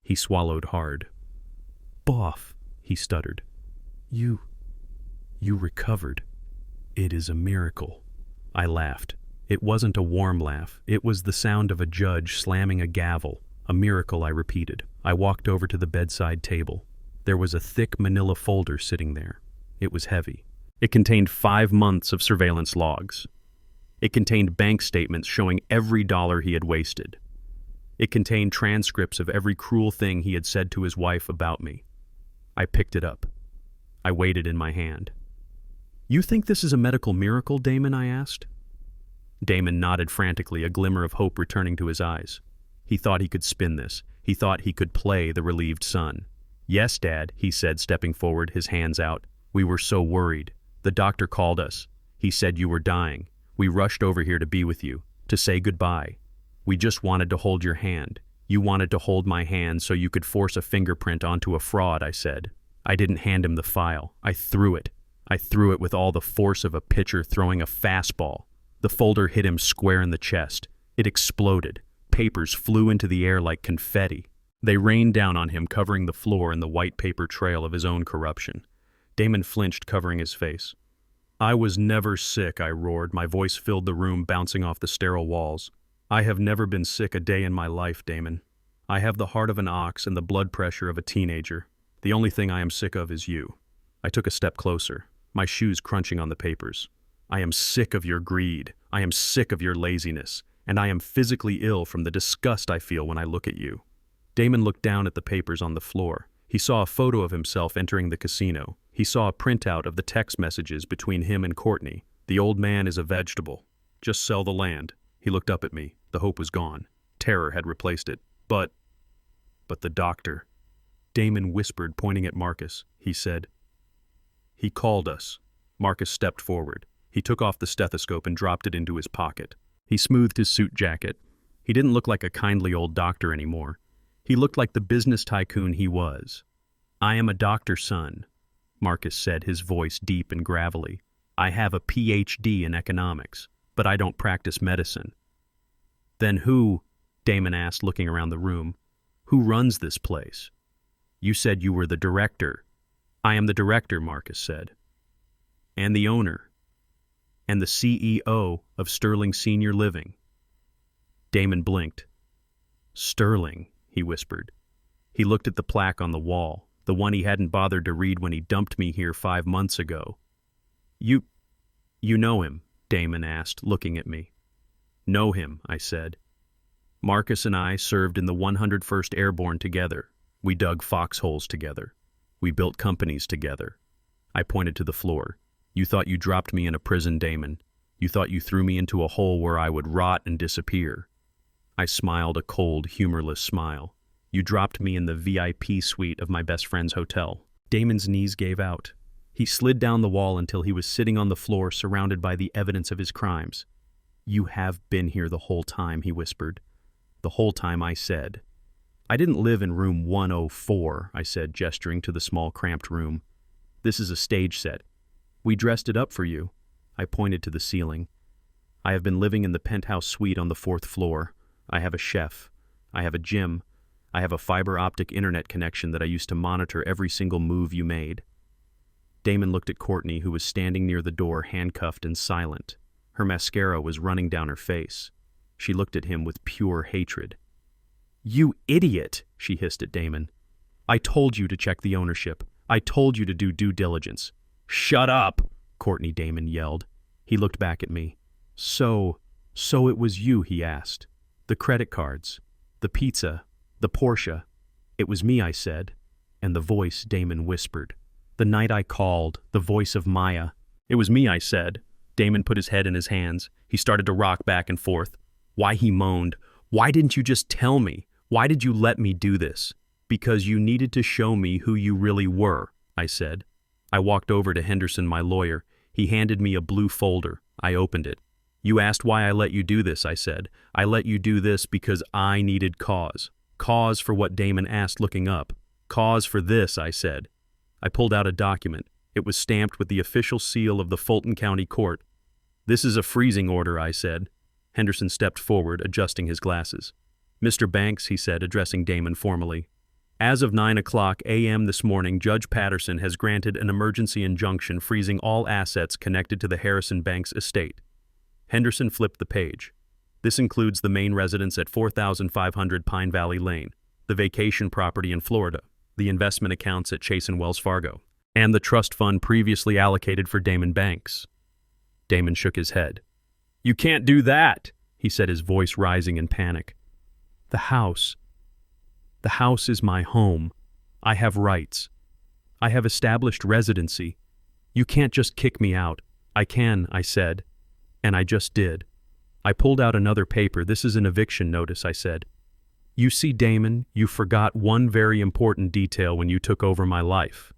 He swallowed hard. "Boff," he stuttered. You recovered. It is a miracle." I laughed. It wasn't a warm laugh. It was the sound of a judge slamming a gavel. "A miracle," I repeated. I walked over to the bedside table. There was a thick manila folder sitting there. It was heavy. It contained 5 months of surveillance logs. It contained bank statements showing every dollar he had wasted. It contained transcripts of every cruel thing he had said to his wife about me. I picked it up. I weighed it in my hand. "You think this is a medical miracle, Damon?" I asked. Damon nodded frantically, a glimmer of hope returning to his eyes. He thought he could spin this. He thought he could play the relieved son. "Yes, Dad," he said, stepping forward, his hands out. "We were so worried. The doctor called us. He said you were dying. We rushed over here to be with you, to say goodbye. We just wanted to hold your hand. You wanted to hold my hand so you could force a fingerprint onto a fraud," I said. I didn't hand him the file. I threw it. I threw it with all the force of a pitcher throwing a fastball. The folder hit him square in the chest. It exploded. Papers flew into the air like confetti. They rained down on him, covering the floor in the white paper trail of his own corruption. Damon flinched, covering his face. "I was never sick," I roared. My voice filled the room, bouncing off the sterile walls. "I have never been sick a day in my life, Damon. I have the heart of an ox and the blood pressure of a teenager. The only thing I am sick of is you." I took a step closer, my shoes crunching on the papers. "I am sick of your greed. I am sick of your laziness. And I am physically ill from the disgust I feel when I look at you." Damon looked down at the papers on the floor. He saw a photo of himself entering the casino. He saw a printout of the text messages between him and Courtney. "The old man is a vegetable. Just sell the land." He looked up at me. The hope was gone. Terror had replaced it. But the doctor," Damon whispered, pointing at Marcus. He said, "He called us." Marcus stepped forward. He took off the stethoscope and dropped it into his pocket. He smoothed his suit jacket. He didn't look like a kindly old doctor anymore. He looked like the business tycoon he was. "I am a doctor's son," Marcus said, his voice deep and gravelly. "I have a PhD in economics, but I don't practice medicine." "Then who," Damon asked, looking around the room, "who runs this place? You said you were the director." "I am the director," Marcus said. "And the owner. And the CEO of Sterling Senior Living." Damon blinked. "Sterling," he whispered. He looked at the plaque on the wall, the one he hadn't bothered to read when he dumped me here 5 months ago. You know him?" Damon asked, looking at me. "Know him," I said. "Marcus and I served in the 101st Airborne together. We dug foxholes together. We built companies together." I pointed to the floor. "You thought you dropped me in a prison, Damon. You thought you threw me into a hole where I would rot and disappear." I smiled a cold, humorless smile. "You dropped me in the VIP suite of my best friend's hotel." Damon's knees gave out. He slid down the wall until he was sitting on the floor, surrounded by the evidence of his crimes. "You have been here the whole time," he whispered. "The whole time," I said. "I didn't live in room 104, I said, gesturing to the small, cramped room. "This is a stage set. We dressed it up for you." I pointed to the ceiling. "I have been living in the penthouse suite on the 4th floor. I have a chef. I have a gym. I have a fiber optic internet connection that I used to monitor every single move you made." Damon looked at Courtney, who was standing near the door, handcuffed and silent. Her mascara was running down her face. She looked at him with pure hatred. "You idiot," she hissed at Damon. "I told you to check the ownership. I told you to do due diligence." "Shut up," Courtney Damon yelled. He looked back at me. So it was you," he asked. "The credit cards, the pizza, the Porsche." "It was me," I said, and the voice, Damon whispered. "The night I called, the voice of Maya." "It was me," I said. Damon put his head in his hands. He started to rock back and forth. "Why," he moaned, "why didn't you just tell me? Why did you let me do this?" "Because you needed to show me who you really were," I said. I walked over to Henderson, my lawyer. He handed me a blue folder. I opened it. "You asked why I let you do this," I said. "I let you do this because I needed cause. Cause for what?" Damon asked, looking up. "Cause for this," I said. I pulled out a document. It was stamped with the official seal of the Fulton County Court. "This is a freezing order," I said. Henderson stepped forward, adjusting his glasses. "Mr. Banks," he said, addressing Damon formally. "As of 9:00 a.m. this morning, Judge Patterson has granted an emergency injunction freezing all assets connected to the Harrison Banks estate." Henderson flipped the page. "This includes the main residence at 4500 Pine Valley Lane, the vacation property in Florida, the investment accounts at Chase and Wells Fargo, and the trust fund previously allocated for Damon Banks." Damon shook his head. "You can't do that," he said, his voice rising in panic. The house is my home. I have rights. I have established residency. You can't just kick me out." "I can," I said, and I just did. I pulled out another paper. "This is an eviction notice," I said. "You see, Damon, you forgot one very important detail when you took over my life.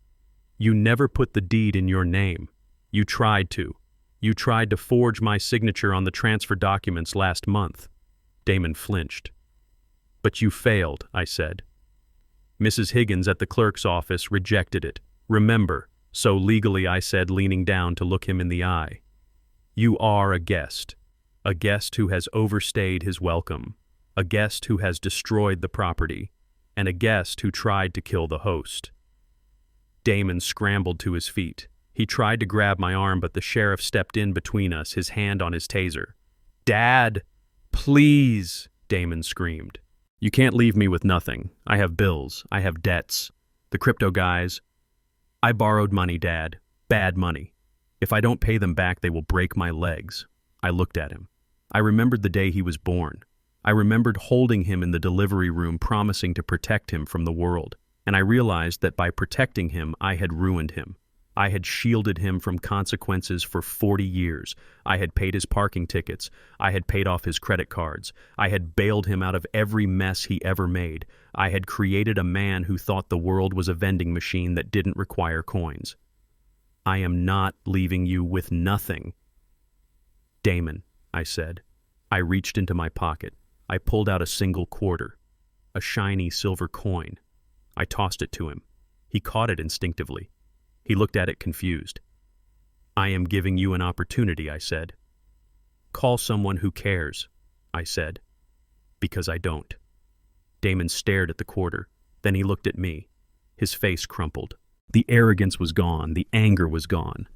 You never put the deed in your name. You tried to. You tried to forge my signature on the transfer documents last month." Damon flinched. "But you failed," I said. "Mrs. Higgins at the clerk's office rejected it. Remember, so legally," I said, leaning down to look him in the eye. "You are a guest who has overstayed his welcome, a guest who has destroyed the property, and a guest who tried to kill the host." Damon scrambled to his feet. He tried to grab my arm, but the sheriff stepped in between us, his hand on his taser. "Dad, please," Damon screamed. "You can't leave me with nothing. I have bills. I have debts. The crypto guys. I borrowed money, Dad. Bad money. If I don't pay them back, they will break my legs." I looked at him. I remembered the day he was born. I remembered holding him in the delivery room, promising to protect him from the world. And I realized that by protecting him, I had ruined him. I had shielded him from consequences for 40 years. I had paid his parking tickets. I had paid off his credit cards. I had bailed him out of every mess he ever made. I had created a man who thought the world was a vending machine that didn't require coins. "I am not leaving you with nothing," Damon, I said. I reached into my pocket. I pulled out a single quarter, a shiny silver coin. I tossed it to him. He caught it instinctively. He looked at it confused. I am giving you an opportunity, I said. Call someone who cares, I said. Because I don't. Damon stared at the quarter. Then he looked at me. His face crumpled. The arrogance was gone. The anger was gone.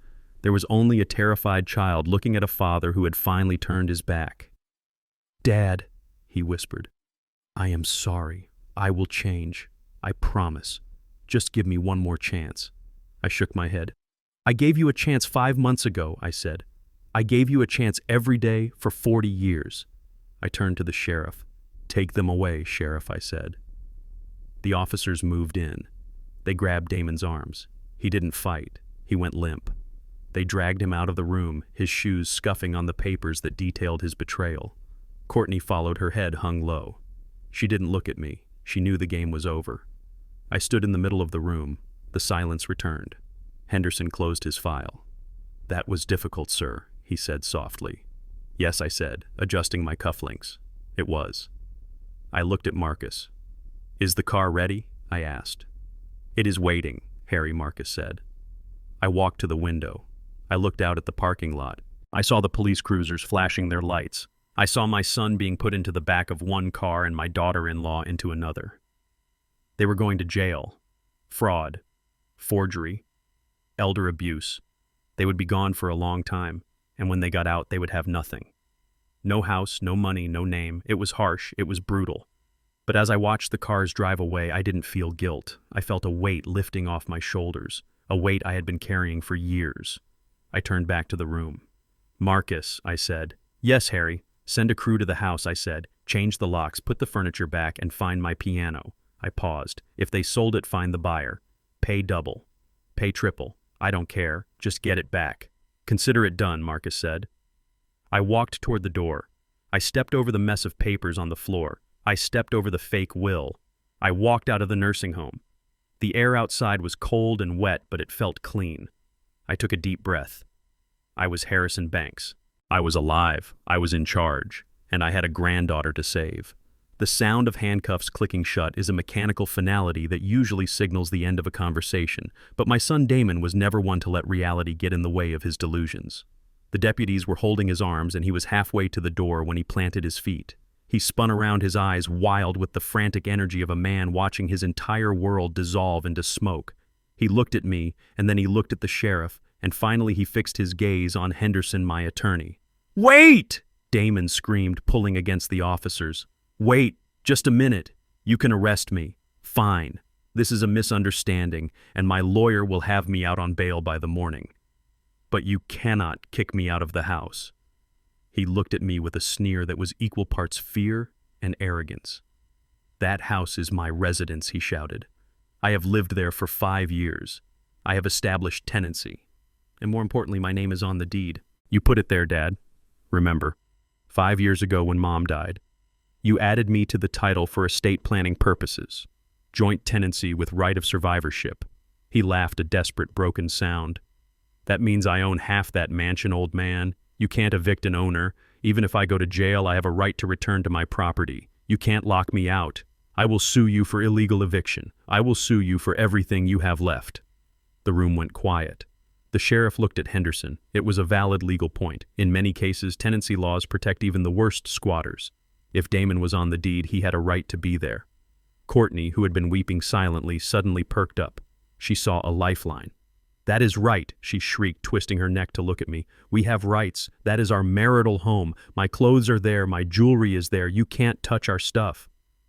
There was only a terrified child looking at a father who had finally turned his back. Dad, he whispered. I am sorry. I will change. I promise. Just give me one more chance. I shook my head. I gave you a chance 5 months ago, I said. I gave you a chance every day for 40 years. I turned to the sheriff. Take them away, Sheriff, I said. The officers moved in. They grabbed Damon's arms. He didn't fight. He went limp. They dragged him out of the room, his shoes scuffing on the papers that detailed his betrayal. Courtney followed, her head hung low. She didn't look at me. She knew the game was over. I stood in the middle of the room. The silence returned. Henderson closed his file. That was difficult, sir, he said softly. Yes, I said, adjusting my cufflinks. It was. I looked at Marcus. Is the car ready? I asked. It is waiting, Harry Marcus said. I walked to the window. I looked out at the parking lot. I saw the police cruisers flashing their lights. I saw my son being put into the back of one car and my daughter-in-law into another. They were going to jail. Fraud. Forgery. Elder abuse. They would be gone for a long time, and when they got out, they would have nothing. No house, no money, no name. It was harsh. It was brutal. But as I watched the cars drive away, I didn't feel guilt. I felt a weight lifting off my shoulders, a weight I had been carrying for years. I turned back to the room. Marcus, I said. Yes, Harry. Send a crew to the house, I said. Change the locks, put the furniture back, and find my piano. I paused. If they sold it, find the buyer. Pay double. Pay triple. I don't care. Just get it back. Consider it done, Marcus said. I walked toward the door. I stepped over the mess of papers on the floor. I stepped over the fake will. I walked out of the nursing home. The air outside was cold and wet, but it felt clean. I took a deep breath. I was Harrison Banks. I was alive. I was in charge. And I had a granddaughter to save. The sound of handcuffs clicking shut is a mechanical finality that usually signals the end of a conversation, but my son Damon was never one to let reality get in the way of his delusions. The deputies were holding his arms, and he was halfway to the door when he planted his feet. He spun around, his eyes wild with the frantic energy of a man watching his entire world dissolve into smoke. He looked at me, and then he looked at the sheriff, and finally he fixed his gaze on Henderson, my attorney. "Wait!" Damon screamed, pulling against the officers. "Wait, just a minute. You can arrest me. Fine. This is a misunderstanding, and my lawyer will have me out on bail by the morning. But you cannot kick me out of the house." He looked at me with a sneer that was equal parts fear and arrogance. "That house is my residence," he shouted. "I have lived there for 5 years. I have established tenancy. And more importantly, my name is on the deed. You put it there, Dad. Remember, 5 years ago when Mom died, you added me to the title for estate planning purposes. Joint tenancy with right of survivorship." He laughed, a desperate, broken sound. "That means I own half that mansion, old man. You can't evict an owner. Even if I go to jail, I have a right to return to my property. You can't lock me out. I will sue you for illegal eviction. I will sue you for everything you have left." The room went quiet. The sheriff looked at Henderson. It was a valid legal point. In many cases, tenancy laws protect even the worst squatters. If Damon was on the deed, he had a right to be there. Courtney, who had been weeping silently, suddenly perked up. She saw a lifeline. "That is right," she shrieked, twisting her neck to look at me. "We have rights. That is our marital home. My clothes are there. My jewelry is there. You can't touch our stuff."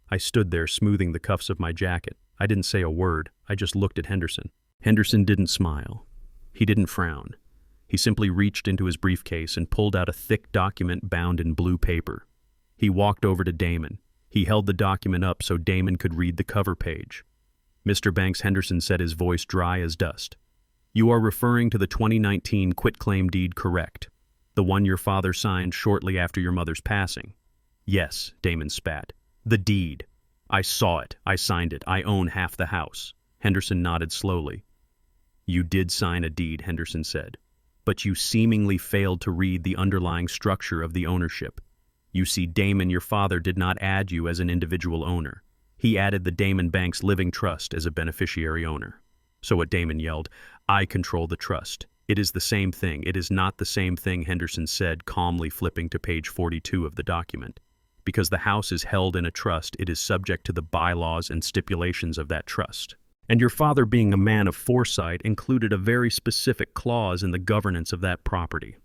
I stood there, smoothing the cuffs of my jacket. I didn't say a word. I just looked at Henderson. Henderson didn't smile. He didn't frown. He simply reached into his briefcase and pulled out a thick document bound in blue paper. He walked over to Damon. He held the document up so Damon could read the cover page. "Mr. Banks," Henderson said, his voice dry as dust. "You are referring to the 2019 quitclaim deed, correct? The one your father signed shortly after your mother's passing?" "Yes," Damon spat. "The deed. I saw it. I signed it. I own half the house." Henderson nodded slowly. "You did sign a deed," Henderson said. but you seemingly failed to read the underlying structure of the ownership. You see, Damon, your father, did not add you as an individual owner. He added the Damon Bank's living trust as a beneficiary owner. So what Damon yelled, "I control the trust. It is the same thing. It is not the same thing," Henderson said, calmly flipping to page 42 of the document. Because the house is held in a trust, it is subject to the bylaws and stipulations of that trust. And your father, being a man of foresight, included a very specific clause in the governance of that property.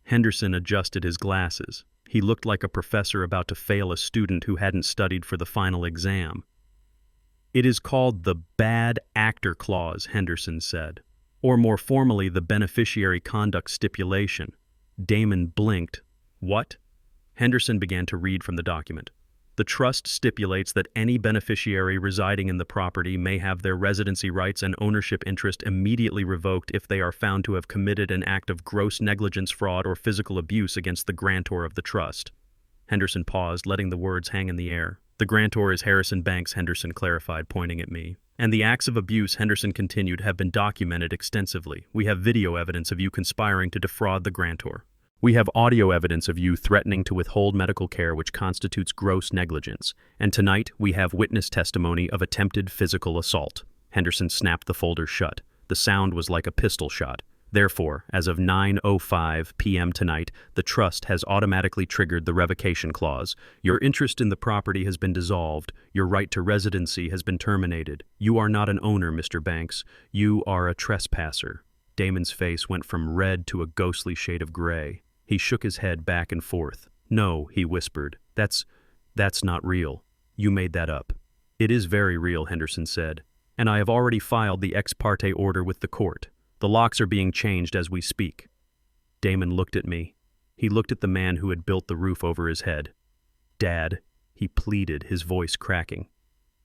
Henderson adjusted his glasses. He looked like a professor about to fail a student who hadn't studied for the final exam. "It is called the bad actor clause," Henderson said, "or more formally, the beneficiary conduct stipulation." Damon blinked. "What?" Henderson began to read from the document. "The trust stipulates that any beneficiary residing in the property may have their residency rights and ownership interest immediately revoked if they are found to have committed an act of gross negligence, fraud, or physical abuse against the grantor of the trust." Henderson paused, letting the words hang in the air. "The grantor is Harrison Banks," Henderson clarified, pointing at me. "And the acts of abuse," Henderson continued, "have been documented extensively. We have video evidence of you conspiring to defraud the grantor. We have audio evidence of you threatening to withhold medical care, which constitutes gross negligence. And tonight, we have witness testimony of attempted physical assault." Henderson snapped the folder shut. The sound was like a pistol shot. "Therefore, as of 9:05 p.m. tonight, the trust has automatically triggered the revocation clause. Your interest in the property has been dissolved. Your right to residency has been terminated. You are not an owner, Mr. Banks. You are a trespasser." Damon's face went from red to a ghostly shade of gray. He shook his head back and forth. "No," he whispered. That's not real. You made that up." "It is very real," Henderson said. "And I have already filed the ex parte order with the court. The locks are being changed as we speak." Damon looked at me. He looked at the man who had built the roof over his head. "Dad," he pleaded, his voice cracking.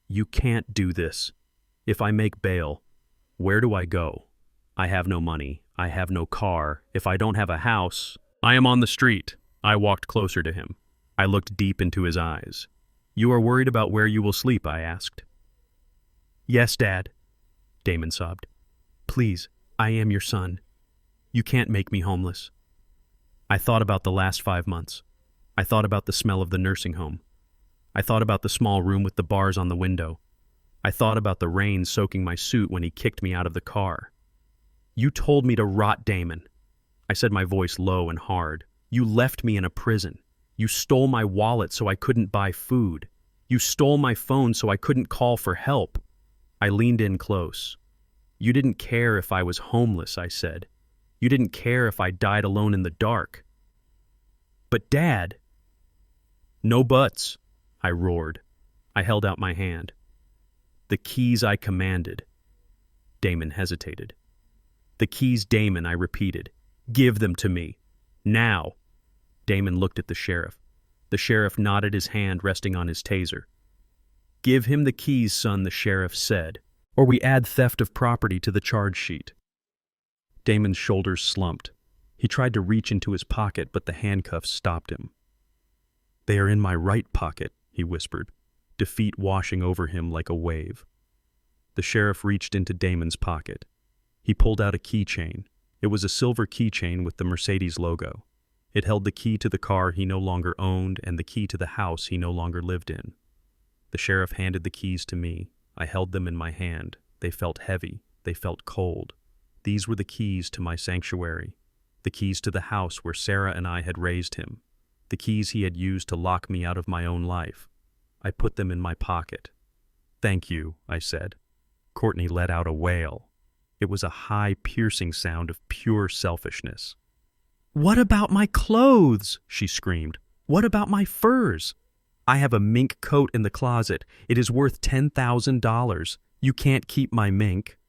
"You can't do this. If I make bail, where do I go? I have no money. I have no car. If I don't have a house, I am on the street." I walked closer to him. I looked deep into his eyes. "You are worried about where you will sleep?" I asked. "Yes, Dad," Damon sobbed. "Please, I am your son. You can't make me homeless." I thought about the last 5 months. I thought about the smell of the nursing home. I thought about the small room with the bars on the window. I thought about the rain soaking my suit when he kicked me out of the car. "You told me to rot, Damon." I said, my voice low and hard. "You left me in a prison. You stole my wallet so I couldn't buy food. You stole my phone so I couldn't call for help." I leaned in close. "You didn't care if I was homeless," I said. "You didn't care if I died alone in the dark." "But Dad—" "No buts," I roared. I held out my hand. "The keys," I commanded. Damon hesitated. "The keys, Damon," I repeated. "Give them to me. Now." Damon looked at the sheriff. The sheriff nodded, his hand resting on his taser. "Give him the keys, son," the sheriff said, "or we add theft of property to the charge sheet." Damon's shoulders slumped. He tried to reach into his pocket, but the handcuffs stopped him. "They are in my right pocket," he whispered, defeat washing over him like a wave. The sheriff reached into Damon's pocket. He pulled out a keychain. It was a silver keychain with the Mercedes logo. It held the key to the car he no longer owned and the key to the house he no longer lived in. The sheriff handed the keys to me. I held them in my hand. They felt heavy. They felt cold. These were the keys to my sanctuary. The keys to the house where Sarah and I had raised him. The keys he had used to lock me out of my own life. I put them in my pocket. "Thank you," I said. Courtney let out a wail. It was a high, piercing sound of pure selfishness. "What about my clothes?" she screamed. "What about my furs? I have a mink coat in the closet. It is worth $10,000. You can't keep my mink."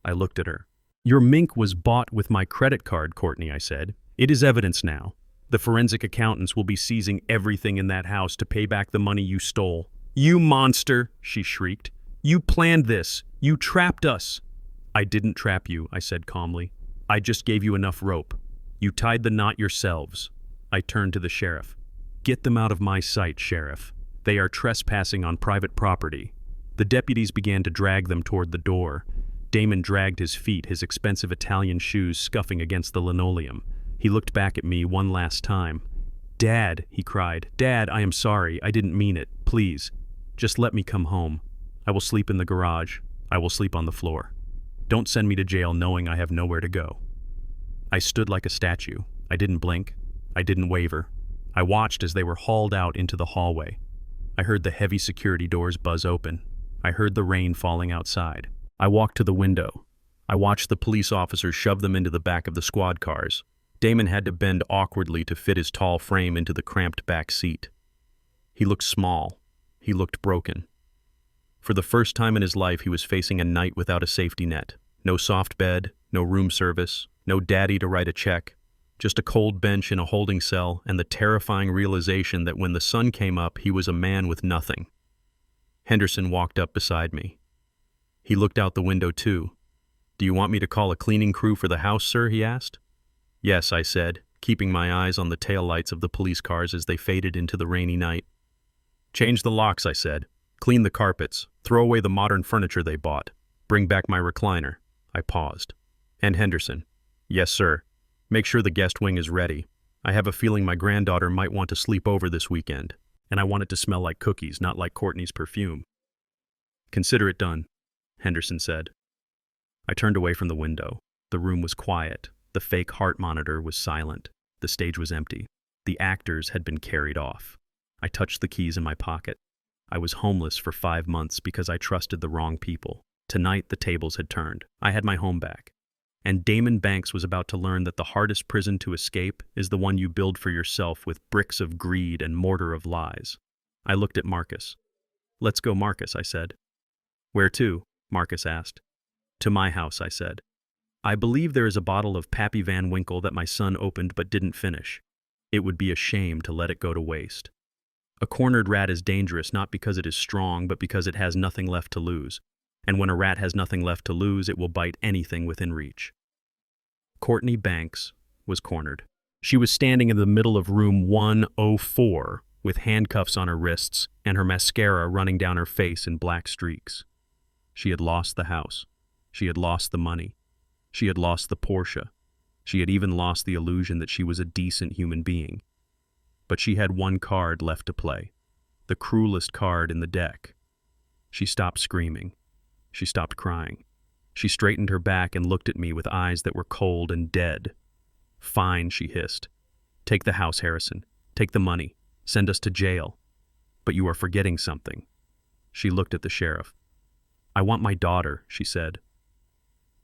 I looked at her. "Your mink was bought with my credit card, Courtney," I said. "It is evidence now. The forensic accountants will be seizing everything in that house to pay back the money you stole." "You monster!" she shrieked. "You planned this. You trapped us." "I didn't trap you," I said calmly. "I just gave you enough rope. You tied the knot yourselves." I turned to the sheriff. "Get them out of my sight, Sheriff. They are trespassing on private property." The deputies began to drag them toward the door. Damon dragged his feet, his expensive Italian shoes scuffing against the linoleum. He looked back at me one last time. "Dad," he cried. "Dad, I am sorry. I didn't mean it. Please, just let me come home. I will sleep in the garage. I will sleep on the floor. Don't send me to jail knowing I have nowhere to go." I stood like a statue. I didn't blink. I didn't waver. I watched as they were hauled out into the hallway. I heard the heavy security doors buzz open. I heard the rain falling outside. I walked to the window. I watched the police officers shove them into the back of the squad cars. Damon had to bend awkwardly to fit his tall frame into the cramped back seat. He looked small. He looked broken. For the first time in his life, he was facing a night without a safety net. No soft bed, no room service, no daddy to write a check, just a cold bench in a holding cell and the terrifying realization that when the sun came up, he was a man with nothing. Henderson walked up beside me. He looked out the window too. "Do you want me to call a cleaning crew for the house, sir?" he asked. "Yes," I said, keeping my eyes on the taillights of the police cars as they faded into the rainy night. "Change the locks," I said. "Clean the carpets. Throw away the modern furniture they bought. Bring back my recliner." I paused. "And Henderson." "Yes, sir. Make sure the guest wing is ready. I have a feeling my granddaughter might want to sleep over this weekend, and I want it to smell like cookies, not like Courtney's perfume." "Consider it done," Henderson said. I turned away from the window. The room was quiet. The fake heart monitor was silent. The stage was empty. The actors had been carried off. I touched the keys in my pocket. I was homeless for 5 months because I trusted the wrong people. Tonight, the tables had turned. I had my home back. And Damon Banks was about to learn that the hardest prison to escape is the one you build for yourself with bricks of greed and mortar of lies. I looked at Marcus. "Let's go, Marcus," I said. "Where to?" Marcus asked. "To my house," I said. "I believe there is a bottle of Pappy Van Winkle that my son opened but didn't finish. It would be a shame to let it go to waste. A cornered rat is dangerous not because it is strong, but because it has nothing left to lose. And when a rat has nothing left to lose, it will bite anything within reach." Courtney Banks was cornered. She was standing in the middle of room 104 with handcuffs on her wrists and her mascara running down her face in black streaks. She had lost the house. She had lost the money. She had lost the Porsche. She had even lost the illusion that she was a decent human being. But she had one card left to play, the cruelest card in the deck. She stopped screaming. She stopped crying. She straightened her back and looked at me with eyes that were cold and dead. "Fine," she hissed. "Take the house, Harrison. Take the money. Send us to jail. But you are forgetting something." She looked at the sheriff. "I want my daughter," she said.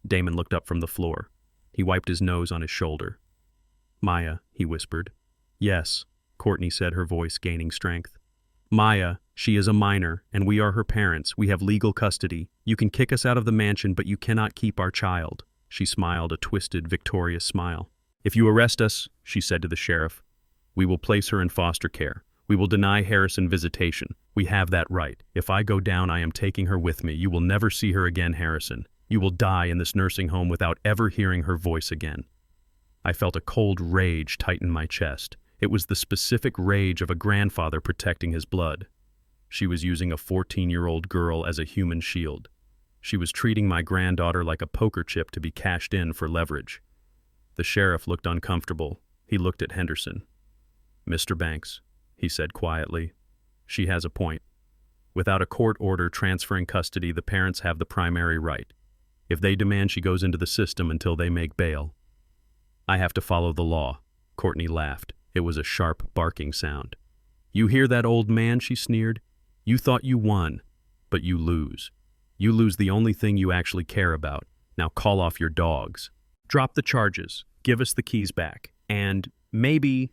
Damon looked up from the floor. He wiped his nose on his shoulder. "Maya," he whispered. "Yes," Courtney said, her voice gaining strength. "Maya, she is a minor, and we are her parents. We have legal custody. You can kick us out of the mansion, but you cannot keep our child." She smiled a twisted, victorious smile. "If you arrest us," she said to the sheriff, "we will place her in foster care. We will deny Harrison visitation. We have that right. If I go down, I am taking her with me. You will never see her again, Harrison. You will die in this nursing home without ever hearing her voice again." I felt a cold rage tighten my chest. It was the specific rage of a grandfather protecting his blood. She was using a 14-year-old girl as a human shield. She was treating my granddaughter like a poker chip to be cashed in for leverage. The sheriff looked uncomfortable. He looked at Henderson. "Mr. Banks," he said quietly, "she has a point. Without a court order transferring custody, the parents have the primary right. If they demand she goes into the system until they make bail, I have to follow the law." Courtney laughed. It was a sharp, barking sound. "You hear that, old man?" she sneered. "You thought you won, but you lose. You lose the only thing you actually care about. Now call off your dogs. Drop the charges, give us the keys back, and maybe,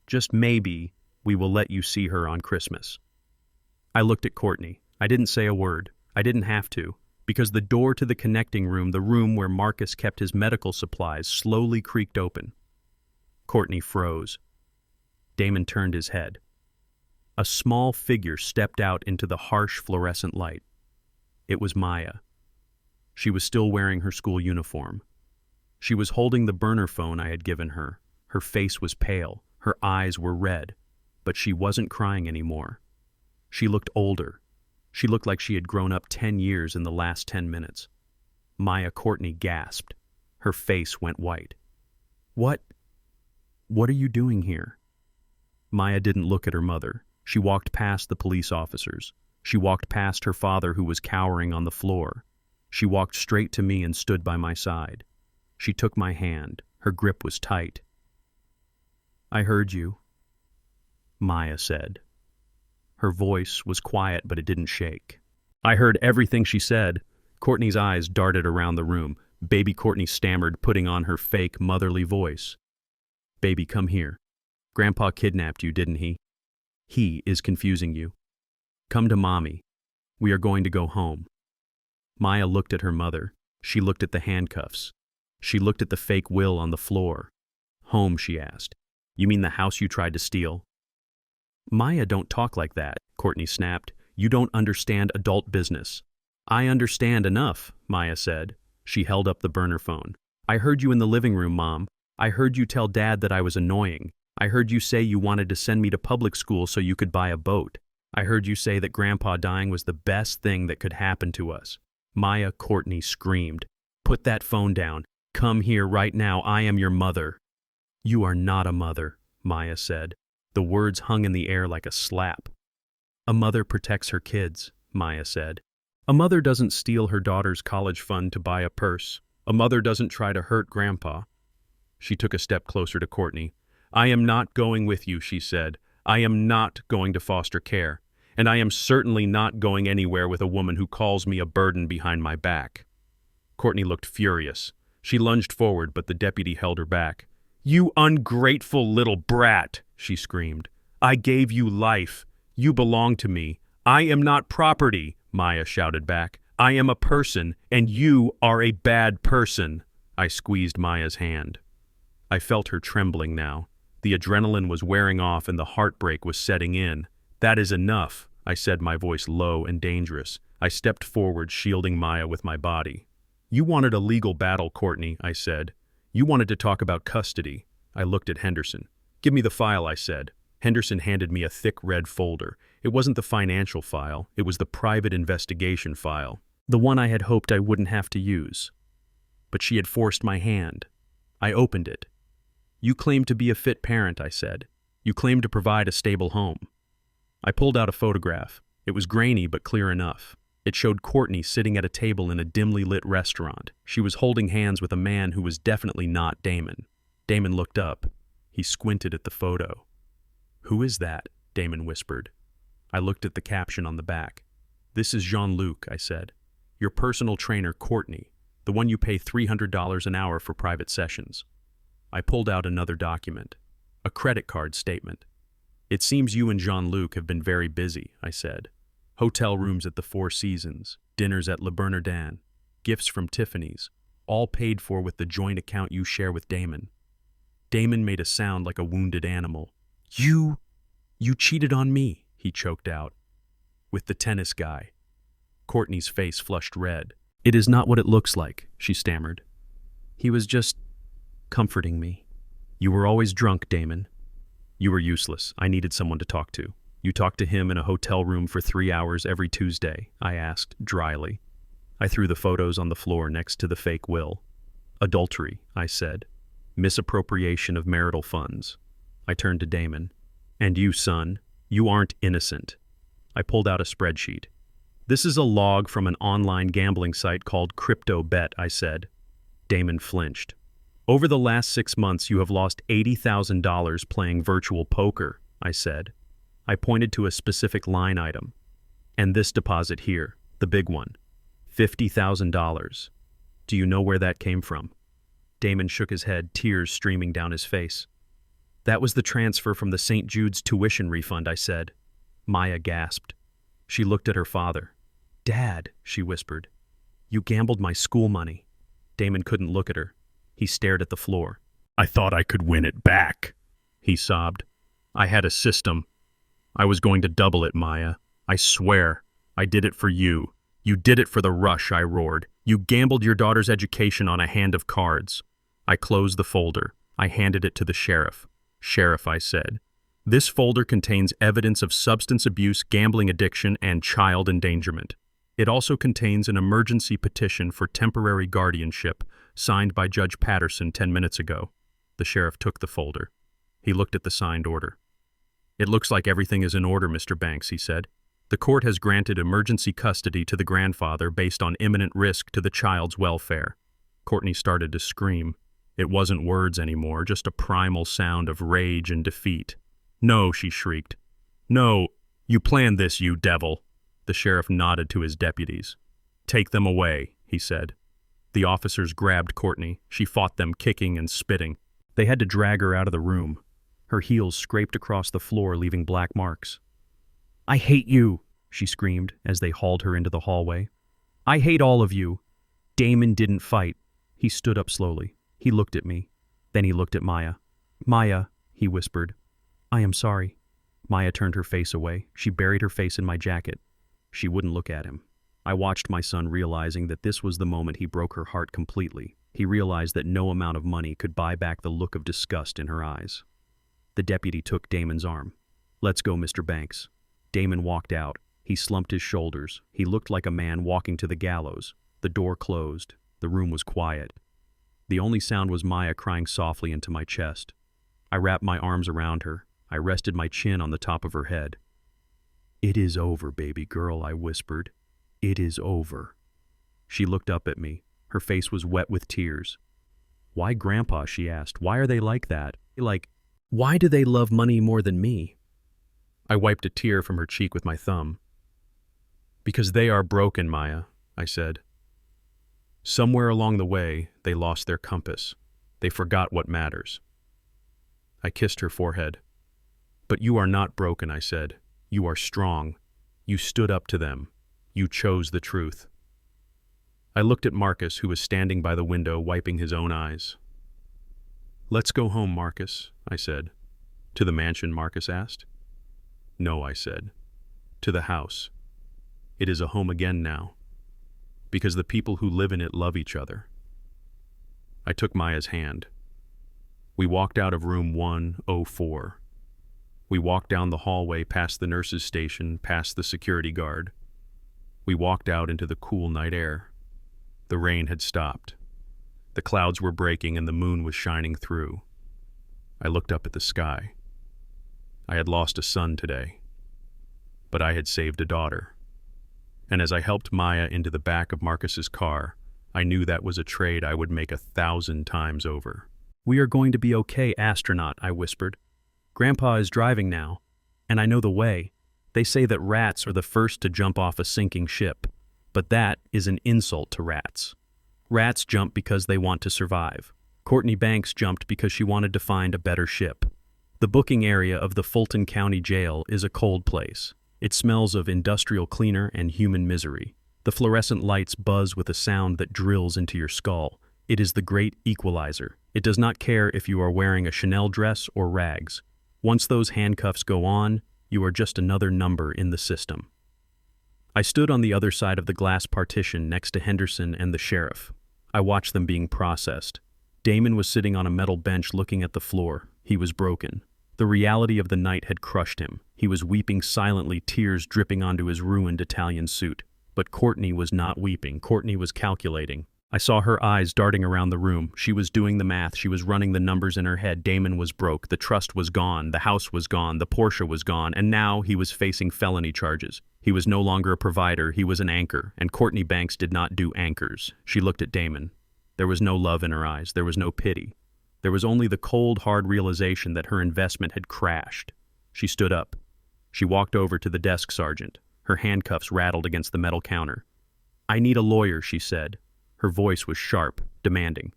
just maybe, we will let you see her on Christmas." I looked at Courtney. I didn't say a word. I didn't have to, because the door to the connecting room, the room where Marcus kept his medical supplies, slowly creaked open. Courtney froze. Damon turned his head. A small figure stepped out into the harsh fluorescent light. It was Maya. She was still wearing her school uniform. She was holding the burner phone I had given her. Her face was pale. Her eyes were red. But she wasn't crying anymore. She looked older. She looked like she had grown up 10 years in the last 10 minutes. Maya Courtney gasped. Her face went white. What are you doing here? Maya didn't look at her mother. She walked past the police officers. She walked past her father who was cowering on the floor. She walked straight to me and stood by my side. She took my hand. Her grip was tight. I heard you, Maya said. Her voice was quiet, but it didn't shake. I heard everything she said. Courtney's eyes darted around the room. Baby Courtney stammered, putting on her fake motherly voice. Baby, come here. Grandpa kidnapped you, didn't he? He is confusing you. Come to Mommy. We are going to go home. Maya looked at her mother. She looked at the handcuffs. She looked at the fake will on the floor. Home, she asked. You mean the house you tried to steal? Maya, don't talk like that, Courtney snapped. You don't understand adult business. I understand enough, Maya said. She held up the burner phone. I heard you in the living room, Mom. I heard you tell Dad that I was annoying. I heard you say you wanted to send me to public school so you could buy a boat. I heard you say that Grandpa dying was the best thing that could happen to us. Maya Courtney screamed. Put that phone down. Come here right now. I am your mother. You are not a mother, Maya said. The words hung in the air like a slap. A mother protects her kids, Maya said. A mother doesn't steal her daughter's college fund to buy a purse. A mother doesn't try to hurt Grandpa. She took a step closer to Courtney. I am not going with you, she said. I am not going to foster care. And I am certainly not going anywhere with a woman who calls me a burden behind my back. Courtney looked furious. She lunged forward, but the deputy held her back. You ungrateful little brat, she screamed. I gave you life. You belong to me. I am not property, Maya shouted back. I am a person, and you are a bad person. I squeezed Maya's hand. I felt her trembling now. The adrenaline was wearing off and the heartbreak was setting in. That is enough, I said, my voice low and dangerous. I stepped forward, shielding Maya with my body. You wanted a legal battle, Courtney, I said. You wanted to talk about custody. I looked at Henderson. Give me the file, I said. Henderson handed me a thick red folder. It wasn't the financial file, it was the private investigation file. The one I had hoped I wouldn't have to use. But she had forced my hand. I opened it. You claim to be a fit parent, I said. You claim to provide a stable home. I pulled out a photograph. It was grainy but clear enough. It showed Courtney sitting at a table in a dimly lit restaurant. She was holding hands with a man who was definitely not Damon. Damon looked up. He squinted at the photo. Who is that? Damon whispered. I looked at the caption on the back. This is Jean-Luc, I said. Your personal trainer, Courtney, the one you pay $300 an hour for private sessions. I pulled out another document, a credit card statement. It seems you and Jean-Luc have been very busy, I said. Hotel rooms at the Four Seasons, dinners at Le Bernardin, gifts from Tiffany's, all paid for with the joint account you share with Damon. Damon made a sound like a wounded animal. You cheated on me, he choked out. With the tennis guy. Courtney's face flushed red. It is not what it looks like, she stammered. He was just comforting me. You were always drunk, Damon. You were useless. I needed someone to talk to. You talked to him in a hotel room for 3 hours every Tuesday, I asked, dryly. I threw the photos on the floor next to the fake will. Adultery, I said. Misappropriation of marital funds. I turned to Damon. And you, son, you aren't innocent. I pulled out a spreadsheet. This is a log from an online gambling site called Crypto Bet, I said. Damon flinched. Over the last 6 months, you have lost $80,000 playing virtual poker, I said. I pointed to a specific line item. And this deposit here, the big one, $50,000. Do you know where that came from? Damon shook his head, tears streaming down his face. That was the transfer from the St. Jude's tuition refund, I said. Maya gasped. She looked at her father. Dad, she whispered. You gambled my school money. Damon couldn't look at her. He stared at the floor. I thought I could win it back, he sobbed. I had a system. I was going to double it, Maya. I swear. I did it for you. You did it for the rush, I roared. You gambled your daughter's education on a hand of cards. I closed the folder. I handed it to the sheriff. Sheriff, I said. This folder contains evidence of substance abuse, gambling addiction, and child endangerment. It also contains an emergency petition for temporary guardianship signed by Judge Patterson 10 minutes ago. The sheriff took the folder. He looked at the signed order. "It looks like everything is in order, Mr. Banks," he said. "The court has granted emergency custody to the grandfather based on imminent risk to the child's welfare." Courtney started to scream. It wasn't words anymore, just a primal sound of rage and defeat. "No," she shrieked. "No, you planned this, you devil." The sheriff nodded to his deputies. "Take them away," he said. The officers grabbed Courtney. She fought them, kicking and spitting. They had to drag her out of the room. Her heels scraped across the floor, leaving black marks. "I hate you," she screamed as they hauled her into the hallway. "I hate all of you." Damon didn't fight. He stood up slowly. He looked at me. Then he looked at Maya. "Maya," he whispered. "I am sorry." Maya turned her face away. She buried her face in my jacket. She wouldn't look at him. I watched my son, realizing that this was the moment he broke her heart completely. He realized that no amount of money could buy back the look of disgust in her eyes. The deputy took Damon's arm. "Let's go, Mr. Banks." Damon walked out. He slumped his shoulders. He looked like a man walking to the gallows. The door closed. The room was quiet. The only sound was Maya crying softly into my chest. I wrapped my arms around her. I rested my chin on the top of her head. "It is over, baby girl," I whispered. "It is over." She looked up at me. Her face was wet with tears. "Why, Grandpa?" she asked. "Why are they like that? Why do they love money more than me?" I wiped a tear from her cheek with my thumb. "Because they are broken, Maya," I said. "Somewhere along the way, they lost their compass. They forgot what matters." I kissed her forehead. "But you are not broken," I said. "You are strong. You stood up to them. You chose the truth." I looked at Marcus, who was standing by the window, wiping his own eyes. "Let's go home, Marcus," I said. "To the mansion?" Marcus asked. "No," I said. "To the house. It is a home again now, because the people who live in it love each other." I took Maya's hand. We walked out of room 104. We walked down the hallway, past the nurse's station, past the security guard. We walked out into the cool night air. The rain had stopped. The clouds were breaking and the moon was shining through. I looked up at the sky. I had lost a son today, but I had saved a daughter. And as I helped Maya into the back of Marcus's car, I knew that was a trade I would make 1,000 times over. "We are going to be okay, astronaut," I whispered. "Grandpa is driving now, and I know the way. They say that rats are the first to jump off a sinking ship, but that is an insult to rats. Rats jump because they want to survive. Courtney Banks jumped because she wanted to find a better ship. The booking area of the Fulton County Jail is a cold place. It smells of industrial cleaner and human misery. The fluorescent lights buzz with a sound that drills into your skull. It is the great equalizer. It does not care if you are wearing a Chanel dress or rags. Once those handcuffs go on, you are just another number in the system. I stood on the other side of the glass partition next to Henderson and the sheriff. I watched them being processed. Damon was sitting on a metal bench looking at the floor. He was broken. The reality of the night had crushed him. He was weeping silently, tears dripping onto his ruined Italian suit. But Courtney was not weeping. Courtney was calculating. I saw her eyes darting around the room. She was doing the math. She was running the numbers in her head. Damon was broke. The trust was gone. The house was gone. The Porsche was gone. And now he was facing felony charges. He was no longer a provider. He was an anchor. And Courtney Banks did not do anchors. She looked at Damon. There was no love in her eyes. There was no pity. There was only the cold, hard realization that her investment had crashed. She stood up. She walked over to the desk sergeant. Her handcuffs rattled against the metal counter. "I need a lawyer," she said. Her voice was sharp, demanding.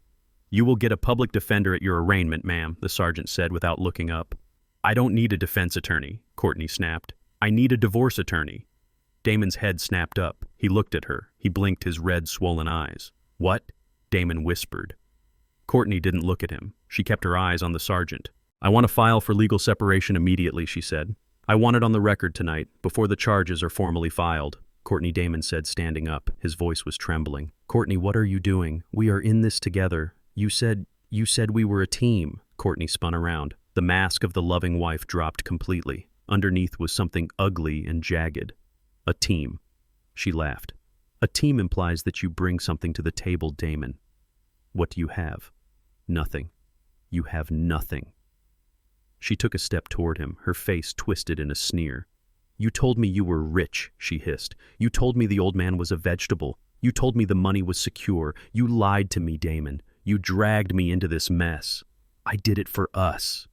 "You will get a public defender at your arraignment, ma'am," the sergeant said without looking up. "I don't need a defense attorney," Courtney snapped. "I need a divorce attorney." Damon's head snapped up. He looked at her. He blinked his red, swollen eyes. "What?" Damon whispered. Courtney didn't look at him. She kept her eyes on the sergeant. "I want to file for legal separation immediately," she said. "I want it on the record tonight, before the charges are formally filed." Courtney, Damon said, standing up. His voice was trembling. "Courtney, what are you doing? We are in this together. You said we were a team." Courtney spun around. The mask of the loving wife dropped completely. Underneath was something ugly and jagged. "A team." She laughed. A team implies that you bring something to the table, Damon. What do you have? Nothing. You have nothing. She took a step toward him, her face twisted in a sneer. You told me you were rich, she hissed. You told me the old man was a vegetable. You told me the money was secure. You lied to me, Damon. You dragged me into this mess. I did it for us.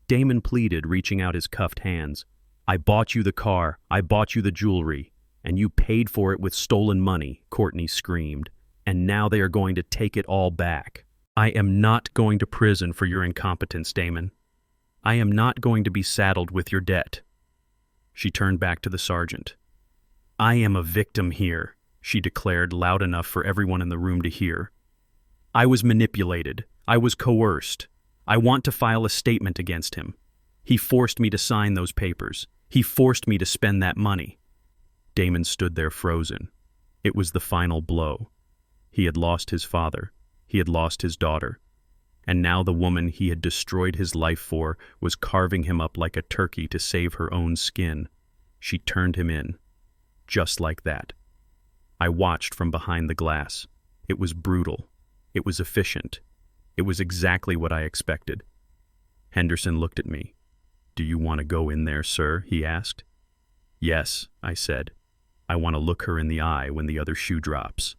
Damon pleaded, reaching out his cuffed hands. I bought you the car. I bought you the jewelry. And you paid for it with stolen money, Courtney screamed. And now they are going to take it all back. I am not going to prison for your incompetence, Damon. I am not going to be saddled with your debt. She turned back to the sergeant. I am a victim here, she declared loud enough for everyone in the room to hear. I was manipulated. I was coerced. I want to file a statement against him. He forced me to sign those papers. He forced me to spend that money. Damon stood there frozen. It was the final blow. He had lost his father. He had lost his daughter. And now the woman he had destroyed his life for was carving him up like a turkey to save her own skin. She turned him in. Just like that. I watched from behind the glass. It was brutal. It was efficient. It was exactly what I expected. Henderson looked at me. Do you want to go in there, sir? He asked. Yes, I said. I want to look her in the eye when the other shoe drops.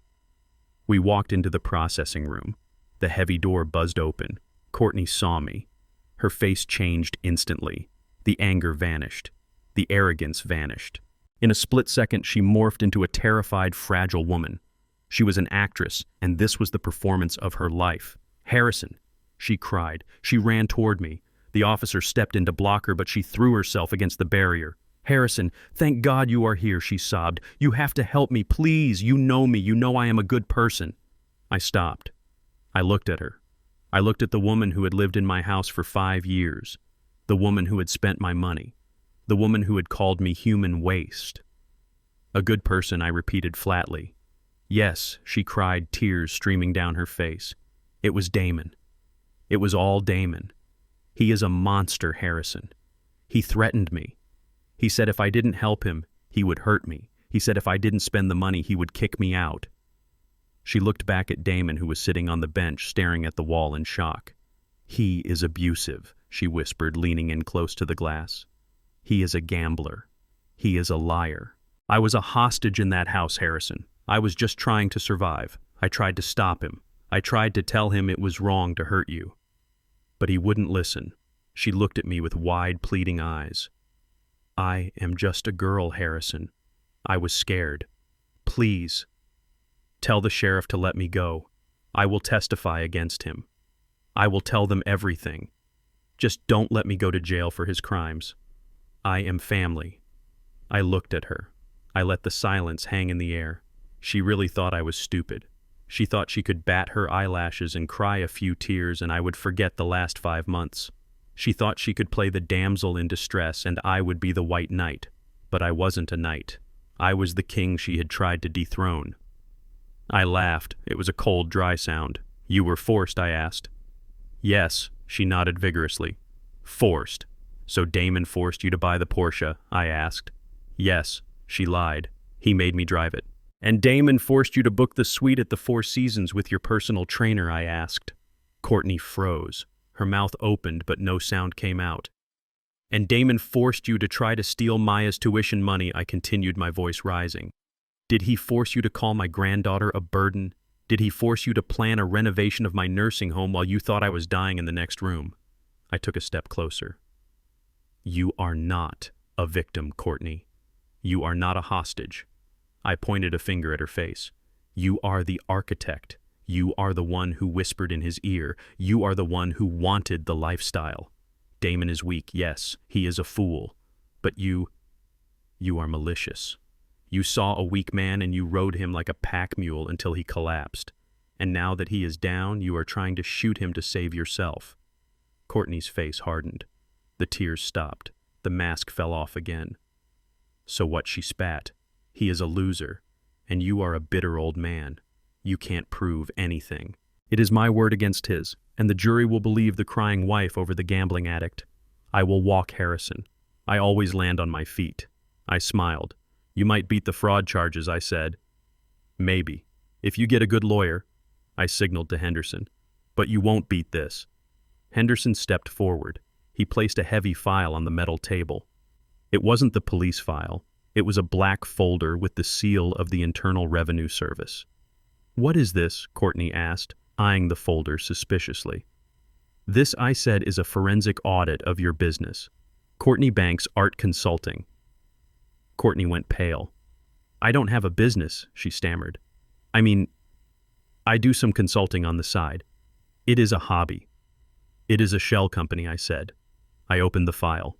We walked into the processing room. The heavy door buzzed open. Courtney saw me. Her face changed instantly. The anger vanished. The arrogance vanished. In a split second, she morphed into a terrified, fragile woman. She was an actress, and this was the performance of her life. Harrison, she cried. She ran toward me. The officer stepped in to block her, but she threw herself against the barrier. Harrison, thank God you are here, she sobbed. You have to help me, please. You know me. You know I am a good person. I stopped. I looked at her. I looked at the woman who had lived in my house for 5 years. The woman who had spent my money. The woman who had called me human waste. A good person, I repeated flatly. Yes, she cried, tears streaming down her face. It was Damon. It was all Damon. He is a monster, Harrison. He threatened me. He said if I didn't help him, he would hurt me. He said if I didn't spend the money, he would kick me out. She looked back at Damon, who was sitting on the bench, staring at the wall in shock. He is abusive, she whispered, leaning in close to the glass. He is a gambler. He is a liar. I was a hostage in that house, Harrison. I was just trying to survive. I tried to stop him. I tried to tell him it was wrong to hurt you. But he wouldn't listen. She looked at me with wide, pleading eyes. I am just a girl, Harrison. I was scared. Please. Tell the sheriff to let me go. I will testify against him. I will tell them everything. Just don't let me go to jail for his crimes. I am family. I looked at her. I let the silence hang in the air. She really thought I was stupid. She thought she could bat her eyelashes and cry a few tears and I would forget the last 5 months. She thought she could play the damsel in distress and I would be the white knight. But I wasn't a knight. I was the king she had tried to dethrone. I laughed. It was a cold, dry sound. You were forced, I asked. Yes, she nodded vigorously. Forced. So Damon forced you to buy the Porsche, I asked. Yes, she lied. He made me drive it. And Damon forced you to book the suite at the Four Seasons with your personal trainer, I asked. Courtney froze. Her mouth opened, but no sound came out. And Damon forced you to try to steal Maya's tuition money, I continued, my voice rising. Did he force you to call my granddaughter a burden? Did he force you to plan a renovation of my nursing home while you thought I was dying in the next room? I took a step closer. You are not a victim, Courtney. You are not a hostage. I pointed a finger at her face. You are the architect. You are the one who whispered in his ear. You are the one who wanted the lifestyle. Damon is weak, yes, he is a fool. But you are malicious. You saw a weak man and you rode him like a pack mule until he collapsed. And now that he is down, you are trying to shoot him to save yourself. Courtney's face hardened. The tears stopped. The mask fell off again. So what, she spat. He is a loser, and you are a bitter old man. You can't prove anything. It is my word against his, and the jury will believe the crying wife over the gambling addict. I will walk Harrison. I always land on my feet. I smiled. You might beat the fraud charges, I said. Maybe. If you get a good lawyer, I signaled to Henderson. But you won't beat this. Henderson stepped forward. He placed a heavy file on the metal table. It wasn't the police file. It was a black folder with the seal of the Internal Revenue Service. What is this? Courtney asked, eyeing the folder suspiciously. This, I said, is a forensic audit of your business. Courtney Banks Art Consulting. Courtney went pale. I don't have a business, she stammered. I do some consulting on the side. It is a hobby. It is a shell company, I said. I opened the file.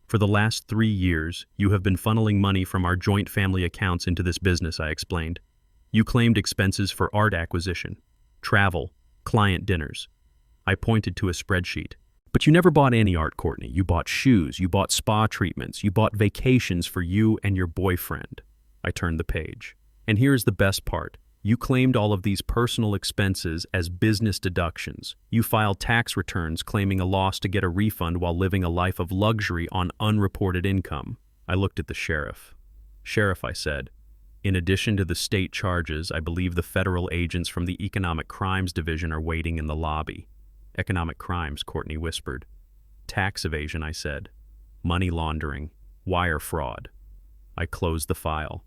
For the last 3 years, you have been funneling money from our joint family accounts into this business, I explained. You claimed expenses for art acquisition, travel, client dinners. I pointed to a spreadsheet. But you never bought any art, Courtney. You bought shoes, you bought spa treatments, you bought vacations for you and your boyfriend. I turned the page. And here's the best part. You claimed all of these personal expenses as business deductions. You filed tax returns claiming a loss to get a refund while living a life of luxury on unreported income. I looked at the sheriff. Sheriff, I said, in addition to the state charges, I believe the federal agents from the Economic Crimes Division are waiting in the lobby. Economic crimes, Courtney whispered. Tax evasion, I said. Money laundering. Wire fraud. I closed the file.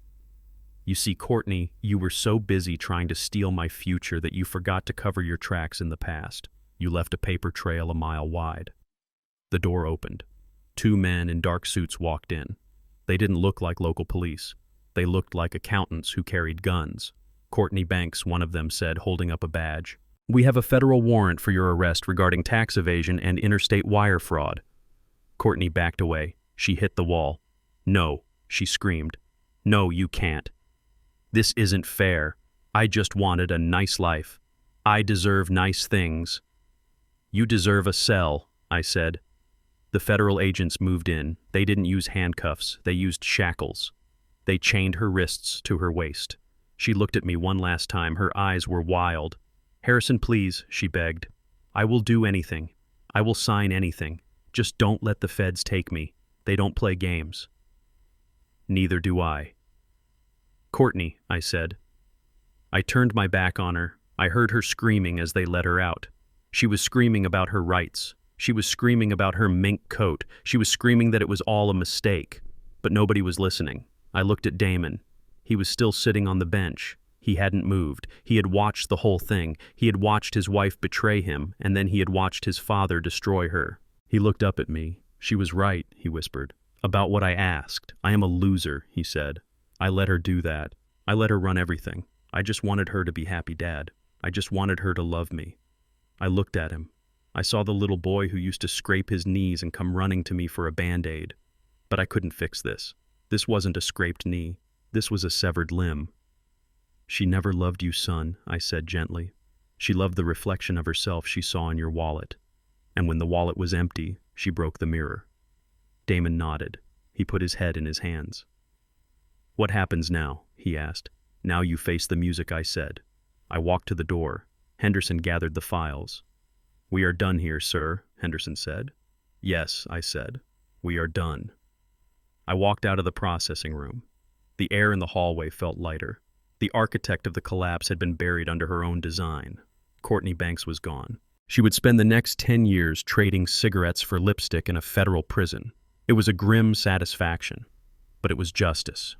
You see, Courtney, you were so busy trying to steal my future that you forgot to cover your tracks in the past. You left a paper trail a mile wide. The door opened. 2 men in dark suits walked in. They didn't look like local police. They looked like accountants who carried guns. Courtney Banks, one of them said, holding up a badge. We have a federal warrant for your arrest regarding tax evasion and interstate wire fraud. Courtney backed away. She hit the wall. No, she screamed. No, you can't. This isn't fair. I just wanted a nice life. I deserve nice things. You deserve a cell, I said. The federal agents moved in. They didn't use handcuffs. They used shackles. They chained her wrists to her waist. She looked at me one last time. Her eyes were wild. Harrison, please, she begged. I will do anything. I will sign anything. Just don't let the feds take me. They don't play games. Neither do I. Courtney, I said. I turned my back on her. I heard her screaming as they let her out. She was screaming about her rights. She was screaming about her mink coat. She was screaming that it was all a mistake. But nobody was listening. I looked at Damon. He was still sitting on the bench. He hadn't moved. He had watched the whole thing. He had watched his wife betray him, and then he had watched his father destroy her. He looked up at me. She was right, he whispered. About what I asked. I am a loser, he said. I let her do that. I let her run everything. I just wanted her to be happy, Dad. I just wanted her to love me. I looked at him. I saw the little boy who used to scrape his knees and come running to me for a Band-Aid. But I couldn't fix this. This wasn't a scraped knee. This was a severed limb. She never loved you, son, I said gently. She loved the reflection of herself she saw in your wallet. And when the wallet was empty, she broke the mirror. Damon nodded. He put his head in his hands. What happens now? He asked. Now you face the music, I said. I walked to the door. Henderson gathered the files. We are done here, sir, Henderson said. Yes, I said. We are done. I walked out of the processing room. The air in the hallway felt lighter. The architect of the collapse had been buried under her own design. Courtney Banks was gone. She would spend the next 10 years trading cigarettes for lipstick in a federal prison. It was a grim satisfaction, but it was justice.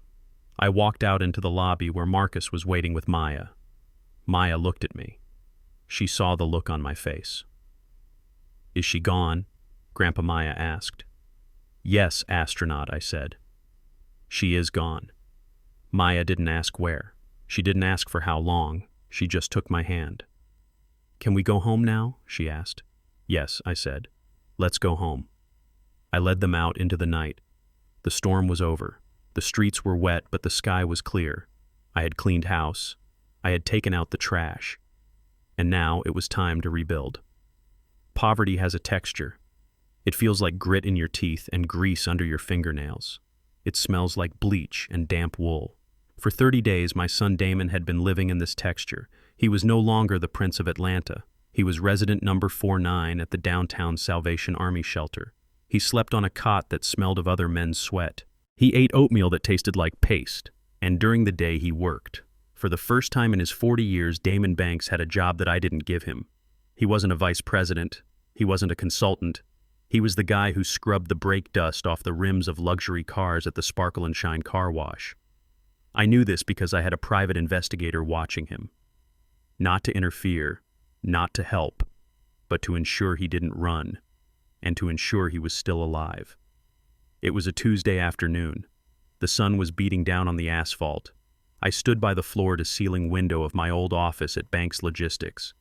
I walked out into the lobby where Marcus was waiting with Maya. Maya looked at me. She saw the look on my face. Is she gone? Grandpa Maya asked. Yes, astronaut, I said. She is gone. Maya didn't ask where. She didn't ask for how long. She just took my hand. Can we go home now? She asked. Yes, I said. Let's go home. I led them out into the night. The storm was over. The streets were wet, but the sky was clear. I had cleaned house. I had taken out the trash. And now it was time to rebuild. Poverty has a texture. It feels like grit in your teeth and grease under your fingernails. It smells like bleach and damp wool. For 30 days, my son Damon had been living in this texture. He was no longer the Prince of Atlanta. He was resident number 49 at the downtown Salvation Army shelter. He slept on a cot that smelled of other men's sweat. He ate oatmeal that tasted like paste, and during the day he worked. For the first time in his 40 years, Damon Banks had a job that I didn't give him. He wasn't a vice president. He wasn't a consultant. He was the guy who scrubbed the brake dust off the rims of luxury cars at the Sparkle and Shine car wash. I knew this because I had a private investigator watching him. Not to interfere, not to help, but to ensure he didn't run, and to ensure he was still alive. It was a Tuesday afternoon. The sun was beating down on the asphalt. I stood by the floor-to-ceiling window of my old office at Banks Logistics.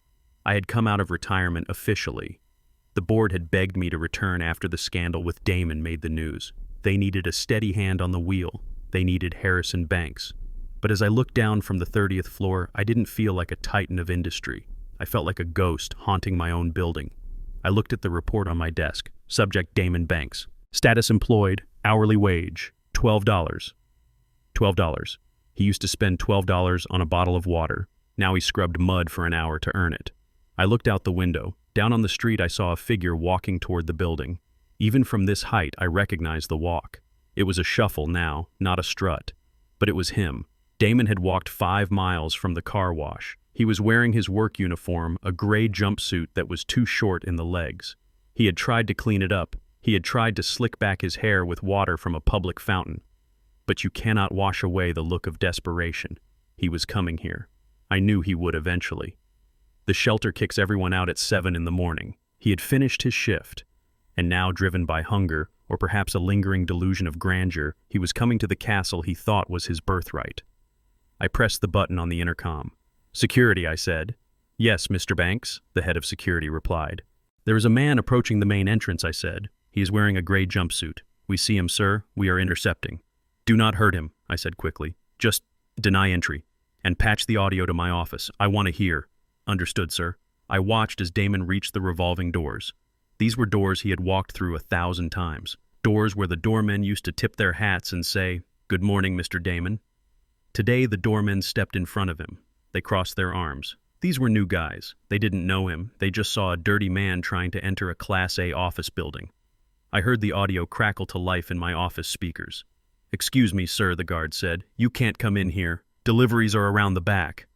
I had come out of retirement officially. The board had begged me to return after the scandal with Damon made the news. They needed a steady hand on the wheel. They needed Harrison Banks. But as I looked down from the 30th floor, I didn't feel like a titan of industry. I felt like a ghost haunting my own building. I looked at the report on my desk. Subject: Damon Banks. Status: employed. Hourly wage: $12. $12. He used to spend $12 on a bottle of water. Now he scrubbed mud for an hour to earn it. I looked out the window. Down on the street, I saw a figure walking toward the building. Even from this height, I recognized the walk. It was a shuffle now, not a strut. But it was him. Damon had walked 5 miles from the car wash. He was wearing his work uniform, a gray jumpsuit that was too short in the legs. He had tried to clean it up. He had tried to slick back his hair with water from a public fountain. But you cannot wash away the look of desperation. He was coming here. I knew he would eventually. The shelter kicks everyone out at 7 in the morning. He had finished his shift, and now, driven by hunger, or perhaps a lingering delusion of grandeur, he was coming to the castle he thought was his birthright. I pressed the button on the intercom. "Security," I said. "Yes, Mr. Banks," the head of security replied. "There is a man approaching the main entrance," I said. "He is wearing a gray jumpsuit. We see him, sir. We are intercepting." "Do not hurt him," I said quickly. "Just deny entry. And patch the audio to my office. I want to hear." "Understood, sir." I watched as Damon reached the revolving doors. These were doors he had walked through 1,000 times. Doors where the doormen used to tip their hats and say, "Good morning, Mr. Damon." Today, the doormen stepped in front of him. They crossed their arms. These were new guys. They didn't know him. They just saw a dirty man trying to enter a Class A office building. I heard the audio crackle to life in my office speakers. "Excuse me, sir," the guard said. "You can't come in here. Deliveries are around the back."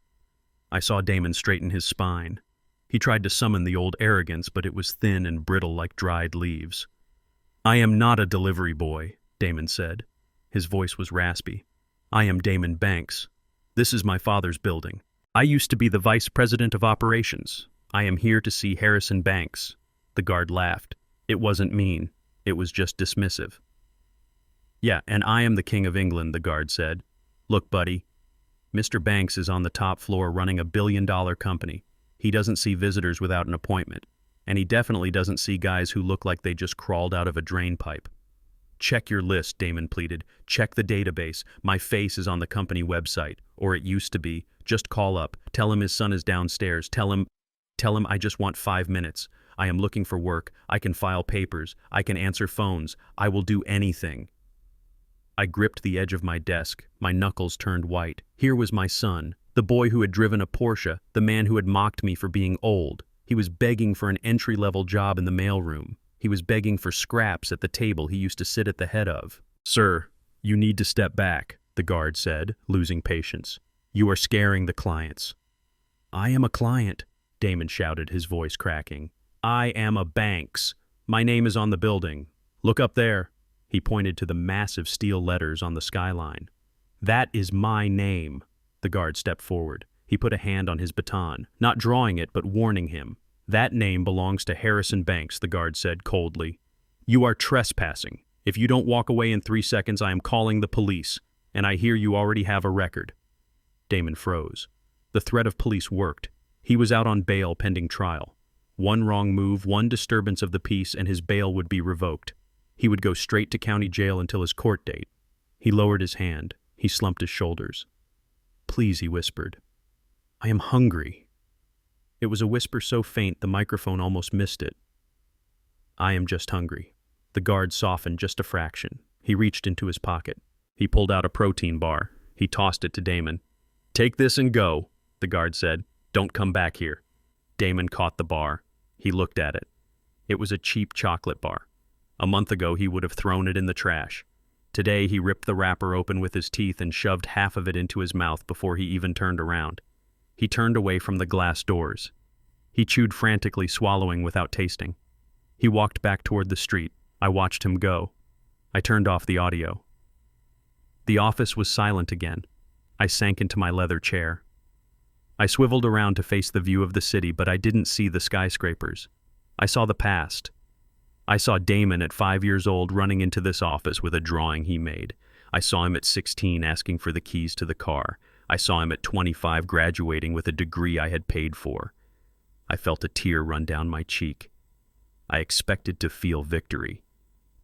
I saw Damon straighten his spine. He tried to summon the old arrogance, but it was thin and brittle like dried leaves. "I am not a delivery boy," Damon said. His voice was raspy. "I am Damon Banks. This is my father's building. I used to be the vice president of operations. I am here to see Harrison Banks." The guard laughed. It wasn't mean. It was just dismissive. "Yeah, and I am the King of England," the guard said. "Look, buddy, Mr. Banks is on the top floor running a billion-dollar company. He doesn't see visitors without an appointment, and he definitely doesn't see guys who look like they just crawled out of a drain pipe." "Check your list," Damon pleaded. "Check the database. My face is on the company website, or it used to be. Just call up. Tell him his son is downstairs. Tell him I just want 5 minutes. I am looking for work. I can file papers. I can answer phones. I will do anything." I gripped the edge of my desk. My knuckles turned white. Here was my son, the boy who had driven a Porsche, the man who had mocked me for being old. He was begging for an entry-level job in the mailroom. He was begging for scraps at the table he used to sit at the head of. "Sir, you need to step back," the guard said, losing patience. "You are scaring the clients." "I am a client," Damon shouted, his voice cracking. "I am a Banks. My name is on the building. Look up there." He pointed to the massive steel letters on the skyline. "That is my name." The guard stepped forward. He put a hand on his baton, not drawing it, but warning him. "That name belongs to Harrison Banks," the guard said coldly. "You are trespassing. If you don't walk away in 3 seconds, I am calling the police, and I hear you already have a record." Damon froze. The threat of police worked. He was out on bail pending trial. One wrong move, one disturbance of the peace, and his bail would be revoked. He would go straight to county jail until his court date. He lowered his hand. He slumped his shoulders. "Please," he whispered. "I am hungry." It was a whisper so faint the microphone almost missed it. "I am just hungry." The guard softened just a fraction. He reached into his pocket. He pulled out a protein bar. He tossed it to Damon. "Take this and go," the guard said. "Don't come back here." Damon caught the bar. He looked at it. It was a cheap chocolate bar. A month ago, he would have thrown it in the trash. Today, he ripped the wrapper open with his teeth and shoved half of it into his mouth before he even turned around. He turned away from the glass doors. He chewed frantically, swallowing without tasting. He walked back toward the street. I watched him go. I turned off the audio. The office was silent again. I sank into my leather chair. I swiveled around to face the view of the city, but I didn't see the skyscrapers. I saw the past. I saw Damon at 5 years old running into this office with a drawing he made. I saw him at 16 asking for the keys to the car. I saw him at 25 graduating with a degree I had paid for. I felt a tear run down my cheek. I expected to feel victory.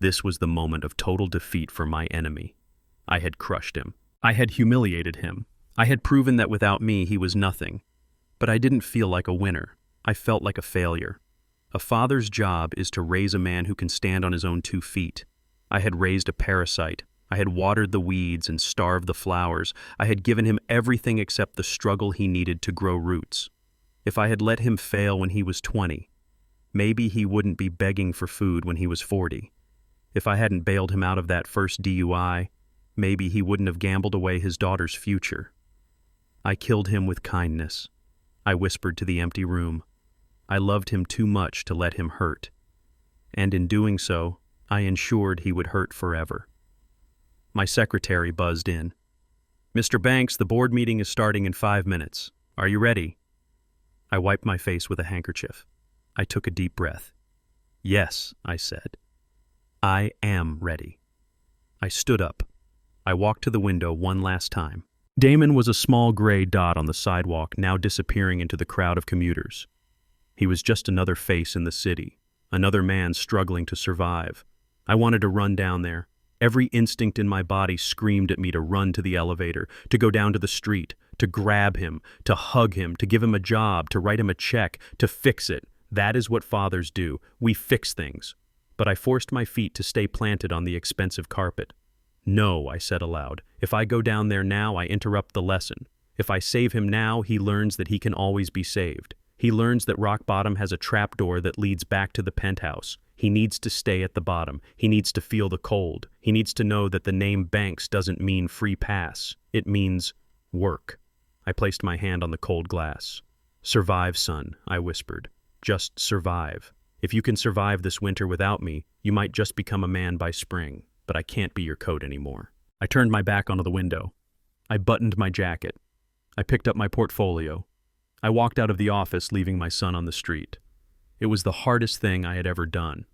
This was the moment of total defeat for my enemy. I had crushed him. I had humiliated him. I had proven that without me he was nothing. But I didn't feel like a winner. I felt like a failure. A father's job is to raise a man who can stand on his own 2 feet. I had raised a parasite. I had watered the weeds and starved the flowers. I had given him everything except the struggle he needed to grow roots. If I had let him fail when he was 20, maybe he wouldn't be begging for food when he was 40. If I hadn't bailed him out of that first DUI, maybe he wouldn't have gambled away his daughter's future. I killed him with kindness. I whispered to the empty room. I loved him too much to let him hurt. And in doing so, I ensured he would hurt forever. My secretary buzzed in. "Mr. Banks, the board meeting is starting in 5 minutes. Are you ready?" I wiped my face with a handkerchief. I took a deep breath. "Yes," I said. "I am ready." I stood up. I walked to the window one last time. Damon was a small gray dot on the sidewalk, now disappearing into the crowd of commuters. He was just another face in the city, another man struggling to survive. I wanted to run down there. Every instinct in my body screamed at me to run to the elevator, to go down to the street, to grab him, to hug him, to give him a job, to write him a check, to fix it. That is what fathers do. We fix things. But I forced my feet to stay planted on the expensive carpet. "No," I said aloud. "If I go down there now, I interrupt the lesson. If I save him now, he learns that he can always be saved. He learns that rock bottom has a trapdoor that leads back to the penthouse. He needs to stay at the bottom. He needs to feel the cold. He needs to know that the name Banks doesn't mean free pass. It means work." I placed my hand on the cold glass. "Survive, son," I whispered. "Just survive. If you can survive this winter without me, you might just become a man by spring, but I can't be your coat anymore." I turned my back onto the window. I buttoned my jacket. I picked up my portfolio. I walked out of the office, leaving my son on the street. It was the hardest thing I had ever done.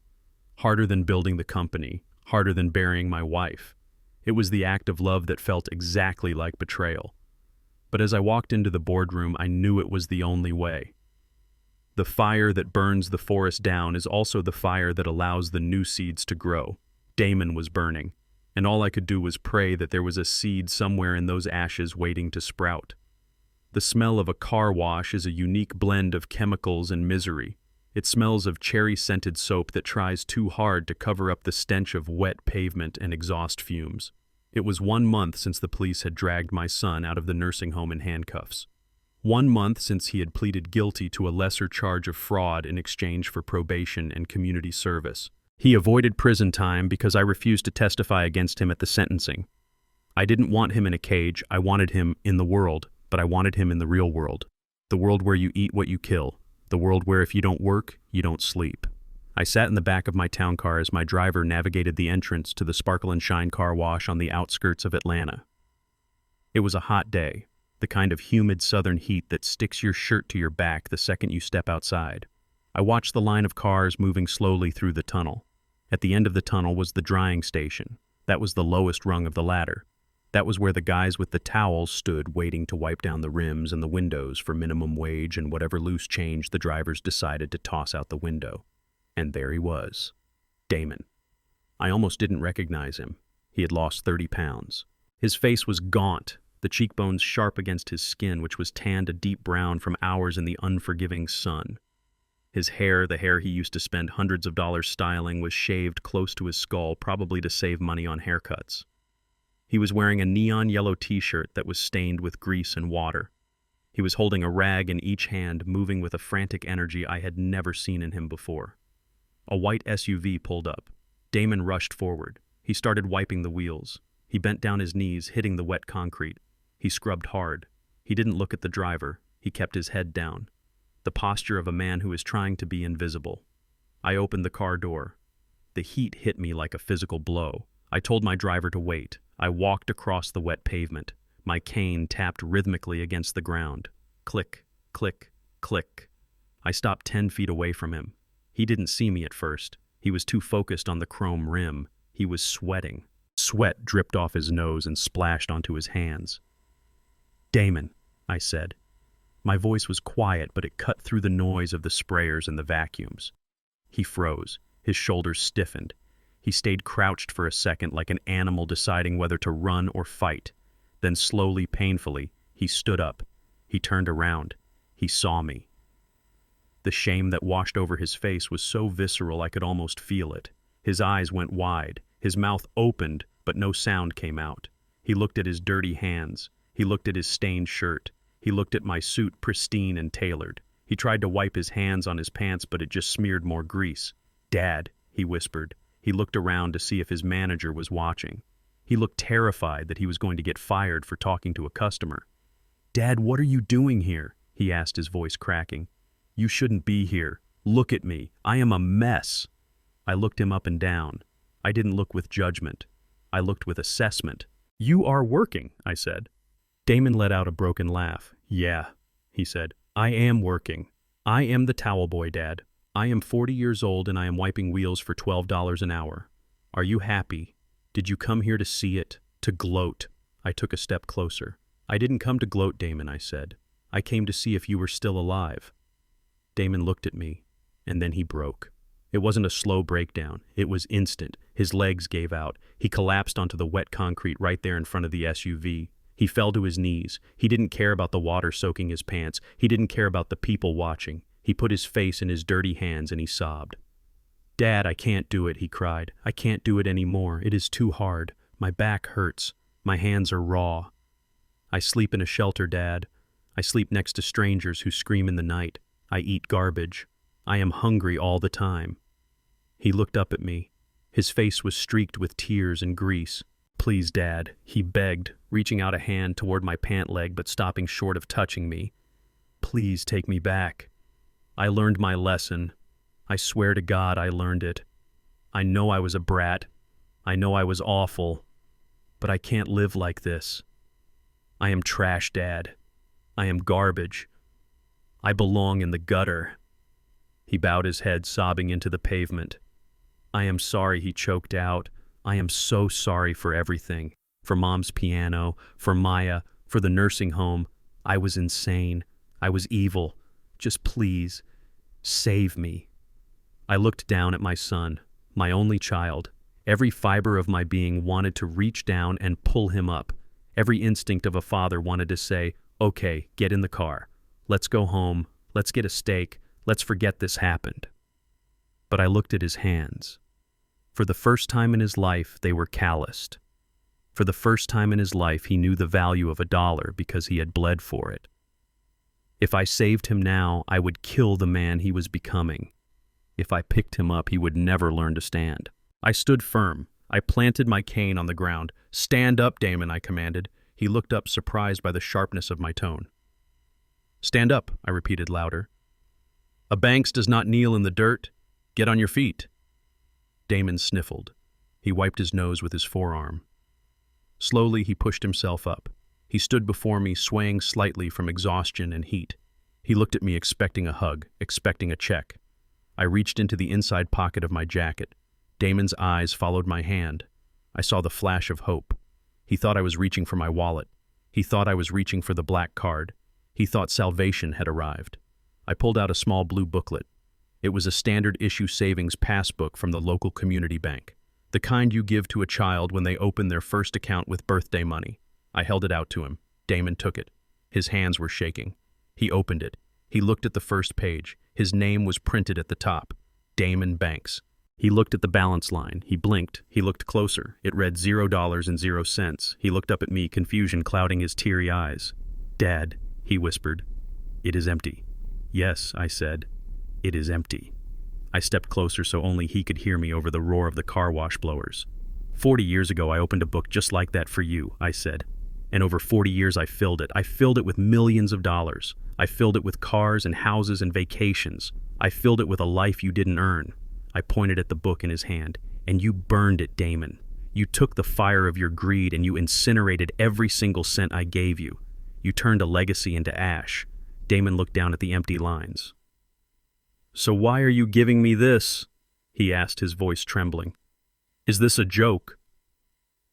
Harder than building the company, harder than burying my wife. It was the act of love that felt exactly like betrayal. But as I walked into the boardroom, I knew it was the only way. The fire that burns the forest down is also the fire that allows the new seeds to grow. Damon was burning, and all I could do was pray that there was a seed somewhere in those ashes waiting to sprout. The smell of a car wash is a unique blend of chemicals and misery. It smells of cherry-scented soap that tries too hard to cover up the stench of wet pavement and exhaust fumes. It was 1 month since the police had dragged my son out of the nursing home in handcuffs. 1 month since he had pleaded guilty to a lesser charge of fraud in exchange for probation and community service. He avoided prison time because I refused to testify against him at the sentencing. I didn't want him in a cage. I wanted him in the world, but I wanted him in the real world. The world where you eat what you kill. The world where if you don't work, you don't sleep. I sat in the back of my town car as my driver navigated the entrance to the Sparkle and Shine car wash on the outskirts of Atlanta. It was a hot day, the kind of humid southern heat that sticks your shirt to your back the second you step outside. I watched the line of cars moving slowly through the tunnel. At the end of the tunnel was the drying station. That was the lowest rung of the ladder. That was where the guys with the towels stood waiting to wipe down the rims and the windows for minimum wage and whatever loose change the drivers decided to toss out the window. And there he was, Damon. I almost didn't recognize him. He had lost 30 pounds. His face was gaunt, the cheekbones sharp against his skin, which was tanned a deep brown from hours in the unforgiving sun. His hair, the hair he used to spend hundreds of dollars styling, was shaved close to his skull, probably to save money on haircuts. He was wearing a neon yellow t-shirt that was stained with grease and water. He was holding a rag in each hand, moving with a frantic energy I had never seen in him before. A white SUV pulled up. Damon rushed forward. He started wiping the wheels. He bent down his knees, hitting the wet concrete. He scrubbed hard. He didn't look at the driver. He kept his head down. The posture of a man who is trying to be invisible. I opened the car door. The heat hit me like a physical blow. I told my driver to wait. I walked across the wet pavement. My cane tapped rhythmically against the ground. Click, click, click. I stopped 10 feet away from him. He didn't see me at first. He was too focused on the chrome rim. He was sweating. Sweat dripped off his nose and splashed onto his hands. "Damon," I said. My voice was quiet, but it cut through the noise of the sprayers and the vacuums. He froze. His shoulders stiffened. He stayed crouched for a second like an animal deciding whether to run or fight. Then slowly, painfully, he stood up. He turned around. He saw me. The shame that washed over his face was so visceral I could almost feel it. His eyes went wide. His mouth opened, but no sound came out. He looked at his dirty hands. He looked at his stained shirt. He looked at my suit, pristine and tailored. He tried to wipe his hands on his pants, but it just smeared more grease. "Dad," he whispered. He looked around to see if his manager was watching. He looked terrified that he was going to get fired for talking to a customer. "Dad, what are you doing here?" he asked, his voice cracking. "You shouldn't be here. Look at me. I am a mess." I looked him up and down. I didn't look with judgment. I looked with assessment. "You are working," I said. Damon let out a broken laugh. "Yeah," he said. "I am working. I am the towel boy, Dad. I am 40 years old and I am wiping wheels for $12 an hour. Are you happy? Did you come here to see it? To gloat?" I took a step closer. "I didn't come to gloat, Damon," I said. "I came to see if you were still alive." Damon looked at me, and then he broke. It wasn't a slow breakdown. It was instant. His legs gave out. He collapsed onto the wet concrete right there in front of the SUV. He fell to his knees. He didn't care about the water soaking his pants. He didn't care about the people watching. He put his face in his dirty hands and he sobbed. "Dad, I can't do it," he cried. "I can't do it anymore. It is too hard. My back hurts. My hands are raw. I sleep in a shelter, Dad. I sleep next to strangers who scream in the night. I eat garbage. I am hungry all the time." He looked up at me. His face was streaked with tears and grease. "Please, Dad," he begged, reaching out a hand toward my pant leg but stopping short of touching me. "Please take me back. I learned my lesson. I swear to God I learned it. I know I was a brat. I know I was awful. But I can't live like this. I am trash, Dad. I am garbage. I belong in the gutter." He bowed his head, sobbing into the pavement. "I am sorry," he choked out. "I am so sorry for everything. For Mom's piano, for Maya, for the nursing home. I was insane. I was evil. Just please, save me." I looked down at my son, my only child. Every fiber of my being wanted to reach down and pull him up. Every instinct of a father wanted to say, "Okay, get in the car. Let's go home. Let's get a steak. Let's forget this happened." But I looked at his hands. For the first time in his life, they were calloused. For the first time in his life, he knew the value of $1 because he had bled for it. If I saved him now, I would kill the man he was becoming. If I picked him up, he would never learn to stand. I stood firm. I planted my cane on the ground. "Stand up, Damon," I commanded. He looked up, surprised by the sharpness of my tone. "Stand up," I repeated louder. "A Banks does not kneel in the dirt. Get on your feet." Damon sniffled. He wiped his nose with his forearm. Slowly, he pushed himself up. He stood before me, swaying slightly from exhaustion and heat. He looked at me, expecting a hug, expecting a check. I reached into the inside pocket of my jacket. Damon's eyes followed my hand. I saw the flash of hope. He thought I was reaching for my wallet. He thought I was reaching for the black card. He thought salvation had arrived. I pulled out a small blue booklet. It was a standard issue savings passbook from the local community bank, the kind you give to a child when they open their first account with birthday money. I held it out to him. Damon took it. His hands were shaking. He opened it. He looked at the first page. His name was printed at the top. Damon Banks. He looked at the balance line. He blinked. He looked closer. It read $0.00. He looked up at me, confusion clouding his teary eyes. "Dad," he whispered. "It is empty." "Yes," I said. "It is empty." I stepped closer so only he could hear me over the roar of the car wash blowers. 40 years ago, I opened a book just like that for you, I said. And over 40 years, I filled it. I filled it with millions of dollars. I filled it with cars and houses and vacations. I filled it with a life you didn't earn. I pointed at the book in his hand. And you burned it, Damon. You took the fire of your greed and you incinerated every single cent I gave you. You turned a legacy into ash. Damon looked down at the empty lines. So why are you giving me this? He asked, his voice trembling. Is this a joke?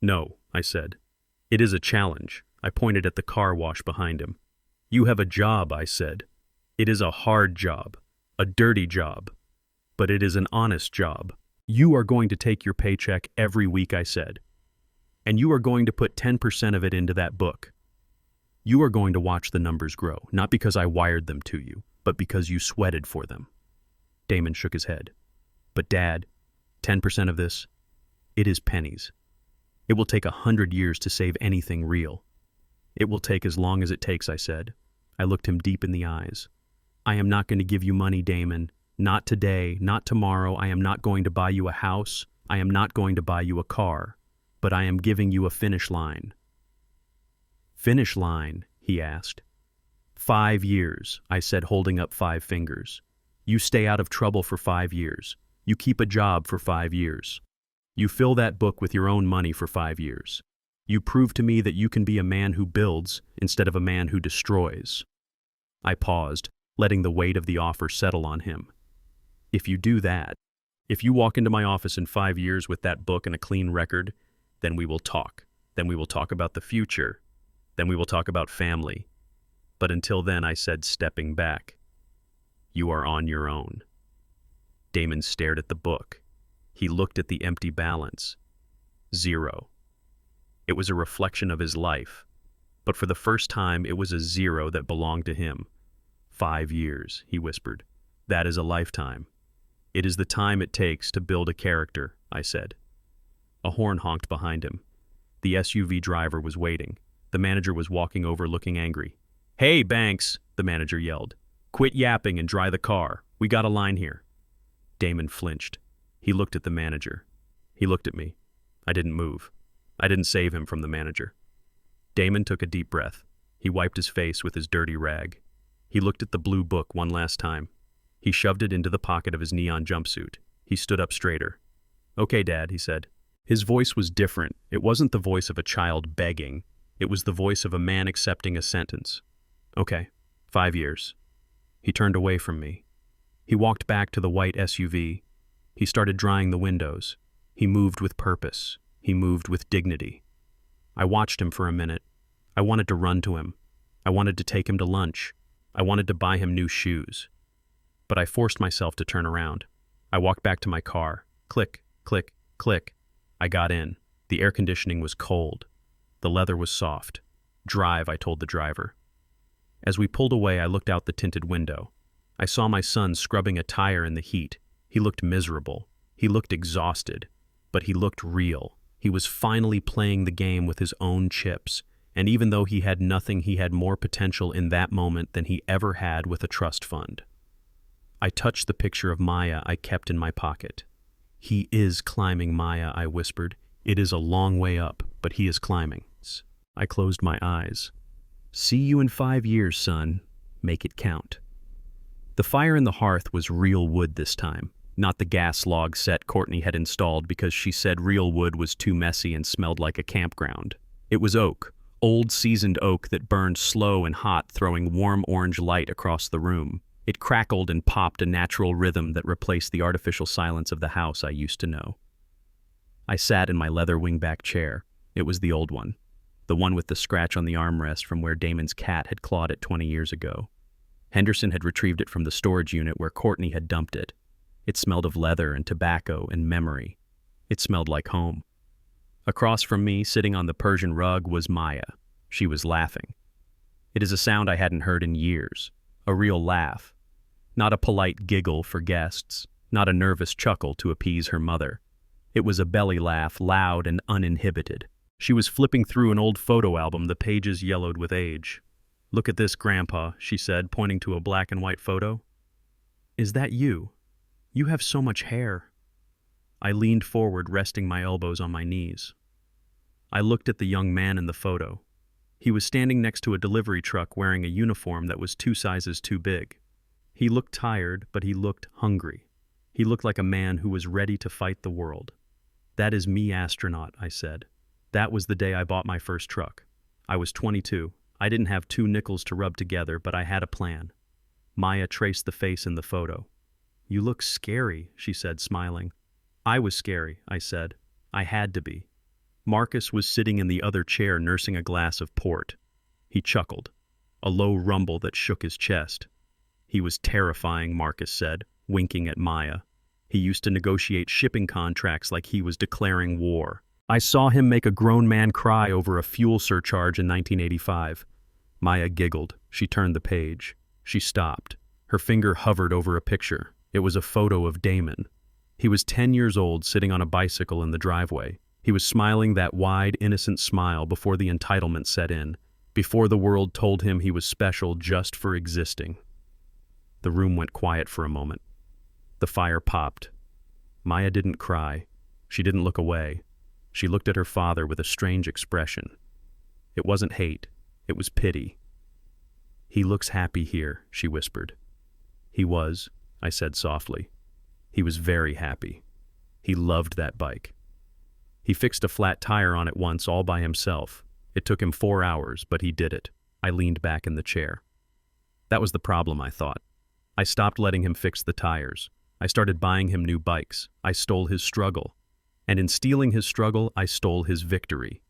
No, I said. It is a challenge. I pointed at the car wash behind him. You have a job, I said. It is a hard job, a dirty job, but it is an honest job. You are going to take your paycheck every week, I said. And you are going to put 10% of it into that book. You are going to watch the numbers grow, not because I wired them to you, but because you sweated for them. Damon shook his head. But Dad, 10% of this, it is pennies. It will take 100 years to save anything real. It will take as long as it takes, I said. I looked him deep in the eyes. I am not going to give you money, Damon. Not today, not tomorrow. I am not going to buy you a house. I am not going to buy you a car. But I am giving you a finish line. Finish line? He asked. 5 years, I said, holding up 5 fingers. You stay out of trouble for 5 years. You keep a job for 5 years. You fill that book with your own money for 5 years. You prove to me that you can be a man who builds instead of a man who destroys. I paused, letting the weight of the offer settle on him. If you do that, if you walk into my office in 5 years with that book and a clean record, then we will talk. Then we will talk about the future. Then we will talk about family. But until then, I said, stepping back, you are on your own. Damon stared at the book. He looked at the empty balance. 0. It was a reflection of his life. But for the first time, it was a 0 that belonged to him. 5 years, he whispered. That is a lifetime. It is the time it takes to build a character, I said. A horn honked behind him. The SUV driver was waiting. The manager was walking over looking angry. Hey, Banks, the manager yelled. Quit yapping and dry the car. We got a line here. Damon flinched. He looked at the manager. He looked at me. I didn't move. I didn't save him from the manager. Damon took a deep breath. He wiped his face with his dirty rag. He looked at the blue book one last time. He shoved it into the pocket of his neon jumpsuit. He stood up straighter. Okay, Dad, he said. His voice was different. It wasn't the voice of a child begging. It was the voice of a man accepting a sentence. Okay, 5 years. He turned away from me. He walked back to the white SUV. He started drying the windows. He moved with purpose. He moved with dignity. I watched him for a minute. I wanted to run to him. I wanted to take him to lunch. I wanted to buy him new shoes. But I forced myself to turn around. I walked back to my car. Click, click, click. I got in. The air conditioning was cold. The leather was soft. Drive, I told the driver. As we pulled away, I looked out the tinted window. I saw my son scrubbing a tire in the heat. He looked miserable. He looked exhausted. But he looked real. He was finally playing the game with his own chips. And even though he had nothing, he had more potential in that moment than he ever had with a trust fund. I touched the picture of Maya I kept in my pocket. He is climbing, Maya, I whispered. It is a long way up, but he is climbing. I closed my eyes. See you in 5 years, son. Make it count. The fire in the hearth was real wood this time, not the gas log set Courtney had installed because she said real wood was too messy and smelled like a campground. It was oak, old seasoned oak that burned slow and hot, throwing warm orange light across the room. It crackled and popped a natural rhythm that replaced the artificial silence of the house I used to know. I sat in my leather wingback chair. It was the old one. The one with the scratch on the armrest from where Damon's cat had clawed it 20 years ago. Henderson had retrieved it from the storage unit where Courtney had dumped it. It smelled of leather and tobacco and memory. It smelled like home. Across from me, sitting on the Persian rug, was Maya. She was laughing. It is a sound I hadn't heard in years. A real laugh. Not a polite giggle for guests. Not a nervous chuckle to appease her mother. It was a belly laugh, loud and uninhibited. She was flipping through an old photo album, the pages yellowed with age. Look at this, Grandpa, she said, pointing to a black and white photo. Is that you? You have so much hair. I leaned forward, resting my elbows on my knees. I looked at the young man in the photo. He was standing next to a delivery truck wearing a uniform that was 2 sizes too big. He looked tired, but he looked hungry. He looked like a man who was ready to fight the world. "That is me, astronaut," I said. That was the day I bought my first truck. I was 22. I didn't have 2 nickels to rub together, but I had a plan. Maya traced the face in the photo. "You look scary," she said, smiling. "I was scary," I said. "I had to be." Marcus was sitting in the other chair nursing a glass of port. He chuckled, a low rumble that shook his chest. "He was terrifying," Marcus said, winking at Maya. "He used to negotiate shipping contracts like he was declaring war. I saw him make a grown man cry over a fuel surcharge in 1985. Maya giggled. She turned the page. She stopped. Her finger hovered over a picture. It was a photo of Damon. He was 10 years old, sitting on a bicycle in the driveway. He was smiling that wide, innocent smile before the entitlement set in, before the world told him he was special just for existing. The room went quiet for a moment. The fire popped. Maya didn't cry. She didn't look away. She looked at her father with a strange expression. It wasn't hate. It was pity. "He looks happy here," she whispered. "He was," I said softly. "He was very happy. He loved that bike. He fixed a flat tire on it once all by himself. It took him 4 hours, but he did it." I leaned back in the chair. That was the problem, I thought. I stopped letting him fix the tires. I started buying him new bikes. I stole his struggle. And in stealing his struggle, I stole his victory.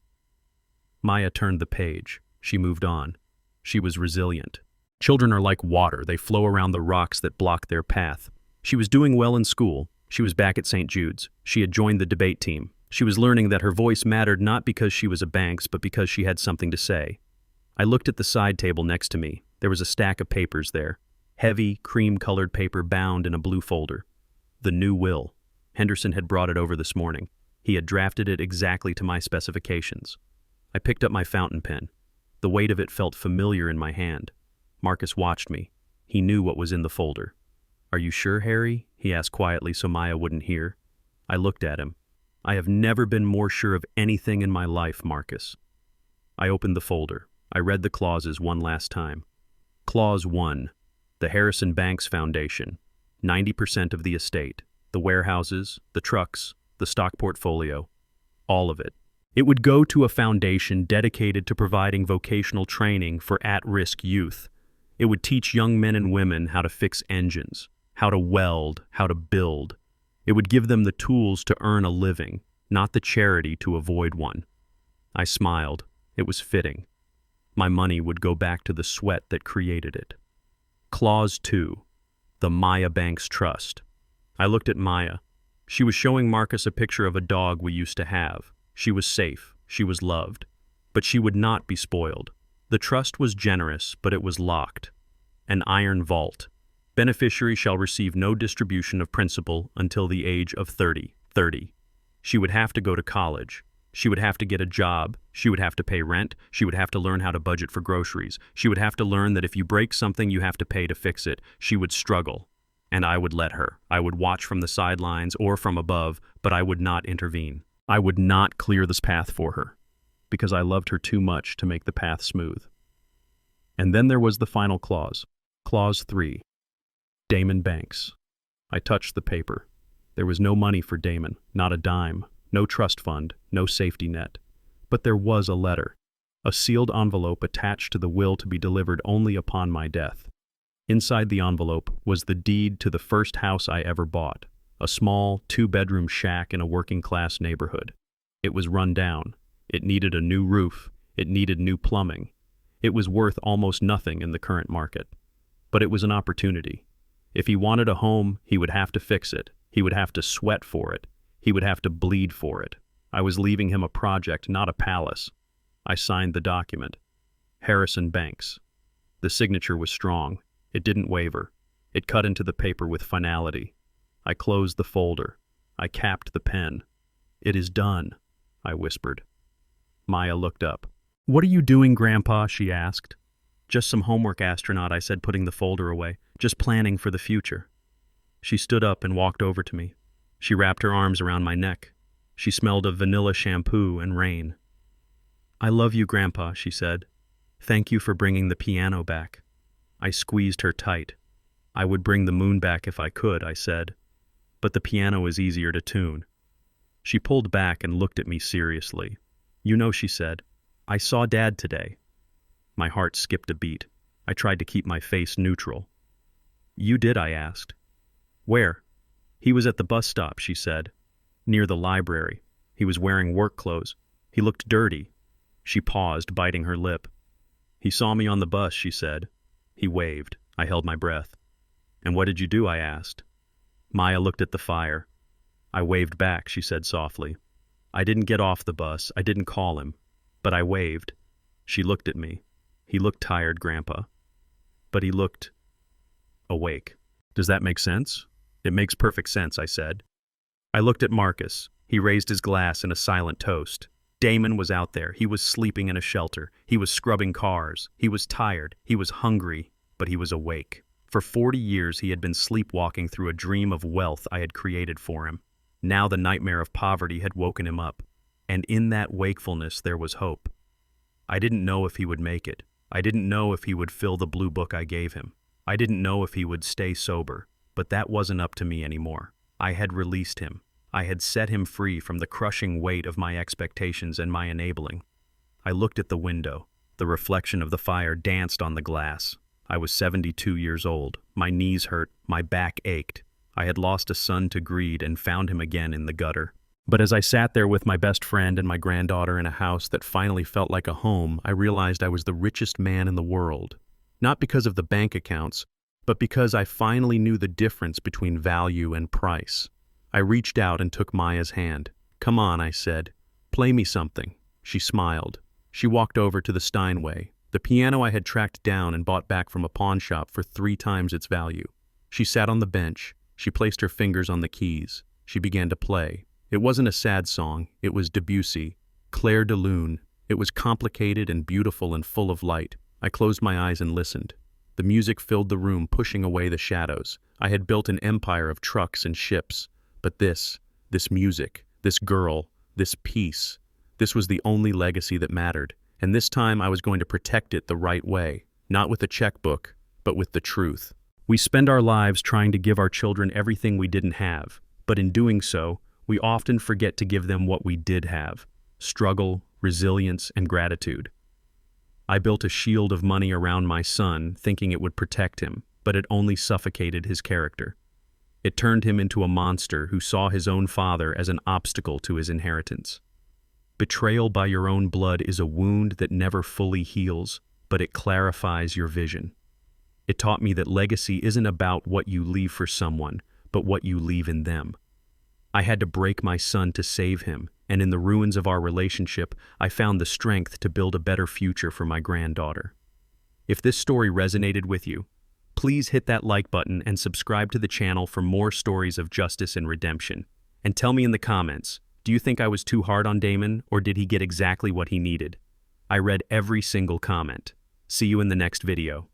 Maya turned the page. She moved on. She was resilient. Children are like water. They flow around the rocks that block their path. She was doing well in school. She was back at St. Jude's. She had joined the debate team. She was learning that her voice mattered not because she was a Banks, but because she had something to say. I looked at the side table next to me. There was a stack of papers there. Heavy, cream-colored paper bound in a blue folder. The new will. Henderson had brought it over this morning. He had drafted it exactly to my specifications. I picked up my fountain pen. The weight of it felt familiar in my hand. Marcus watched me. He knew what was in the folder. "Are you sure, Harry?" he asked quietly so Maya wouldn't hear. I looked at him. "I have never been more sure of anything in my life, Marcus." I opened the folder. I read the clauses one last time. Clause 1. The Harrison Banks Foundation. 90% of the estate. The warehouses, the trucks, the stock portfolio. All of it. It would go to a foundation dedicated to providing vocational training for at-risk youth. It would teach young men and women how to fix engines, how to weld, how to build. It would give them the tools to earn a living, not the charity to avoid one. I smiled. It was fitting. My money would go back to the sweat that created it. Clause 2. The Maya Banks Trust. I looked at Maya. She was showing Marcus a picture of a dog we used to have. She was safe. She was loved. But she would not be spoiled. The trust was generous, but it was locked. An iron vault. Beneficiary shall receive no distribution of principal until the age of 30. She would have to go to college. She would have to get a job. She would have to pay rent. She would have to learn how to budget for groceries. She would have to learn that if you break something, you have to pay to fix it. She would struggle. And I would let her. I would watch from the sidelines or from above, but I would not intervene. I would not clear this path for her, because I loved her too much to make the path smooth. And then there was the final clause. Clause 3. Damon Banks. I touched the paper. There was no money for Damon, not a dime, no trust fund, no safety net. But there was a letter, a sealed envelope attached to the will to be delivered only upon my death. Inside the envelope was the deed to the first house I ever bought, a small 2-bedroom shack in a working-class neighborhood. It was run down. It needed a new roof. It needed new plumbing. It was worth almost nothing in the current market. But it was an opportunity. If he wanted a home, he would have to fix it. He would have to sweat for it. He would have to bleed for it. I was leaving him a project, not a palace. I signed the document. Harrison Banks. The signature was strong. It didn't waver. It cut into the paper with finality. I closed the folder. I capped the pen. "It is done," I whispered. Maya looked up. "What are you doing, Grandpa?" she asked. "Just some homework, astronaut," I said, putting the folder away. "Just planning for the future." She stood up and walked over to me. She wrapped her arms around my neck. She smelled of vanilla shampoo and rain. "I love you, Grandpa," she said. "Thank you for bringing the piano back." I squeezed her tight. "I would bring the moon back if I could," I said. "But the piano is easier to tune." She pulled back and looked at me seriously. "You know," she said, "I saw Dad today." My heart skipped a beat. I tried to keep my face neutral. "You did?" I asked. "Where?" "He was at the bus stop," she said. "Near the library. He was wearing work clothes. He looked dirty." She paused, biting her lip. "He saw me on the bus," she said. He waved. I held my breath. "And what did you do?" I asked. Maya looked at the fire. "I waved back," she said softly. "I didn't get off the bus. I didn't call him. But I waved." She looked at me. "He looked tired, Grandpa. But he looked awake." "Does that make sense?" "It makes perfect sense," I said. I looked at Marcus. He raised his glass in a silent toast. Damon was out there. He was sleeping in a shelter. He was scrubbing cars. He was tired. He was hungry, but he was awake. For 40 years he had been sleepwalking through a dream of wealth I had created for him. Now the nightmare of poverty had woken him up, and in that wakefulness there was hope. I didn't know if he would make it. I didn't know if he would fill the blue book I gave him. I didn't know if he would stay sober, but that wasn't up to me anymore. I had released him. I had set him free from the crushing weight of my expectations and my enabling. I looked at the window. The reflection of the fire danced on the glass. I was 72 years old. My knees hurt. My back ached. I had lost a son to greed and found him again in the gutter. But as I sat there with my best friend and my granddaughter in a house that finally felt like a home, I realized I was the richest man in the world. Not because of the bank accounts, but because I finally knew the difference between value and price. I reached out and took Maya's hand. "Come on," I said. "Play me something." She smiled. She walked over to the Steinway, the piano I had tracked down and bought back from a pawn shop for 3 times its value. She sat on the bench. She placed her fingers on the keys. She began to play. It wasn't a sad song. It was Debussy, Clair de Lune. It was complicated and beautiful and full of light. I closed my eyes and listened. The music filled the room, pushing away the shadows. I had built an empire of trucks and ships. But this music, this girl, this peace, this was the only legacy that mattered. And this time I was going to protect it the right way, not with a checkbook, but with the truth. We spend our lives trying to give our children everything we didn't have, but in doing so, we often forget to give them what we did have: struggle, resilience, and gratitude. I built a shield of money around my son, thinking it would protect him, but it only suffocated his character. It turned him into a monster who saw his own father as an obstacle to his inheritance. Betrayal by your own blood is a wound that never fully heals, but it clarifies your vision. It taught me that legacy isn't about what you leave for someone, but what you leave in them. I had to break my son to save him, and in the ruins of our relationship, I found the strength to build a better future for my granddaughter. If this story resonated with you, please hit that like button and subscribe to the channel for more stories of justice and redemption. And tell me in the comments, do you think I was too hard on Damon, or did he get exactly what he needed? I read every single comment. See you in the next video.